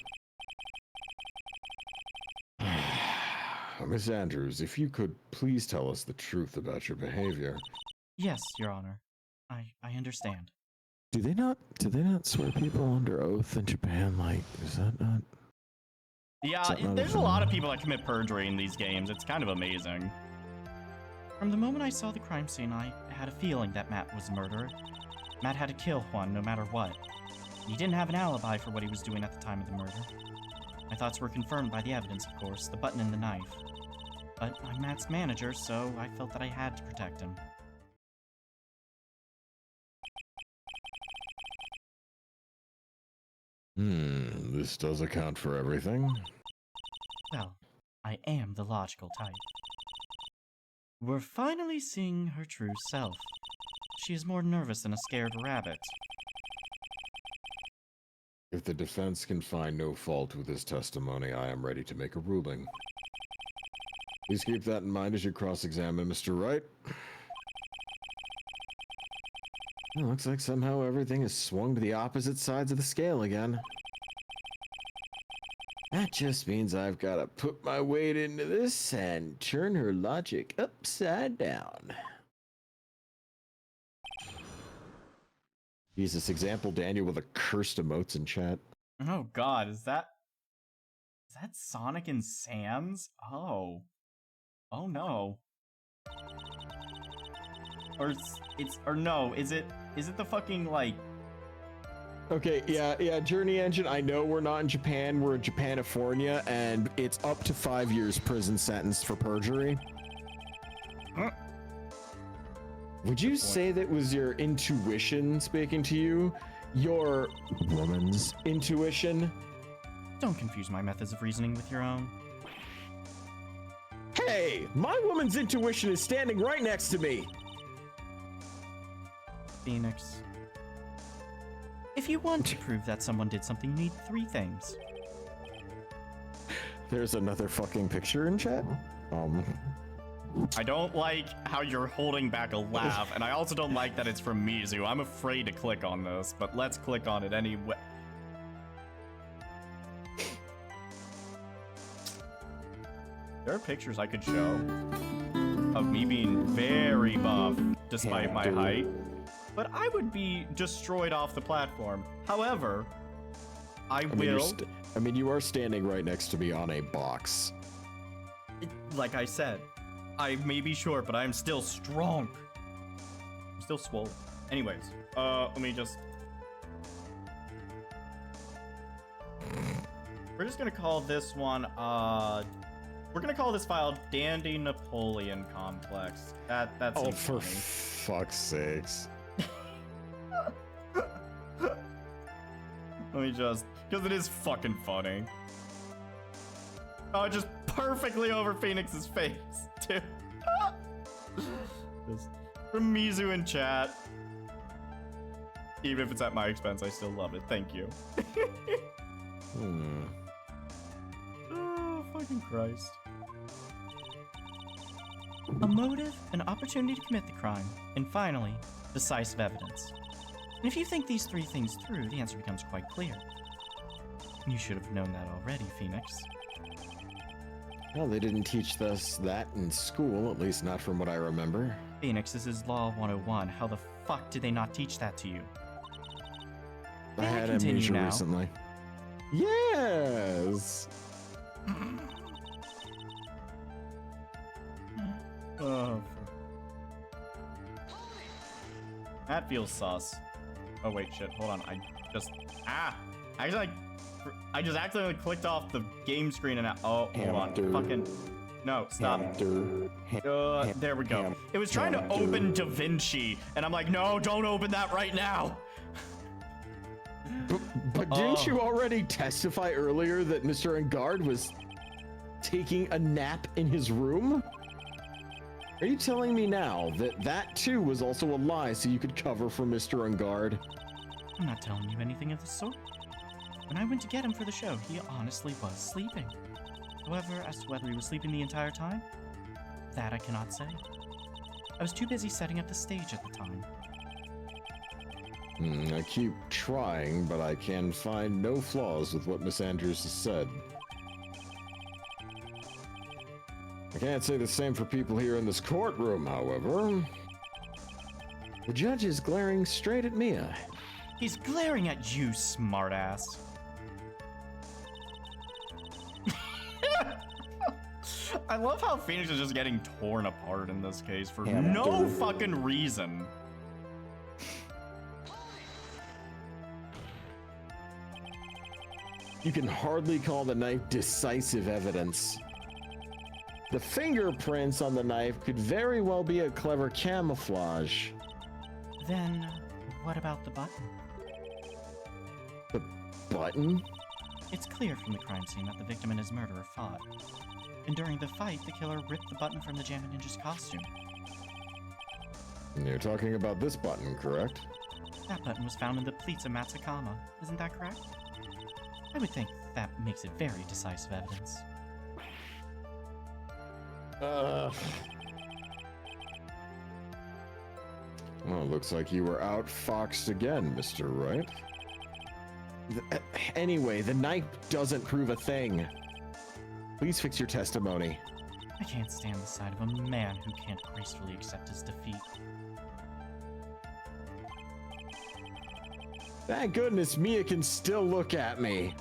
[SPEAKER 1] Miss Andrews, if you could please tell us the truth about your behavior.
[SPEAKER 2] Yes, Your Honor. I understand.
[SPEAKER 1] Do they not swear people under oath in Japan? Like, is that not?
[SPEAKER 2] Yeah, there's a lot of people that commit perjury in these games. It's kind of amazing. From the moment I saw the crime scene, I had a feeling that Matt was a murderer. Matt had to kill Juan no matter what. He didn't have an alibi for what he was doing at the time of the murder. My thoughts were confirmed by the evidence, of course, the button and the knife. But I'm Matt's manager, so I felt that I had to protect him.
[SPEAKER 1] This does account for everything.
[SPEAKER 2] Well, I am the logical type. We're finally seeing her true self. She is more nervous than a scared rabbit.
[SPEAKER 1] If the defense can find no fault with his testimony, I am ready to make a ruling. Please keep that in mind as you cross-examine Mr. Wright. It looks like somehow everything has swung to the opposite sides of the scale again. That just means I've got to put my weight into this and turn her logic upside down. Jesus, example Daniel with a cursed emotes in chat.
[SPEAKER 2] Oh god, is that Sonic and Sans? Oh. Oh no. Or is it the fucking like
[SPEAKER 1] Okay, yeah, Journey Engine, I know we're not in Japan, we're in Japanifornia, and it's up to 5 years prison sentence for perjury.
[SPEAKER 2] Huh?
[SPEAKER 1] Would you say that was your intuition speaking to you? Your woman's intuition?
[SPEAKER 2] Don't confuse my methods of reasoning with your own.
[SPEAKER 1] Hey, my woman's intuition is standing right next to me.
[SPEAKER 2] Phoenix. If you want to prove that someone did something, you need 3 things.
[SPEAKER 1] There's another fucking picture in chat.
[SPEAKER 2] I don't like how you're holding back a laugh, and I also don't like that it's from Mizu. I'm afraid to click on this, but let's click on it anyway. There are pictures I could show of me being very buff despite my height, but I would be destroyed off the platform. However, I will.
[SPEAKER 1] You are standing right next to me on a box.
[SPEAKER 2] Like I said, I may be short, but I am still strong. I'm still swole. Anyways, let me just... We're just gonna call this one, we're gonna call this file Dandy Napoleon Complex. That
[SPEAKER 1] Oh,
[SPEAKER 2] seems
[SPEAKER 1] for
[SPEAKER 2] funny.
[SPEAKER 1] fuck's sakes.
[SPEAKER 2] Let me just, because it is fucking funny. Oh, just perfectly over Phoenix's face, too. Just from Mizu in chat. Even if it's at my expense, I still love it. Thank you. Oh, fucking Christ.
[SPEAKER 4] A motive, an opportunity to commit the crime, and finally, decisive evidence. And if you think these three things through, the answer becomes quite clear. You should have known that already, Phoenix.
[SPEAKER 1] Well, they didn't teach us that in school, at least not from what I remember.
[SPEAKER 4] Phoenix, this is Law 101. How the fuck did they not teach that to you?
[SPEAKER 1] I
[SPEAKER 4] May I
[SPEAKER 1] had
[SPEAKER 4] continue
[SPEAKER 1] amnesia
[SPEAKER 4] now?
[SPEAKER 1] recently. Yes!
[SPEAKER 2] Oh, that feels sus. Oh wait, shit. Hold on. I just accidentally clicked off the game screen and oh, hold on. Fucking no, stop. There we go. It was trying to open DaVinci, and I'm like, no, don't open that right now.
[SPEAKER 1] But didn't you already testify earlier that Mr. Engard was taking a nap in his room? Are you telling me now that that too was also a lie so you could cover for Mr. Engard?
[SPEAKER 4] I'm not telling you anything of the sort. When I went to get him for the show, he honestly was sleeping. However, as to whether he was sleeping the entire time, that I cannot say. I was too busy setting up the stage at the time.
[SPEAKER 1] I keep trying, but I can find no flaws with what Miss Andrews has said. I can't say the same for people here in this courtroom, however. The judge is glaring straight at Mia.
[SPEAKER 4] He's glaring at you, smartass.
[SPEAKER 2] I love how Phoenix is just getting torn apart in this case for no fucking reason.
[SPEAKER 1] You can hardly call the knife decisive evidence. The fingerprints on the knife could very well be a clever camouflage.
[SPEAKER 4] Then, what about the button?
[SPEAKER 1] The button?
[SPEAKER 4] It's clear from the crime scene that the victim and his murderer fought. And during the fight, the killer ripped the button from the Jammin' Ninja's costume.
[SPEAKER 1] You're talking about this button, correct?
[SPEAKER 4] That button was found in the pleats of Matsukama. Isn't that correct? I would think that makes it very decisive evidence.
[SPEAKER 1] Well, looks like you were outfoxed again, Mr. Wright. Anyway, the knife doesn't prove a thing. Please fix your testimony.
[SPEAKER 4] I can't stand the sight of a man who can't gracefully accept his defeat.
[SPEAKER 1] Thank goodness Mia can still look at me.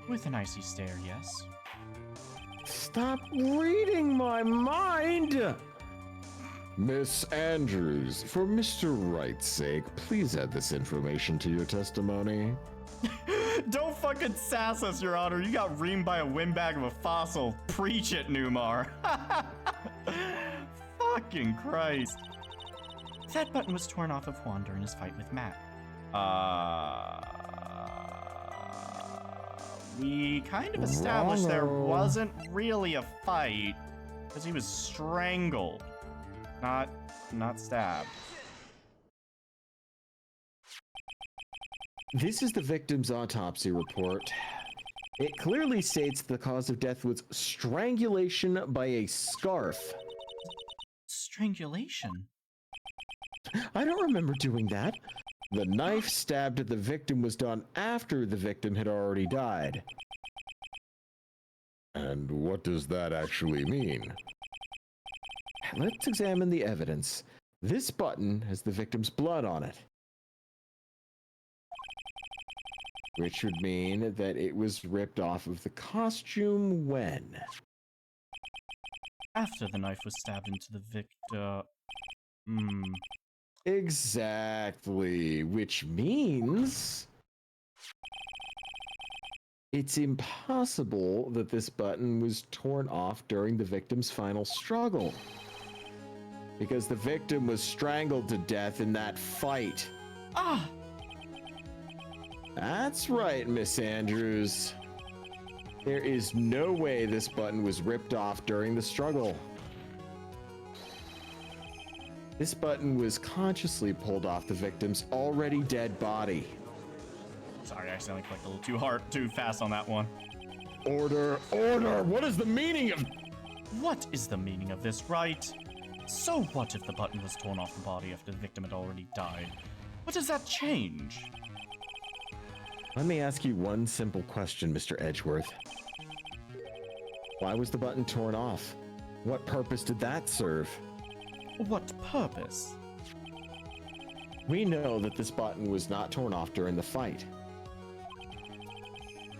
[SPEAKER 4] With an icy stare, yes.
[SPEAKER 1] Stop reading my mind! Miss Andrews, for Mr. Wright's sake, please add this information to your testimony.
[SPEAKER 2] Don't fucking sass us, Your Honor. You got reamed by a windbag of a fossil. Preach it, Numar. Fucking Christ.
[SPEAKER 4] That button was torn off of Juan during his fight with Matt.
[SPEAKER 2] We kind of established there wasn't really a fight because he was strangled, not stabbed.
[SPEAKER 1] This is the victim's autopsy report. It clearly states the cause of death was strangulation by a scarf.
[SPEAKER 4] Strangulation?
[SPEAKER 1] I don't remember doing that. The knife stabbed at the victim was done after the victim had already died. And what does that actually mean? Let's examine the evidence. This button has the victim's blood on it, which would mean that it was ripped off of the costume when?
[SPEAKER 2] after the knife was stabbed into the victim.
[SPEAKER 1] Exactly, which means it's impossible that this button was torn off during the victim's final struggle. Because the victim was strangled to death in that fight.
[SPEAKER 2] Ah!
[SPEAKER 1] That's right, Miss Andrews. There is no way this button was ripped off during the struggle. This button was consciously pulled off the victim's already dead body.
[SPEAKER 2] Sorry, I accidentally clicked a little too fast on that one.
[SPEAKER 1] Order, order! What is the meaning of...
[SPEAKER 2] What is the meaning of this, right? So what if the button was torn off the body after the victim had already died? What does that change?
[SPEAKER 1] Let me ask you one simple question, Mr. Edgeworth. Why was the button torn off? What purpose did that serve?
[SPEAKER 2] What purpose?
[SPEAKER 1] We know that this button was not torn off during the fight.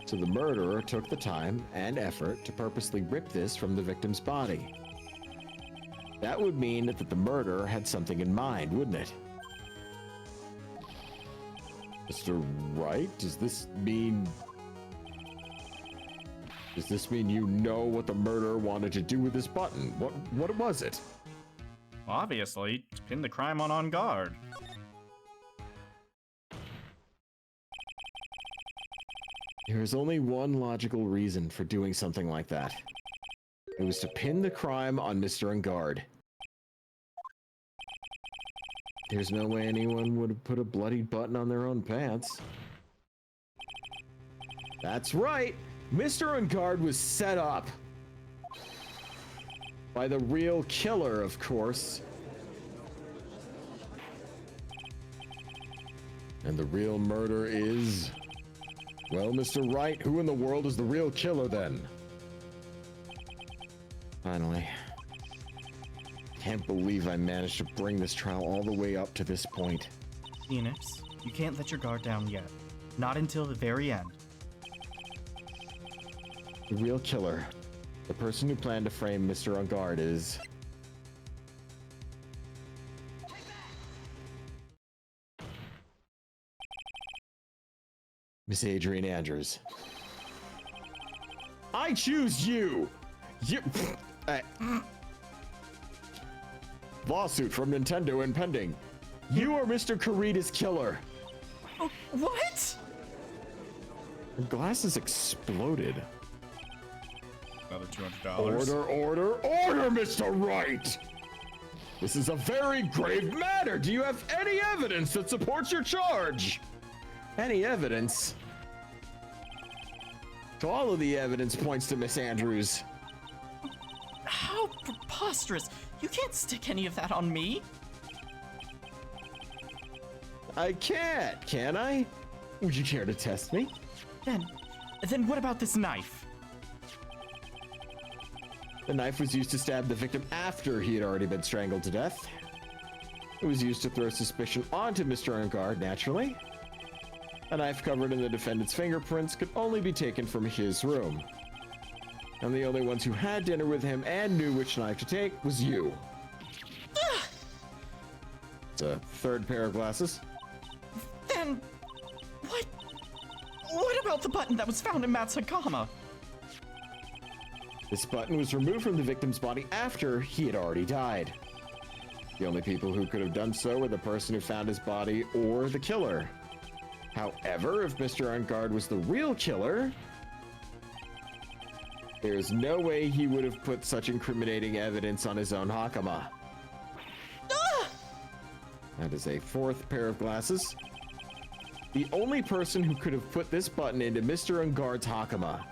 [SPEAKER 1] So the murderer took the time and effort to purposely rip this from the victim's body. That would mean that the murderer had something in mind, wouldn't it? Mr. Wright, does this mean you know what the murderer wanted to do with this button? What was it?
[SPEAKER 2] Obviously, to pin the crime on guard.
[SPEAKER 1] There is only one logical reason for doing something like that. It was to pin the crime on Mr. Ungard. There's no way anyone would have put a bloodied button on their own pants. That's right! Mr. Ungard was set up! By the real killer, of course. And the real murder is... Well, Mr. Wright, who in the world is the real killer then? Finally. Can't believe I managed to bring this trial all the way up to this point.
[SPEAKER 2] Phoenix, you can't let your guard down yet. Not until the very end.
[SPEAKER 1] The real killer, the person who planned to frame Mr. Ungard is... Miss Adrian Andrews. I choose you! You... Lawsuit from Nintendo impending. You are Mr. Kurita's killer.
[SPEAKER 2] Oh, what?
[SPEAKER 1] Her glasses exploded.
[SPEAKER 2] Another $200.
[SPEAKER 1] Order, Mr. Wright! This is a very grave matter. Do you have any evidence that supports your charge? Any evidence? So all of the evidence points to Miss Andrews.
[SPEAKER 2] How preposterous! You can't stick any of that on me!
[SPEAKER 1] I can't, can I? Would you care to test me?
[SPEAKER 2] Then what about this knife?
[SPEAKER 1] The knife was used to stab the victim after he had already been strangled to death. It was used to throw suspicion onto Mr. Ungard, naturally. A knife covered in the defendant's fingerprints could only be taken from his room. And the only ones who had dinner with him and knew which knife to take was you. It's a third pair of glasses.
[SPEAKER 2] Then... What about the button that was found in Matt's Hakama?
[SPEAKER 1] This button was removed from the victim's body after he had already died. The only people who could have done so were the person who found his body or the killer. However, if Mr. Ungard was the real killer, there's no way he would have put such incriminating evidence on his own Hakama. That is a fourth pair of glasses. The only person who could have put this button into Mr. Ungard's Hakama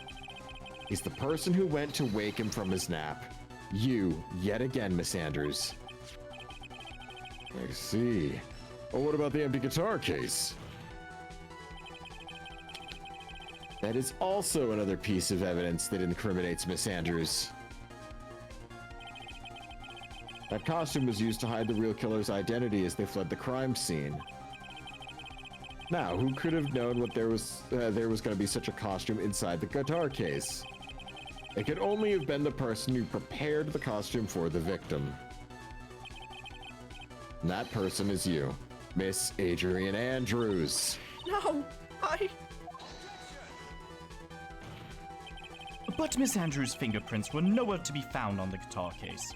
[SPEAKER 1] is the person who went to wake him from his nap. You, yet again, Miss Andrews. I see. Well, what about the empty guitar case? That is also another piece of evidence that incriminates Miss Andrews. That costume was used to hide the real killer's identity as they fled the crime scene. Now, who could have known what there was going to be such a costume inside the guitar case? It could only have been the person who prepared the costume for the victim. And that person is you, Miss Adrian Andrews.
[SPEAKER 2] No, But Miss Andrews' fingerprints were nowhere to be found on the guitar case.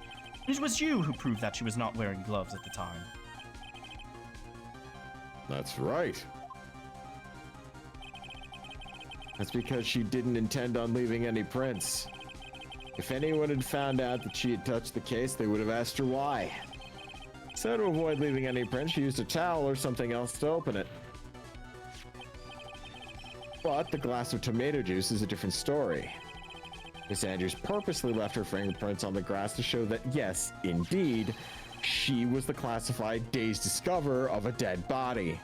[SPEAKER 2] It was you who proved that she was not wearing gloves at the time.
[SPEAKER 1] That's right. That's because she didn't intend on leaving any prints. If anyone had found out that she had touched the case, they would have asked her why. So to avoid leaving any prints, she used a towel or something else to open it. But the glass of tomato juice is a different story. Miss Andrews purposely left her fingerprints on the grass to show that, yes, indeed, she was the classified dazed discoverer of a dead body.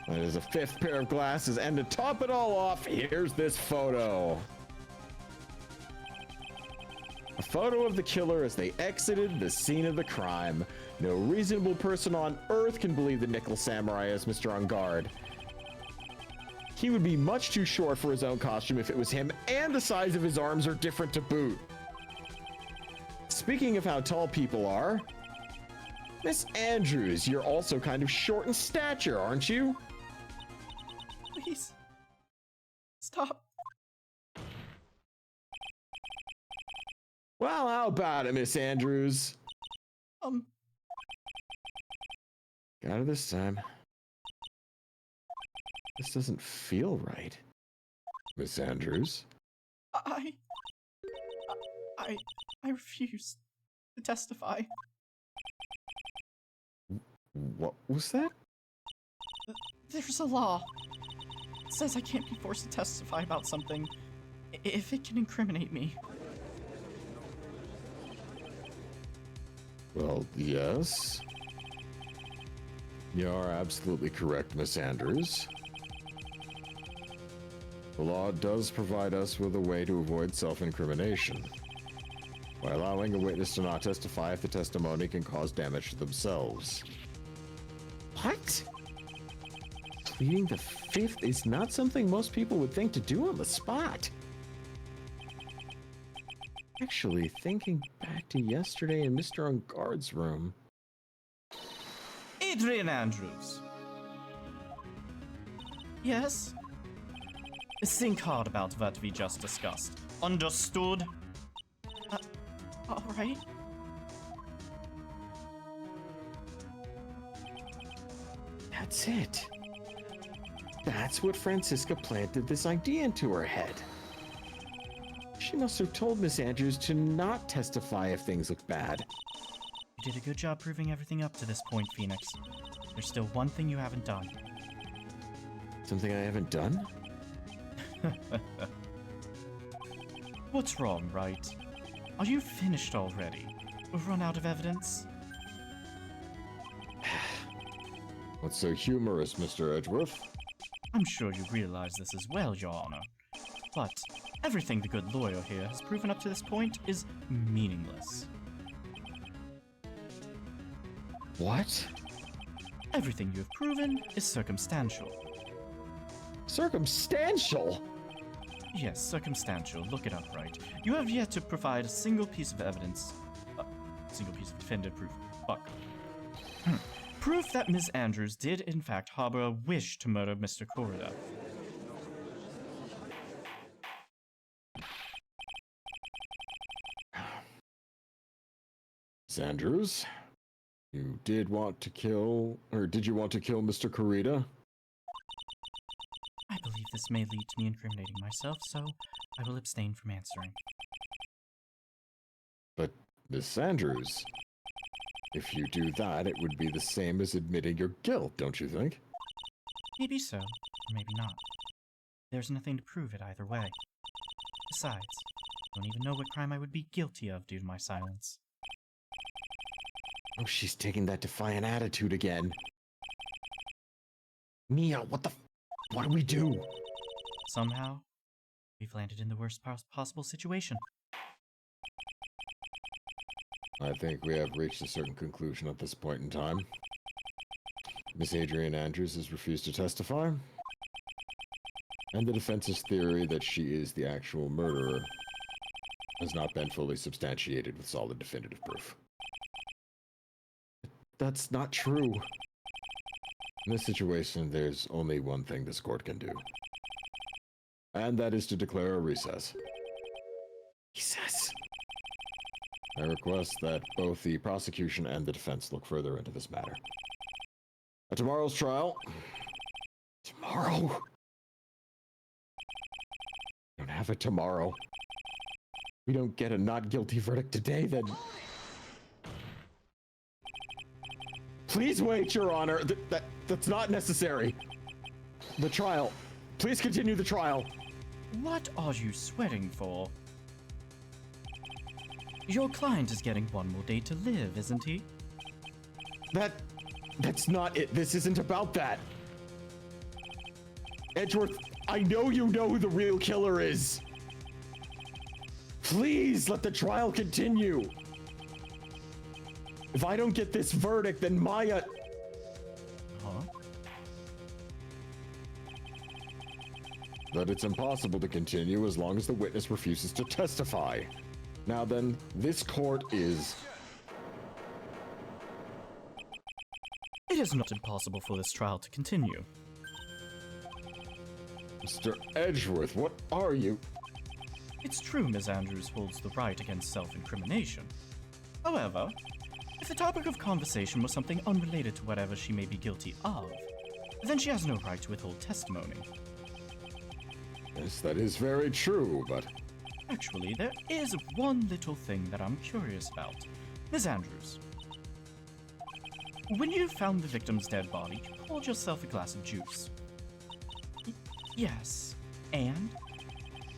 [SPEAKER 1] There's a fifth pair of glasses, and to top it all off, here's this photo. A photo of the killer as they exited the scene of the crime. No reasonable person on Earth can believe the Nickel Samurai is Mr. On Guard. He would be much too short for his own costume if it was him, and the size of his arms are different to boot. Speaking of how tall people are, Miss Andrews, you're also kind of short in stature, aren't you?
[SPEAKER 2] Please. Stop.
[SPEAKER 1] Well, how about it, Miss Andrews? Got it this time. This doesn't feel right. Miss Andrews?
[SPEAKER 2] I refuse to testify.
[SPEAKER 1] What was that?
[SPEAKER 2] There's a law. It says I can't be forced to testify about something if it can incriminate me.
[SPEAKER 1] Well, yes. You are absolutely correct, Miss Andrews. The law does provide us with a way to avoid self-incrimination by allowing a witness to not testify if the testimony can cause damage to themselves. What? Pleading the fifth is not something most people would think to do on the spot. Actually, thinking back to yesterday in Mr. On Guard's room.
[SPEAKER 2] Adrian Andrews. Yes? Think hard about what we just discussed. Understood? Alright.
[SPEAKER 1] That's it. That's what Francisca planted this idea into her head. She must have told Miss Andrews to not testify if things look bad.
[SPEAKER 2] You did a good job proving everything up to this point, Phoenix. There's still one thing you haven't done.
[SPEAKER 1] Something I haven't done?
[SPEAKER 2] What's wrong, right? Are you finished already? We've run out of evidence?
[SPEAKER 1] What's so humorous, Mr. Edgeworth?
[SPEAKER 2] I'm sure you realize this as well, Your Honor. But everything the good lawyer here has proven up to this point is meaningless.
[SPEAKER 1] What?
[SPEAKER 2] Everything you have proven is circumstantial.
[SPEAKER 1] Circumstantial?
[SPEAKER 2] Yes, circumstantial. Look it up, right? You have yet to provide a single piece of evidence. Single piece of definitive proof. Fuck. Proof that Ms. Andrews did, in fact, harbor a wish to murder Mr. Corrida.
[SPEAKER 1] Miss Andrews, you did want to kill, or did you want to kill Mr. Corrida?
[SPEAKER 2] I believe this may lead to me incriminating myself, so I will abstain from answering.
[SPEAKER 1] But, Miss Andrews, if you do that, it would be the same as admitting your guilt, don't you think?
[SPEAKER 2] Maybe so, or maybe not. There's nothing to prove it either way. Besides, I don't even know what crime I would be guilty of due to my silence.
[SPEAKER 1] Oh, she's taking that defiant attitude again. Mia, what do we do?
[SPEAKER 2] Somehow, we've landed in the worst possible situation.
[SPEAKER 1] I think we have reached a certain conclusion at this point in time. Miss Adrian Andrews has refused to testify. And the defense's theory that she is the actual murderer has not been fully substantiated with solid definitive proof. That's not true. In this situation, there's only one thing this court can do. And that is to declare a recess. Recess? I request that both the prosecution and the defense look further into this matter. At tomorrow's trial... Tomorrow? We don't have it tomorrow. We don't get a not guilty verdict today, then... Please wait, Your Honor. That's not necessary. The trial. Please continue the trial.
[SPEAKER 2] What are you sweating for? Your client is getting one more day to live, isn't he?
[SPEAKER 1] That's not it. This isn't about that. Edgeworth, I know you know who the real killer is. Please let the trial continue. If I don't get this verdict, then Maya...
[SPEAKER 2] Huh?
[SPEAKER 1] That it's impossible to continue as long as the witness refuses to testify. Now then, this court is...
[SPEAKER 2] It is not impossible for this trial to continue.
[SPEAKER 1] Mr. Edgeworth, what are you?
[SPEAKER 2] It's true Ms. Andrews holds the right against self-incrimination. However, if the topic of conversation was something unrelated to whatever she may be guilty of, then she has no right to withhold testimony.
[SPEAKER 1] Yes, that is very true, but...
[SPEAKER 2] Actually, there is one little thing that I'm curious about. Ms. Andrews, when you found the victim's dead body, you poured yourself a glass of juice. Yes, and?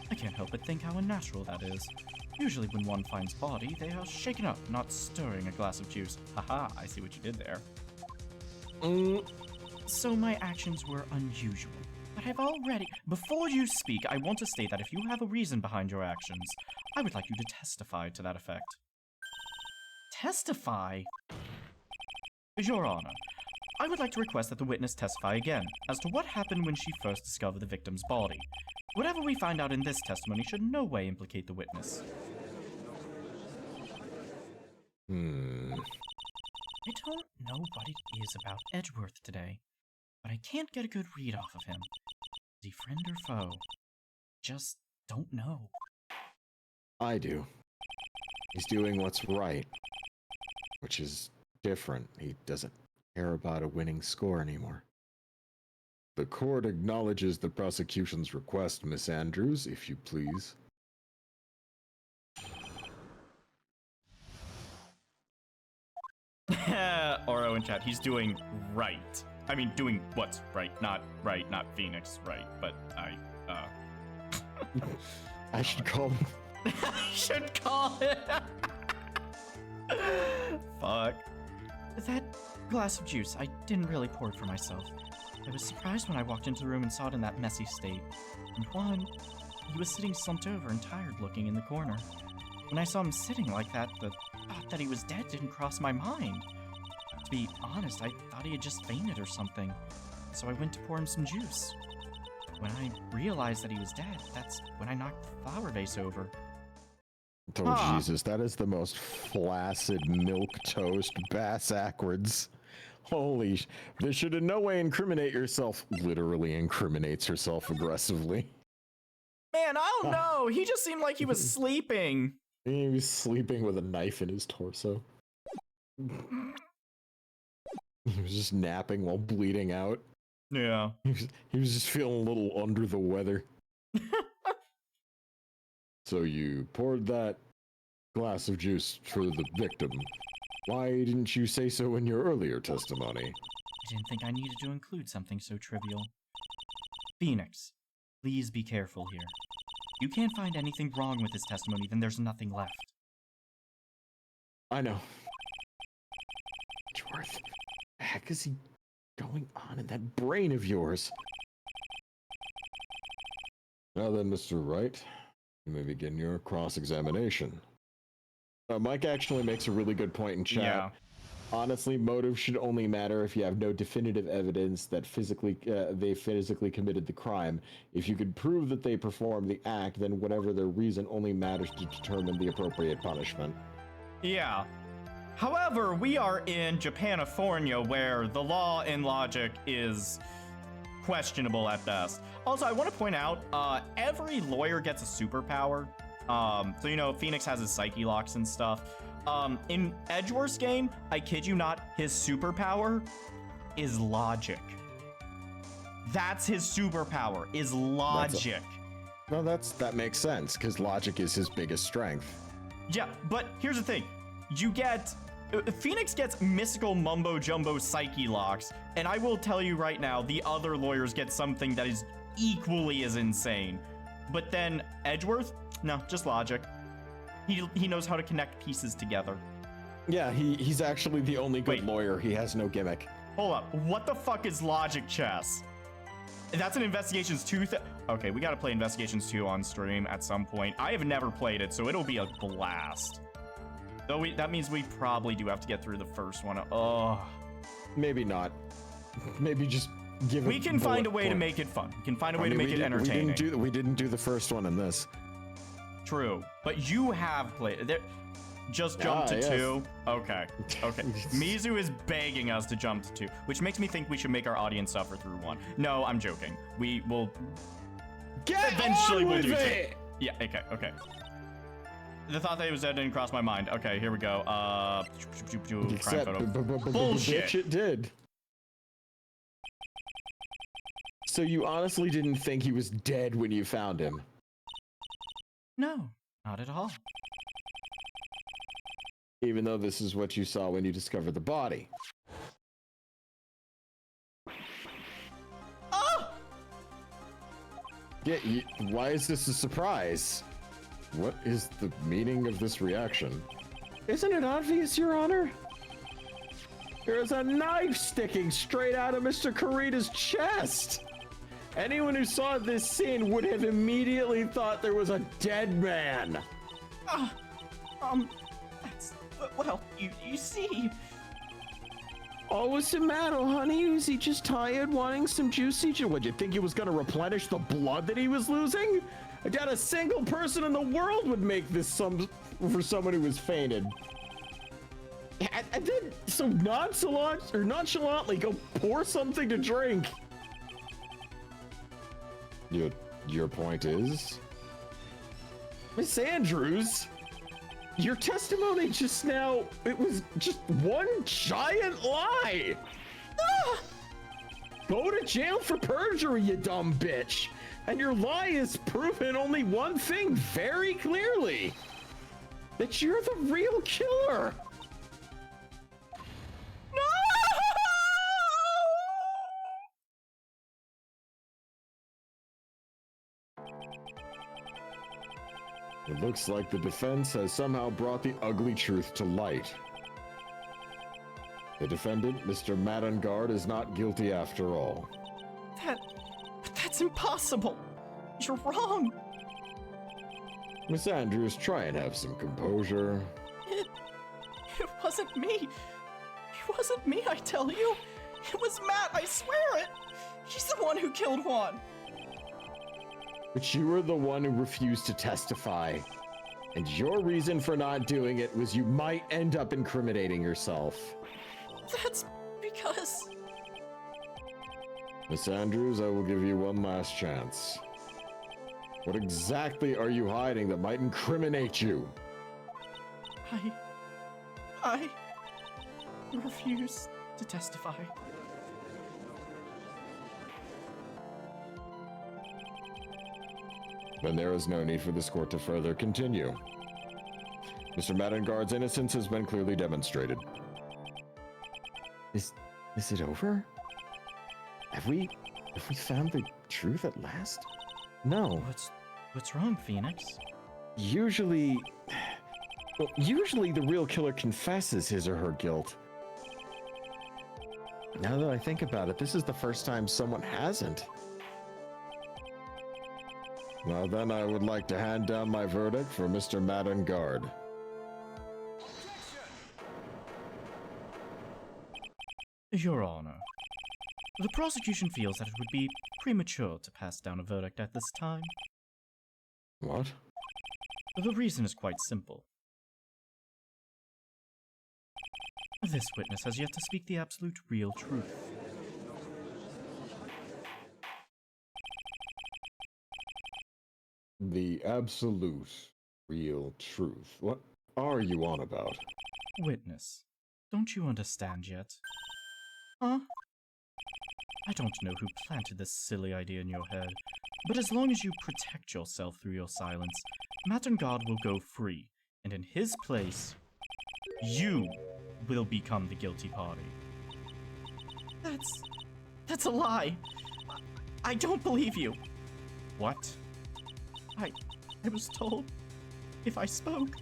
[SPEAKER 2] I can't help but think how unnatural that is. Usually when one finds body, they are shaken up, not stirring a glass of juice. Haha, I see what you did there. So my actions were unusual. But I've already... Before you speak, I want to state that if you have a reason behind your actions, I would like you to testify to that effect. Testify? Your Honor, I would like to request that the witness testify again as to what happened when she first discovered the victim's body. Whatever we find out in this testimony should in no way implicate the witness. I don't know what it is about Edgeworth today, but I can't get a good read off of him. Is he friend or foe? Just don't know.
[SPEAKER 1] I do. He's doing what's right, which is different. He doesn't care about a winning score anymore. The court acknowledges the prosecution's request, Miss Andrews, if you please.
[SPEAKER 2] Oro in chat, he's doing right. I mean, doing what's right, not Phoenix right, but
[SPEAKER 1] I should call him.
[SPEAKER 2] I should call it. Fuck. That glass of juice, I didn't really pour it for myself. I was surprised when I walked into the room and saw it in that messy state. And Juan, he was sitting slumped over and tired looking in the corner. When I saw him sitting like that, the thought that he was dead didn't cross my mind. To be honest, I thought he had just fainted or something. So I went to pour him some juice. When I realized that he was dead, that's when I knocked the flower vase over.
[SPEAKER 1] Oh, Jesus, that is the most flaccid milquetoast bass backwards. Holy This should in no way incriminate yourself. Literally incriminates herself aggressively.
[SPEAKER 2] Man, I don't know. He just seemed like he was sleeping.
[SPEAKER 1] He was sleeping with a knife in his torso. He was just napping while bleeding out.
[SPEAKER 2] Yeah.
[SPEAKER 1] He was just feeling a little under the weather. So you poured that glass of juice for the victim. Why didn't you say so in your earlier testimony?
[SPEAKER 2] I didn't think I needed to include something so trivial. Phoenix, please be careful here. You can't find anything wrong with his testimony, then there's nothing left.
[SPEAKER 1] I know. Edgeworth, what the heck is he going on in that brain of yours? Now then, Mr. Wright, you may begin your cross-examination. Mike actually makes a really good point in chat. Honestly, motive should only matter if you have no definitive evidence that they physically committed the crime. If you could prove that they performed the act, then whatever their reason only matters to determine the appropriate punishment.
[SPEAKER 2] Yeah. However, we are in Japanifornia, where the law and logic is questionable at best. Also, I want to point out, every lawyer gets a superpower. So, you know, Phoenix has his psyche locks and stuff. In Edgeworth's game, I kid you not, his superpower is logic. That's his superpower, is logic.
[SPEAKER 1] No, that makes sense, because logic is his biggest strength.
[SPEAKER 2] Yeah, but here's the thing. You get... Phoenix gets mystical mumbo-jumbo psyche locks, and I will tell you right now, the other lawyers get something that is equally as insane. But then Edgeworth? No, just logic. He knows how to connect pieces together.
[SPEAKER 1] Yeah, he's actually the only good lawyer. He has no gimmick.
[SPEAKER 2] Hold up. What the fuck is logic chess? That's an Investigations 2 Okay, we gotta play Investigations 2 on stream at some point. I have never played it, so it'll be a blast. Though that means we probably do have to get through the first one. Oh.
[SPEAKER 1] Maybe not. Maybe just give it.
[SPEAKER 2] We can find a way to make it fun. We can find a way to make it entertaining.
[SPEAKER 1] We didn't do the first one in this.
[SPEAKER 2] True, but you have played there. Just jump to 2. Okay. Mizu is begging us to jump to 2, which makes me think we should make our audience suffer through 1. No, I'm joking. We will. Eventually we'll do 2. Yeah. Okay. The thought that it was dead didn't cross my mind. Okay, here we go. Crime photo. Bullshit.
[SPEAKER 1] It did. So you honestly didn't think he was dead when you found him?
[SPEAKER 2] No, not at all.
[SPEAKER 1] Even though this is what you saw when you discovered the body.
[SPEAKER 2] Oh!
[SPEAKER 1] Yeah, why is this a surprise? What is the meaning of this reaction? Isn't it obvious, Your Honor? There's a knife sticking straight out of Mr. Kurita's chest! Anyone who saw this scene would have immediately thought there was a dead man.
[SPEAKER 4] That's... Well, you see...
[SPEAKER 1] Oh, what's the matter, honey? Was he just tired, wanting some juicy... What'd you think he was gonna replenish the blood that he was losing? I doubt a single person in the world would make this for someone who was fainted. And then so nonchalantly go pour something to drink. Your point is? Miss Andrews, your testimony just now, it was just one giant lie. Go to jail for perjury, you dumb bitch. And your lie has proven only one thing very clearly. That you're the real killer. It looks like the defense has somehow brought the ugly truth to light. The defendant, Mr. Madangard, is not guilty after all.
[SPEAKER 4] But that's impossible. You're wrong.
[SPEAKER 1] Miss Andrews, try and have some composure.
[SPEAKER 4] It wasn't me. It wasn't me, I tell you. It was Matt, I swear it. He's the one who killed Juan.
[SPEAKER 1] But you were the one who refused to testify. And your reason for not doing it was you might end up incriminating yourself.
[SPEAKER 4] That's because...
[SPEAKER 1] Miss Andrews, I will give you one last chance. What exactly are you hiding that might incriminate you?
[SPEAKER 4] I refuse to testify.
[SPEAKER 1] Then there is no need for this court to further continue. Mr. Madangard's innocence has been clearly demonstrated. Is it over? Have we found the truth at last? No.
[SPEAKER 2] What's wrong, Phoenix?
[SPEAKER 1] Usually the real killer confesses his or her guilt. Now that I think about it, this is the first time someone hasn't. Now then, I would like to hand down my verdict for Mr. Madangard.
[SPEAKER 2] Your Honor, the prosecution feels that it would be premature to pass down a verdict at this time.
[SPEAKER 1] What?
[SPEAKER 2] The reason is quite simple. This witness has yet to speak the absolute real truth.
[SPEAKER 1] The absolute real truth. What are you on about?
[SPEAKER 2] Witness, don't you understand yet? Huh? I don't know who planted this silly idea in your head, but as long as you protect yourself through your silence, Mattengard will go free, and in his place, you will become the guilty party. That's a lie. I don't believe you. What? I was told if I spoke,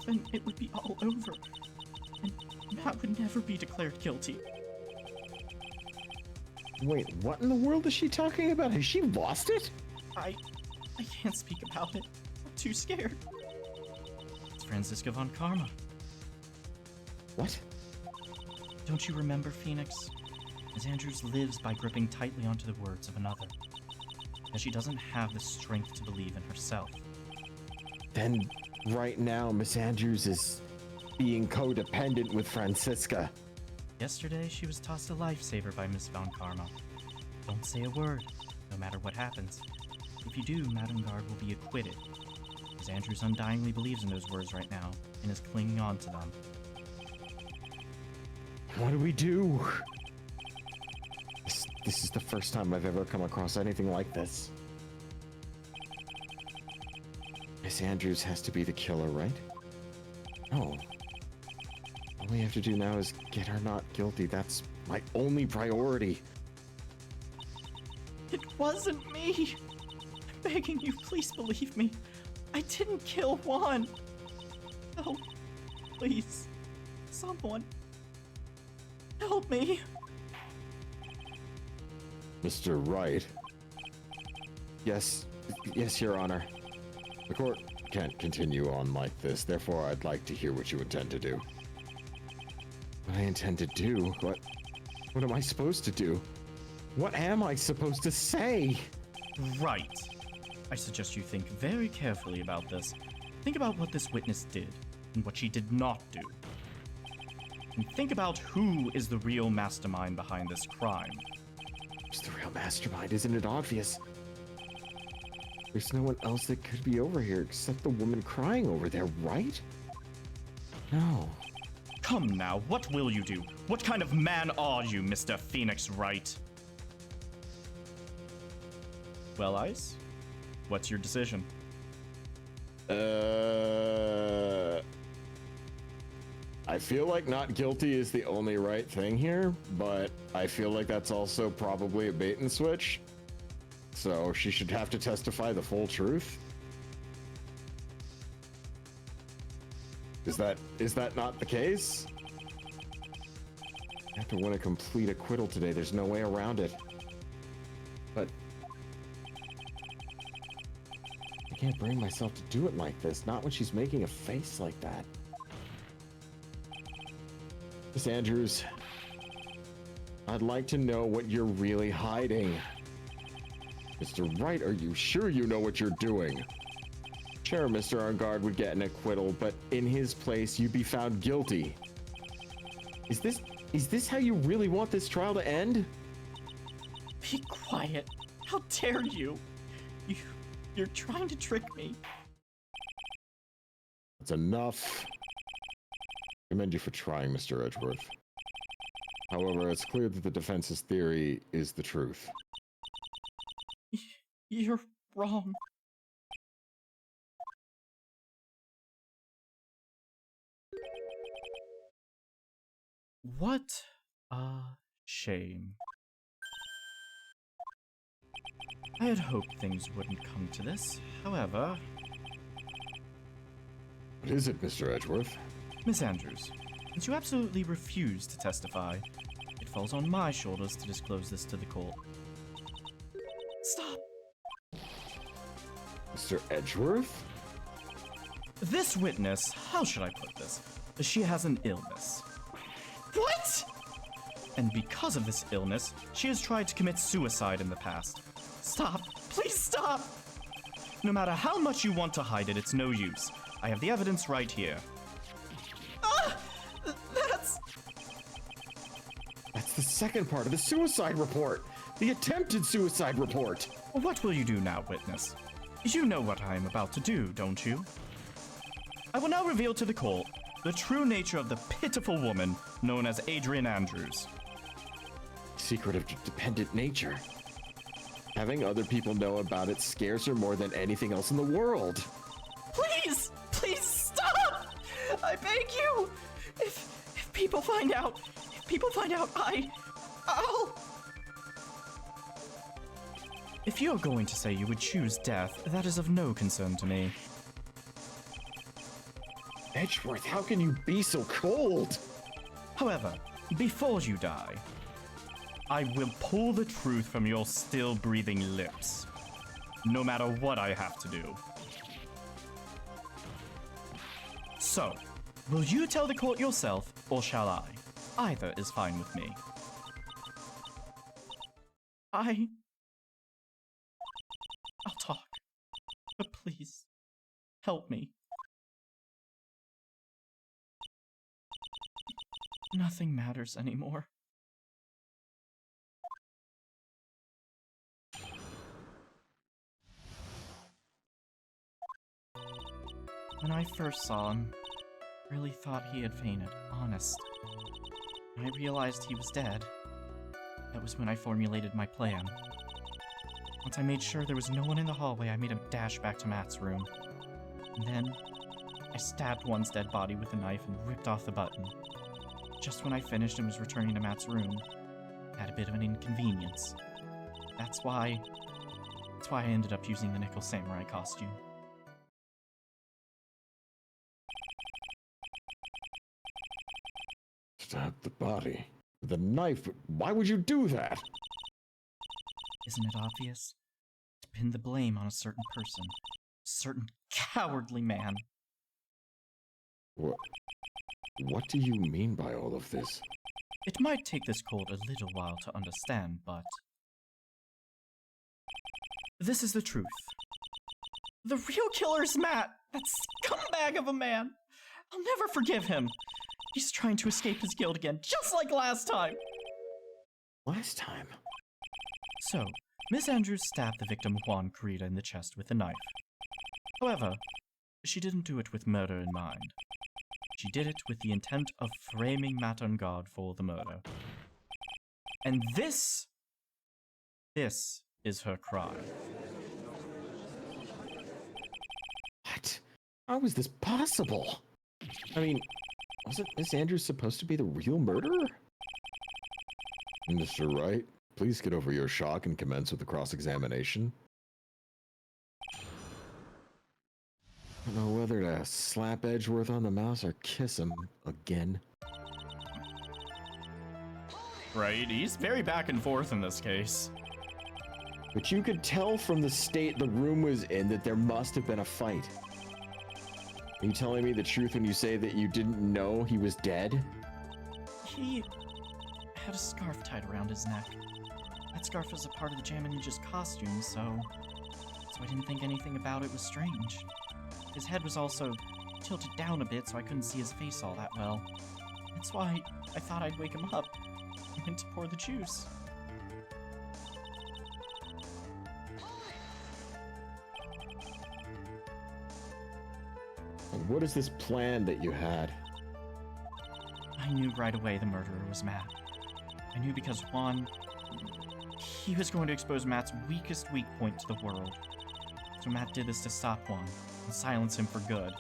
[SPEAKER 2] then it would be all over, and Matt would never be declared guilty.
[SPEAKER 1] Wait, what in the world is she talking about? Has she lost it?
[SPEAKER 2] I can't speak about it. I'm too scared. It's Franziska von Karma.
[SPEAKER 1] What?
[SPEAKER 2] Don't you remember, Phoenix? Miss Andrews lives by gripping tightly onto the words of another, as she doesn't have the strength to believe in herself.
[SPEAKER 1] Then, right now, Miss Andrews is being codependent with Franziska.
[SPEAKER 2] Yesterday, she was tossed a lifesaver by Miss von Karma. Don't say a word, no matter what happens. If you do, Mattengard will be acquitted. Miss Andrews undyingly believes in those words right now, and is clinging on to them.
[SPEAKER 1] What do we do? This is the first time I've ever come across anything like this. Miss Andrews has to be the killer, right? No. All we have to do now is get her not guilty. That's my only priority.
[SPEAKER 2] It wasn't me! I'm begging you, please believe me. I didn't kill Juan. Help. Please. Someone. Help me.
[SPEAKER 1] Mr. Wright. Yes, Your Honor. The court can't continue on like this, therefore I'd like to hear what you intend to do. What I intend to do? What am I supposed to do? What am I supposed to say?
[SPEAKER 2] Right. I suggest you think very carefully about this. Think about what this witness did, and what she did not do. And think about who is the real mastermind behind this crime.
[SPEAKER 1] Who's the real mastermind? Isn't it obvious? There's no one else that could be over here except the woman crying over there, right? No.
[SPEAKER 2] Come now, what will you do? What kind of man are you, Mr. Phoenix Wright? Well, Ice, what's your decision?
[SPEAKER 1] I feel like not guilty is the only right thing here, but I feel like that's also probably a bait and switch. So she should have to testify the full truth. Is that not the case? I have to win a complete acquittal today. There's no way around it. But I can't bring myself to do it like this. Not when she's making a face like that. Miss Andrews, I'd like to know what you're really hiding. Mr. Wright, are you sure you know what you're doing? Sure, Mr. Arngard would get an acquittal, but in his place, you'd be found guilty. Is this how you really want this trial to end?
[SPEAKER 2] Be quiet. How dare you? You're trying to trick me.
[SPEAKER 1] That's enough. I commend you for trying, Mr. Edgeworth. However, it's clear that the defense's theory is the truth.
[SPEAKER 2] You're wrong. What a shame. I had hoped things wouldn't come to this. However...
[SPEAKER 1] What is it, Mr. Edgeworth?
[SPEAKER 2] Miss Andrews, since you absolutely refuse to testify, it falls on my shoulders to disclose this to the court. Stop!
[SPEAKER 1] Mr. Edgeworth?
[SPEAKER 2] This witness, how should I put this? She has an illness. What? And because of this illness, she has tried to commit suicide in the past. Stop! Please stop! No matter how much you want to hide it, it's no use. I have the evidence right here.
[SPEAKER 4] Ah! That's...
[SPEAKER 1] That's the second part of the suicide report. The attempted suicide report.
[SPEAKER 2] What will you do now, witness? You know what I am about to do, don't you? I will now reveal to the court the true nature of the pitiful woman known as Adrian Andrews.
[SPEAKER 1] Secret of dependent nature. Having other people know about it scares her more than anything else in the world.
[SPEAKER 4] Please! Please stop! I beg you! If people find out, I'll...
[SPEAKER 2] If you're going to say you would choose death, that is of no concern to me.
[SPEAKER 1] Edgeworth, how can you be so cold?
[SPEAKER 2] However, before you die, I will pull the truth from your still breathing lips, no matter what I have to do. So, will you tell the court yourself, or shall I? Either is fine with me. I'll talk, but please, help me. Nothing matters anymore. When I first saw him, I really thought he had fainted, honest. When I realized he was dead, that was when I formulated my plan. Once I made sure there was no one in the hallway, I made him dash back to Matt's room. And then, I stabbed one's dead body with a knife and ripped off the button. Just when I finished and was returning to Matt's room, I had a bit of an inconvenience. That's why I ended up using the Nickel Samurai costume.
[SPEAKER 1] Stab the body with a knife. Why would you do that?
[SPEAKER 2] Isn't it obvious? To pin the blame on a certain person. A certain cowardly man.
[SPEAKER 1] What do you mean by all of this?
[SPEAKER 2] It might take this court a little while to understand, but... this is the truth.
[SPEAKER 4] The real killer is Matt, that scumbag of a man. I'll never forgive him. He's trying to escape his guilt again, just like last time.
[SPEAKER 1] Last time?
[SPEAKER 2] So, Miss Andrews stabbed the victim Juan Carita in the chest with a knife. However, she didn't do it with murder in mind. She did it with the intent of framing Matt on guard for the murder. And this is her crime.
[SPEAKER 1] What? How is this possible? I mean, wasn't Miss Andrews supposed to be the real murderer? Mr. Wright, please get over your shock and commence with the cross-examination. I don't know whether to slap Edgeworth on the mouth or kiss him again.
[SPEAKER 2] Right, he's very back and forth in this case.
[SPEAKER 1] But you could tell from the state the room was in that there must have been a fight. Are you telling me the truth when you say that you didn't know he was dead?
[SPEAKER 2] He had a scarf tied around his neck. That scarf was a part of the Jammin' Ninja's costume, so I didn't think anything about it was strange. His head was also tilted down a bit, so I couldn't see his face all that well. That's why I thought I'd wake him up and went to pour the juice.
[SPEAKER 1] And what is this plan that you had?
[SPEAKER 2] I knew right away the murderer was Matt. I knew because Juan, he was going to expose Matt's weakest weak point to the world. So Matt did this to stop Juan and silence him for good.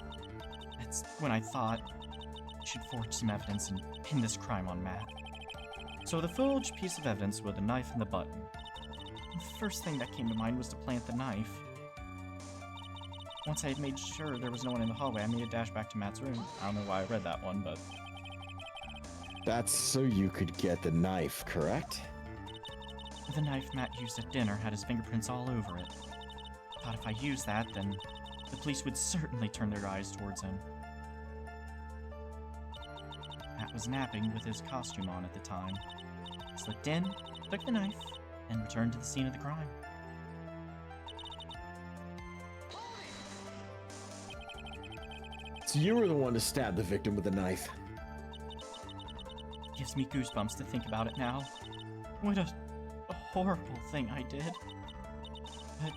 [SPEAKER 2] That's when I thought I should forge some evidence and pin this crime on Matt. So the forged piece of evidence were the knife and the button. And the first thing that came to mind was to plant the knife. Once I had made sure there was no one in the hallway, I made a dash back to Matt's room. I don't know why I read that one, but...
[SPEAKER 1] That's so you could get the knife, correct?
[SPEAKER 2] The knife Matt used at dinner had his fingerprints all over it. I thought if I used that, then the police would certainly turn their eyes towards him. Matt was napping with his costume on at the time. slipped in, took the knife, and returned to the scene of the crime.
[SPEAKER 1] So you were the one to stab the victim with a knife.
[SPEAKER 2] Gives me goosebumps to think about it now. What a horrible thing I did. But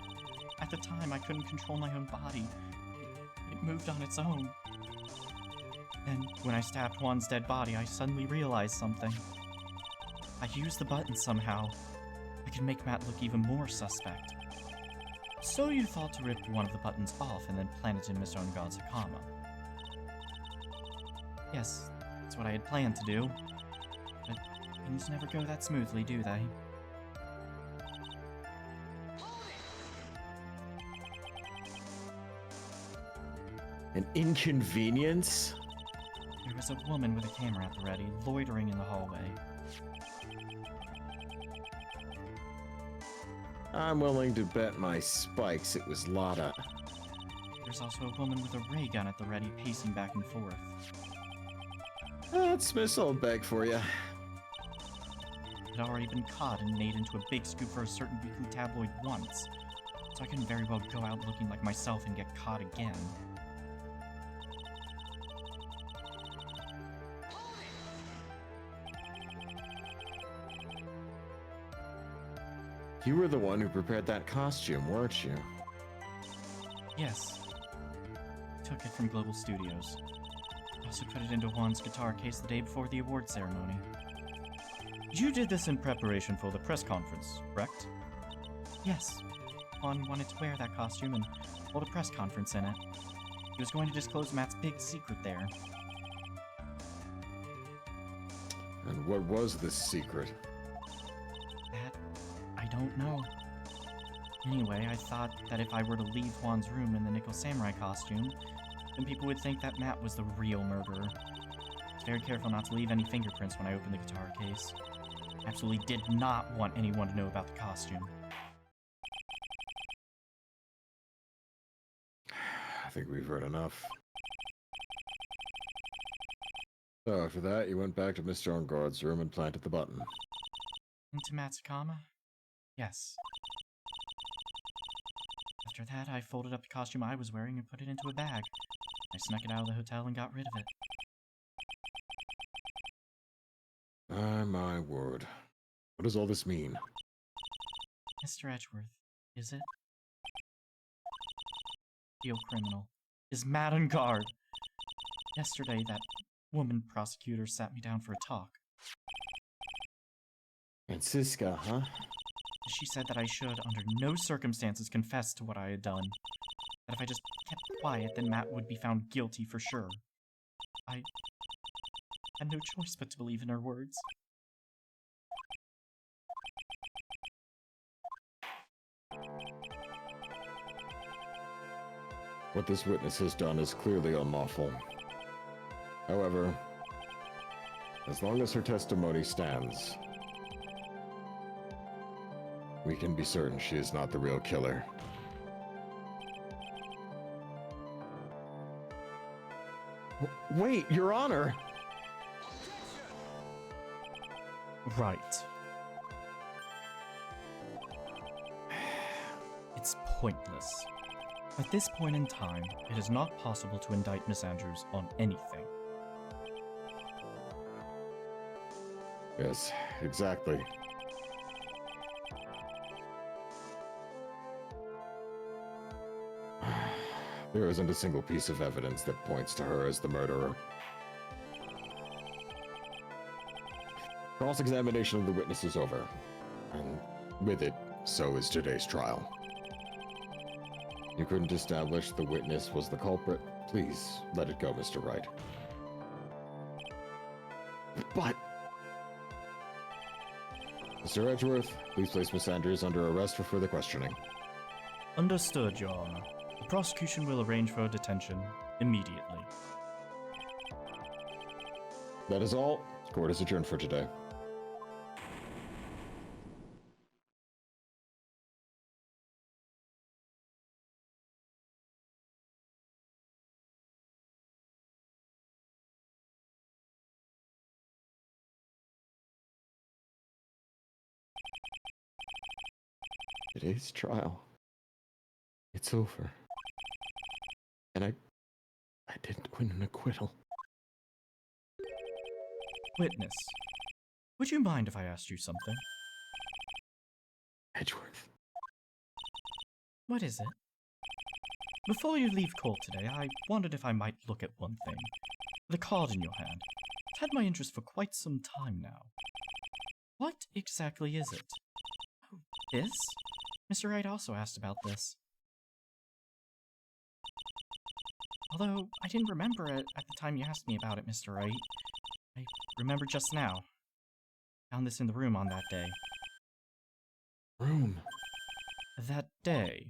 [SPEAKER 2] at the time, I couldn't control my own body. It moved on its own. And when I stabbed Juan's dead body, I suddenly realized something. I used the button somehow. I could make Matt look even more suspect. So you thought to rip one of the buttons off and then plant it in Mr. Ungod's Hakama. Yes, that's what I had planned to do. But things never go that smoothly, do they?
[SPEAKER 1] An inconvenience?
[SPEAKER 2] There was a woman with a camera at the ready, loitering in the hallway.
[SPEAKER 1] I'm willing to bet my spikes it was Lotta.
[SPEAKER 2] There's also a woman with a ray gun at the ready, pacing back and forth.
[SPEAKER 1] That's Smith's old bag for you.
[SPEAKER 2] I'd already been caught and made into a big scoop for a certain weekly tabloid once, so I couldn't very well go out looking like myself and get caught again.
[SPEAKER 1] You were the one who prepared that costume, weren't you?
[SPEAKER 2] Yes. Took it from Global Studios. Also put it into Juan's guitar case the day before the award ceremony. You did this in preparation for the press conference, correct? Yes. Juan wanted to wear that costume and hold a press conference in it. He was going to disclose Matt's big secret there.
[SPEAKER 1] And what was this secret?
[SPEAKER 2] That, I don't know. Anyway, I thought that if I were to leave Juan's room in the Nickel Samurai costume, then people would think that Matt was the real murderer. I was very careful not to leave any fingerprints when I opened the guitar case. I absolutely did not want anyone to know about the costume.
[SPEAKER 1] I think we've heard enough. So after that, you went back to Mr. Onguard's room and planted the button.
[SPEAKER 2] Into Matsukama? Yes. After that, I folded up the costume I was wearing and put it into a bag. I snuck it out of the hotel and got rid of it.
[SPEAKER 1] My word. What does all this mean?
[SPEAKER 2] Mr. Edgeworth, is it? The real criminal is Matt on guard. Yesterday, that woman prosecutor sat me down for a talk.
[SPEAKER 1] Francisca, huh?
[SPEAKER 2] She said that I should, under no circumstances, confess to what I had done. That if I just kept quiet, then Matt would be found guilty for sure. I had no choice but to believe in her words.
[SPEAKER 1] What this witness has done is clearly unlawful. However, as long as her testimony stands, we can be certain she is not the real killer. Wait, Your Honor!
[SPEAKER 2] Right. It's pointless. At this point in time, it is not possible to indict Miss Andrews on anything.
[SPEAKER 1] Yes, exactly. There isn't a single piece of evidence that points to her as the murderer. Cross-examination of the witness is over, and with it, so is today's trial. You couldn't establish the witness was the culprit. Please, let it go, Mr. Wright. But... Mr. Edgeworth, please place Miss Andrews under arrest for further questioning.
[SPEAKER 2] Understood, Your Honor. The prosecution will arrange for her detention immediately.
[SPEAKER 1] That is all. Court is adjourned for today. Today's trial. It's over. And I didn't win an acquittal.
[SPEAKER 2] Witness, would you mind if I asked you something?
[SPEAKER 1] Edgeworth.
[SPEAKER 2] What is it? Before you leave court today, I wondered if I might look at one thing. The card in your hand. It's had my interest for quite some time now. What exactly is it? Oh, this? Mr. Wright also asked about this. Although, I didn't remember it at the time you asked me about it, Mr. Wright. I remember just now. Found this in the room on that day.
[SPEAKER 1] Room.
[SPEAKER 2] That day?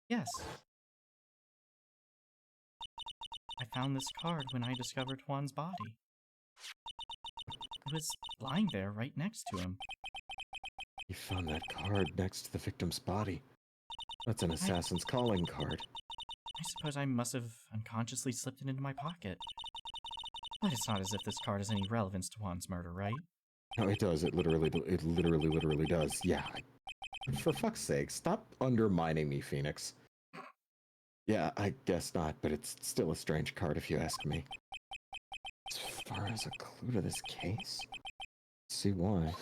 [SPEAKER 2] Yes. I found this card when I discovered Juan's body. It was lying there right next to him.
[SPEAKER 1] You found that card next to the victim's body. That's an assassin's calling card.
[SPEAKER 2] I suppose I must have unconsciously slipped it into my pocket. But it's not as if this card has any relevance to Juan's murder, right?
[SPEAKER 1] No, it does. It literally does. Yeah. For fuck's sake, stop undermining me, Phoenix. Yeah, I guess not, but it's still a strange card if you ask me. As far as a clue to this case? See why.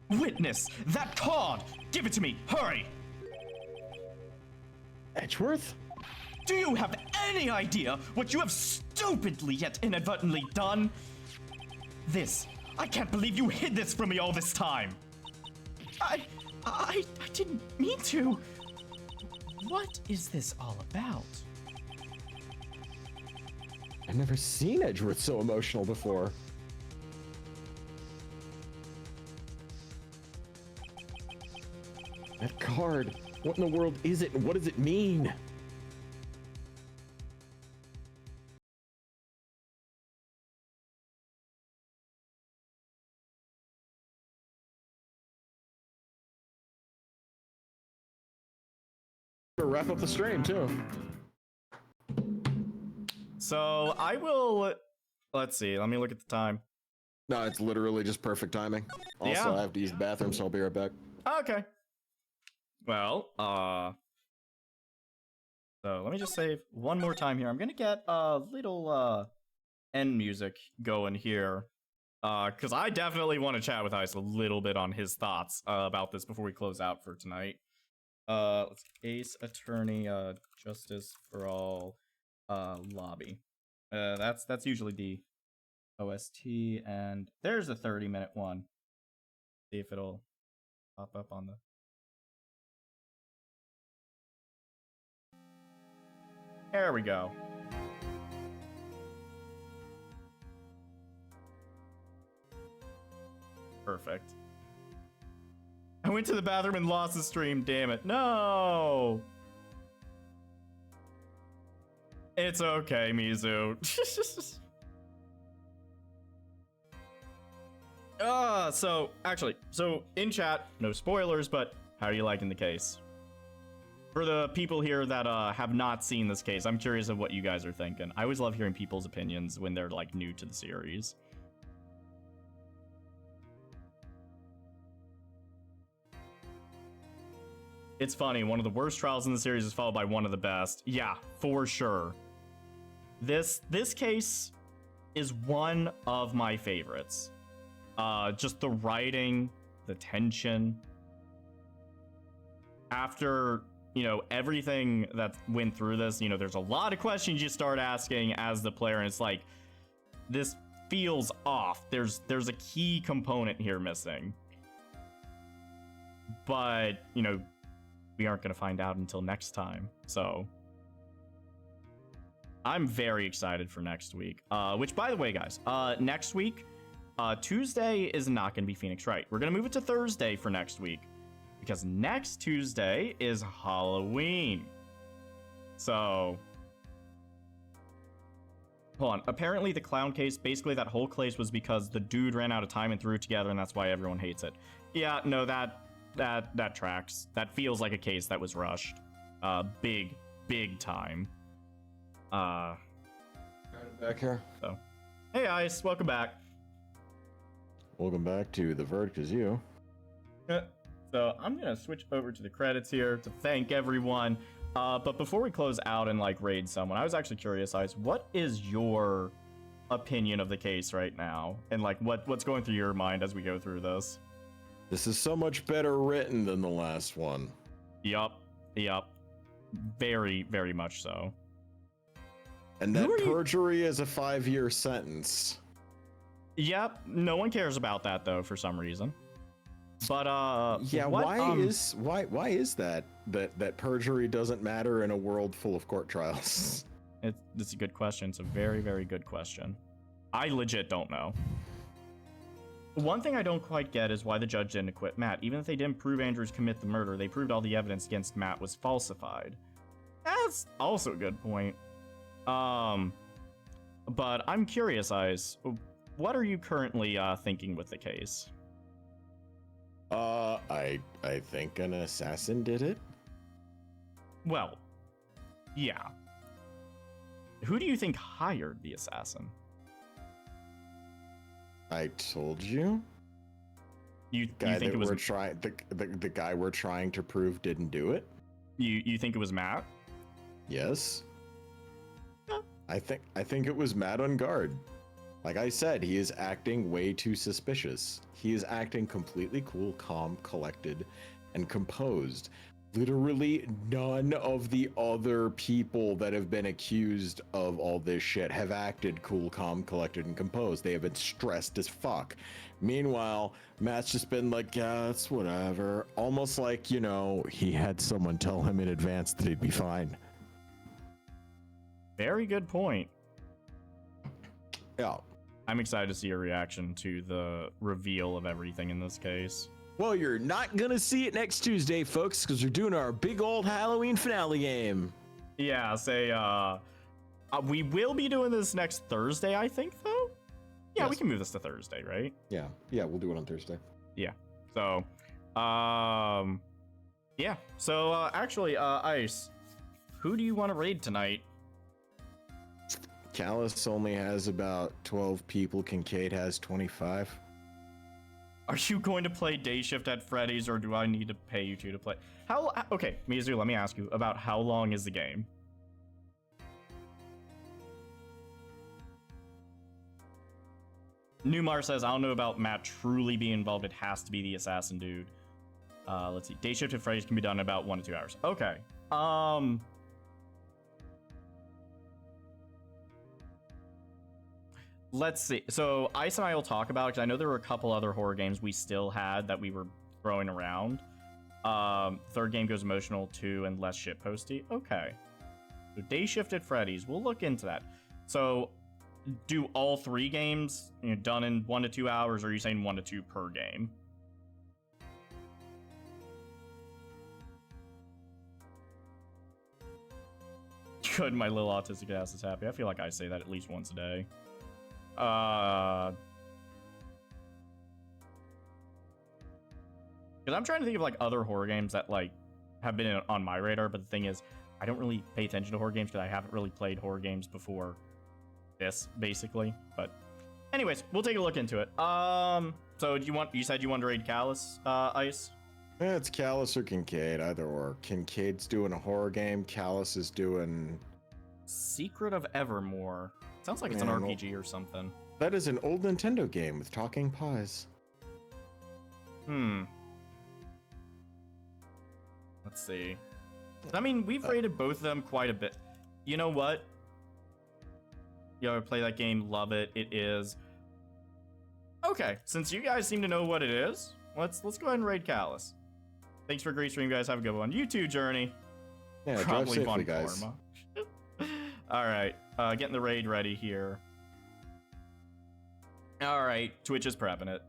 [SPEAKER 2] Witness! That card! Give it to me! Hurry!
[SPEAKER 1] Edgeworth?
[SPEAKER 2] Do you have any idea what you have stupidly yet inadvertently done? I can't believe you hid this from me all this time! I didn't mean to. What is this all about?
[SPEAKER 1] I've never seen Edgeworth so emotional before. That card. What in the world is it, and what does it mean? Wrap up the stream too.
[SPEAKER 2] So, I will... Let's see, let me look at the time.
[SPEAKER 1] No, it's literally just perfect timing. Also,
[SPEAKER 2] Yeah.
[SPEAKER 1] I have to use the bathroom, so I'll be right back.
[SPEAKER 2] Okay. Well, so let me just save one more time here. I'm gonna get a little, end music going here. Because I definitely want to chat with Ice a little bit on his thoughts, about this before we close out for tonight. Let's Ace Attorney, Justice for All, lobby. That's usually the OST, and there's a 30-minute one. See if it'll pop up on the... There we go. Perfect. I went to the bathroom and lost the stream, damn it. No! It's okay, Mizu. So in chat, no spoilers, but how are you liking the case? For the people here that have not seen this case, I'm curious of what you guys are thinking. I always love hearing people's opinions when they're like new to the series. It's funny, one of the worst trials in the series is followed by one of the best. Yeah, for sure. This case is one of my favorites. Just the writing, the tension. After, everything that went through this, there's a lot of questions you start asking as the player, and it's like, this feels off. There's a key component here missing. But, we aren't going to find out until next time, so I'm very excited for next week. Which, by the way, guys, next week, Tuesday is not going to be Phoenix Wright. We're going to move it to Thursday for next week, because next Tuesday is Halloween. So, hold on. Apparently, the clown case, basically that whole case was because the dude ran out of time and threw it together, and that's why everyone hates it. Yeah, no, that tracks. That feels like a case that was rushed. Big time.
[SPEAKER 1] Back here.
[SPEAKER 2] So, hey Ice, welcome back.
[SPEAKER 1] Welcome back to The Verdict Is You.
[SPEAKER 2] So I'm gonna switch over to the credits here to thank everyone. But before we close out and like raid someone, I was actually curious, Ice, what is your opinion of the case right now, and like what's going through your mind as we go through this?
[SPEAKER 1] This is so much better written than the last one.
[SPEAKER 2] Yup. Very, very much so.
[SPEAKER 1] And that perjury is a 5-year sentence.
[SPEAKER 2] Yep. No one cares about that though for some reason. But
[SPEAKER 1] yeah, why is that perjury doesn't matter in a world full of court trials?
[SPEAKER 2] It's a good question. It's a very, very good question. I legit don't know. One thing I don't quite get is why the judge didn't acquit Matt. Even if they didn't prove Andrews commit the murder, they proved all the evidence against Matt was falsified. That's also a good point. But I'm curious, Ice. What are you currently thinking with the case?
[SPEAKER 1] I think an assassin did it.
[SPEAKER 2] Well, yeah. Who do you think hired the assassin?
[SPEAKER 1] I told you.
[SPEAKER 2] You
[SPEAKER 1] Guy
[SPEAKER 2] think
[SPEAKER 1] that
[SPEAKER 2] it was
[SPEAKER 1] the guy we're trying to prove didn't do it?
[SPEAKER 2] You think it was Matt?
[SPEAKER 1] Yes. I think it was Matt on guard. Like I said, he is acting way too suspicious. He is acting completely cool, calm, collected, and composed. Literally none of the other people that have been accused of all this shit have acted cool, calm, collected, and composed. They have been stressed as fuck. Meanwhile, Matt's just been like, yeah, it's whatever. Almost like, you know, he had someone tell him in advance that he'd be fine.
[SPEAKER 2] Very good point.
[SPEAKER 1] Yeah.
[SPEAKER 2] I'm excited to see your reaction to the reveal of everything in this case.
[SPEAKER 1] Well, you're not gonna see it next Tuesday, folks, because we're doing our big old Halloween finale game.
[SPEAKER 2] Yeah, we will be doing this next Thursday, I think, though? Yeah,
[SPEAKER 1] Yes.
[SPEAKER 2] we can move this to Thursday, right?
[SPEAKER 1] Yeah, we'll do it on Thursday.
[SPEAKER 2] Yeah. So, yeah. So, actually, Ice, who do you want to raid tonight?
[SPEAKER 1] Callus only has about 12 people. Kincaid has 25.
[SPEAKER 2] Are you going to play Day Shift at Freddy's, or do I need to pay you two to play? Okay, Mizu, let me ask you about how long is the game? Newmar says, I don't know about Matt truly being involved. It has to be the assassin dude. Let's see. Day Shift at Freddy's can be done in about 1 to 2 hours. Okay. Let's see. So Ice and I will talk about it, because I know there were a couple other horror games we still had that we were throwing around. Third game goes emotional too, and less shitposty. Okay. So Day Shift at Freddy's. We'll look into that. So do all 3 games done in 1 to 2 hours, or are you saying 1 to 2 per game? Good, my little autistic ass is happy. I feel like I say that at least once a day. Because I'm trying to think of like other horror games that like have been on my radar, but the thing is, I don't really pay attention to horror games because I haven't really played horror games before this, basically. But anyways, we'll take a look into it. So you said you wanted to raid Callus, Ice?
[SPEAKER 1] Yeah, it's Callus or Kincaid, either or. Kincaid's doing a horror game. Callus is doing
[SPEAKER 2] Secret of Evermore. Sounds like it's an RPG or something.
[SPEAKER 1] That is an old Nintendo game with talking pies.
[SPEAKER 2] Let's see. I mean, we've rated both of them quite a bit. You know what? You ever play that game? Love it. It is. Okay, since you guys seem to know what it is, let's go ahead and raid Callus. Thanks for a great stream, guys. Have a good one. You too, Journey.
[SPEAKER 1] Yeah, drive safely, guys.
[SPEAKER 2] All right, getting the raid ready here. All right, Twitch is prepping it.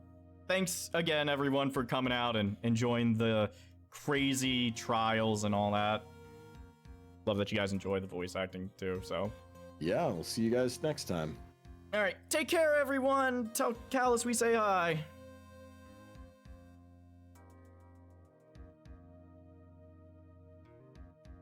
[SPEAKER 2] Thanks again, everyone, for coming out and enjoying the crazy trials and all that. Love that you guys enjoy the voice acting too, so.
[SPEAKER 1] Yeah, we'll see you guys next time.
[SPEAKER 2] All right, take care, everyone. Tell Callus we say hi.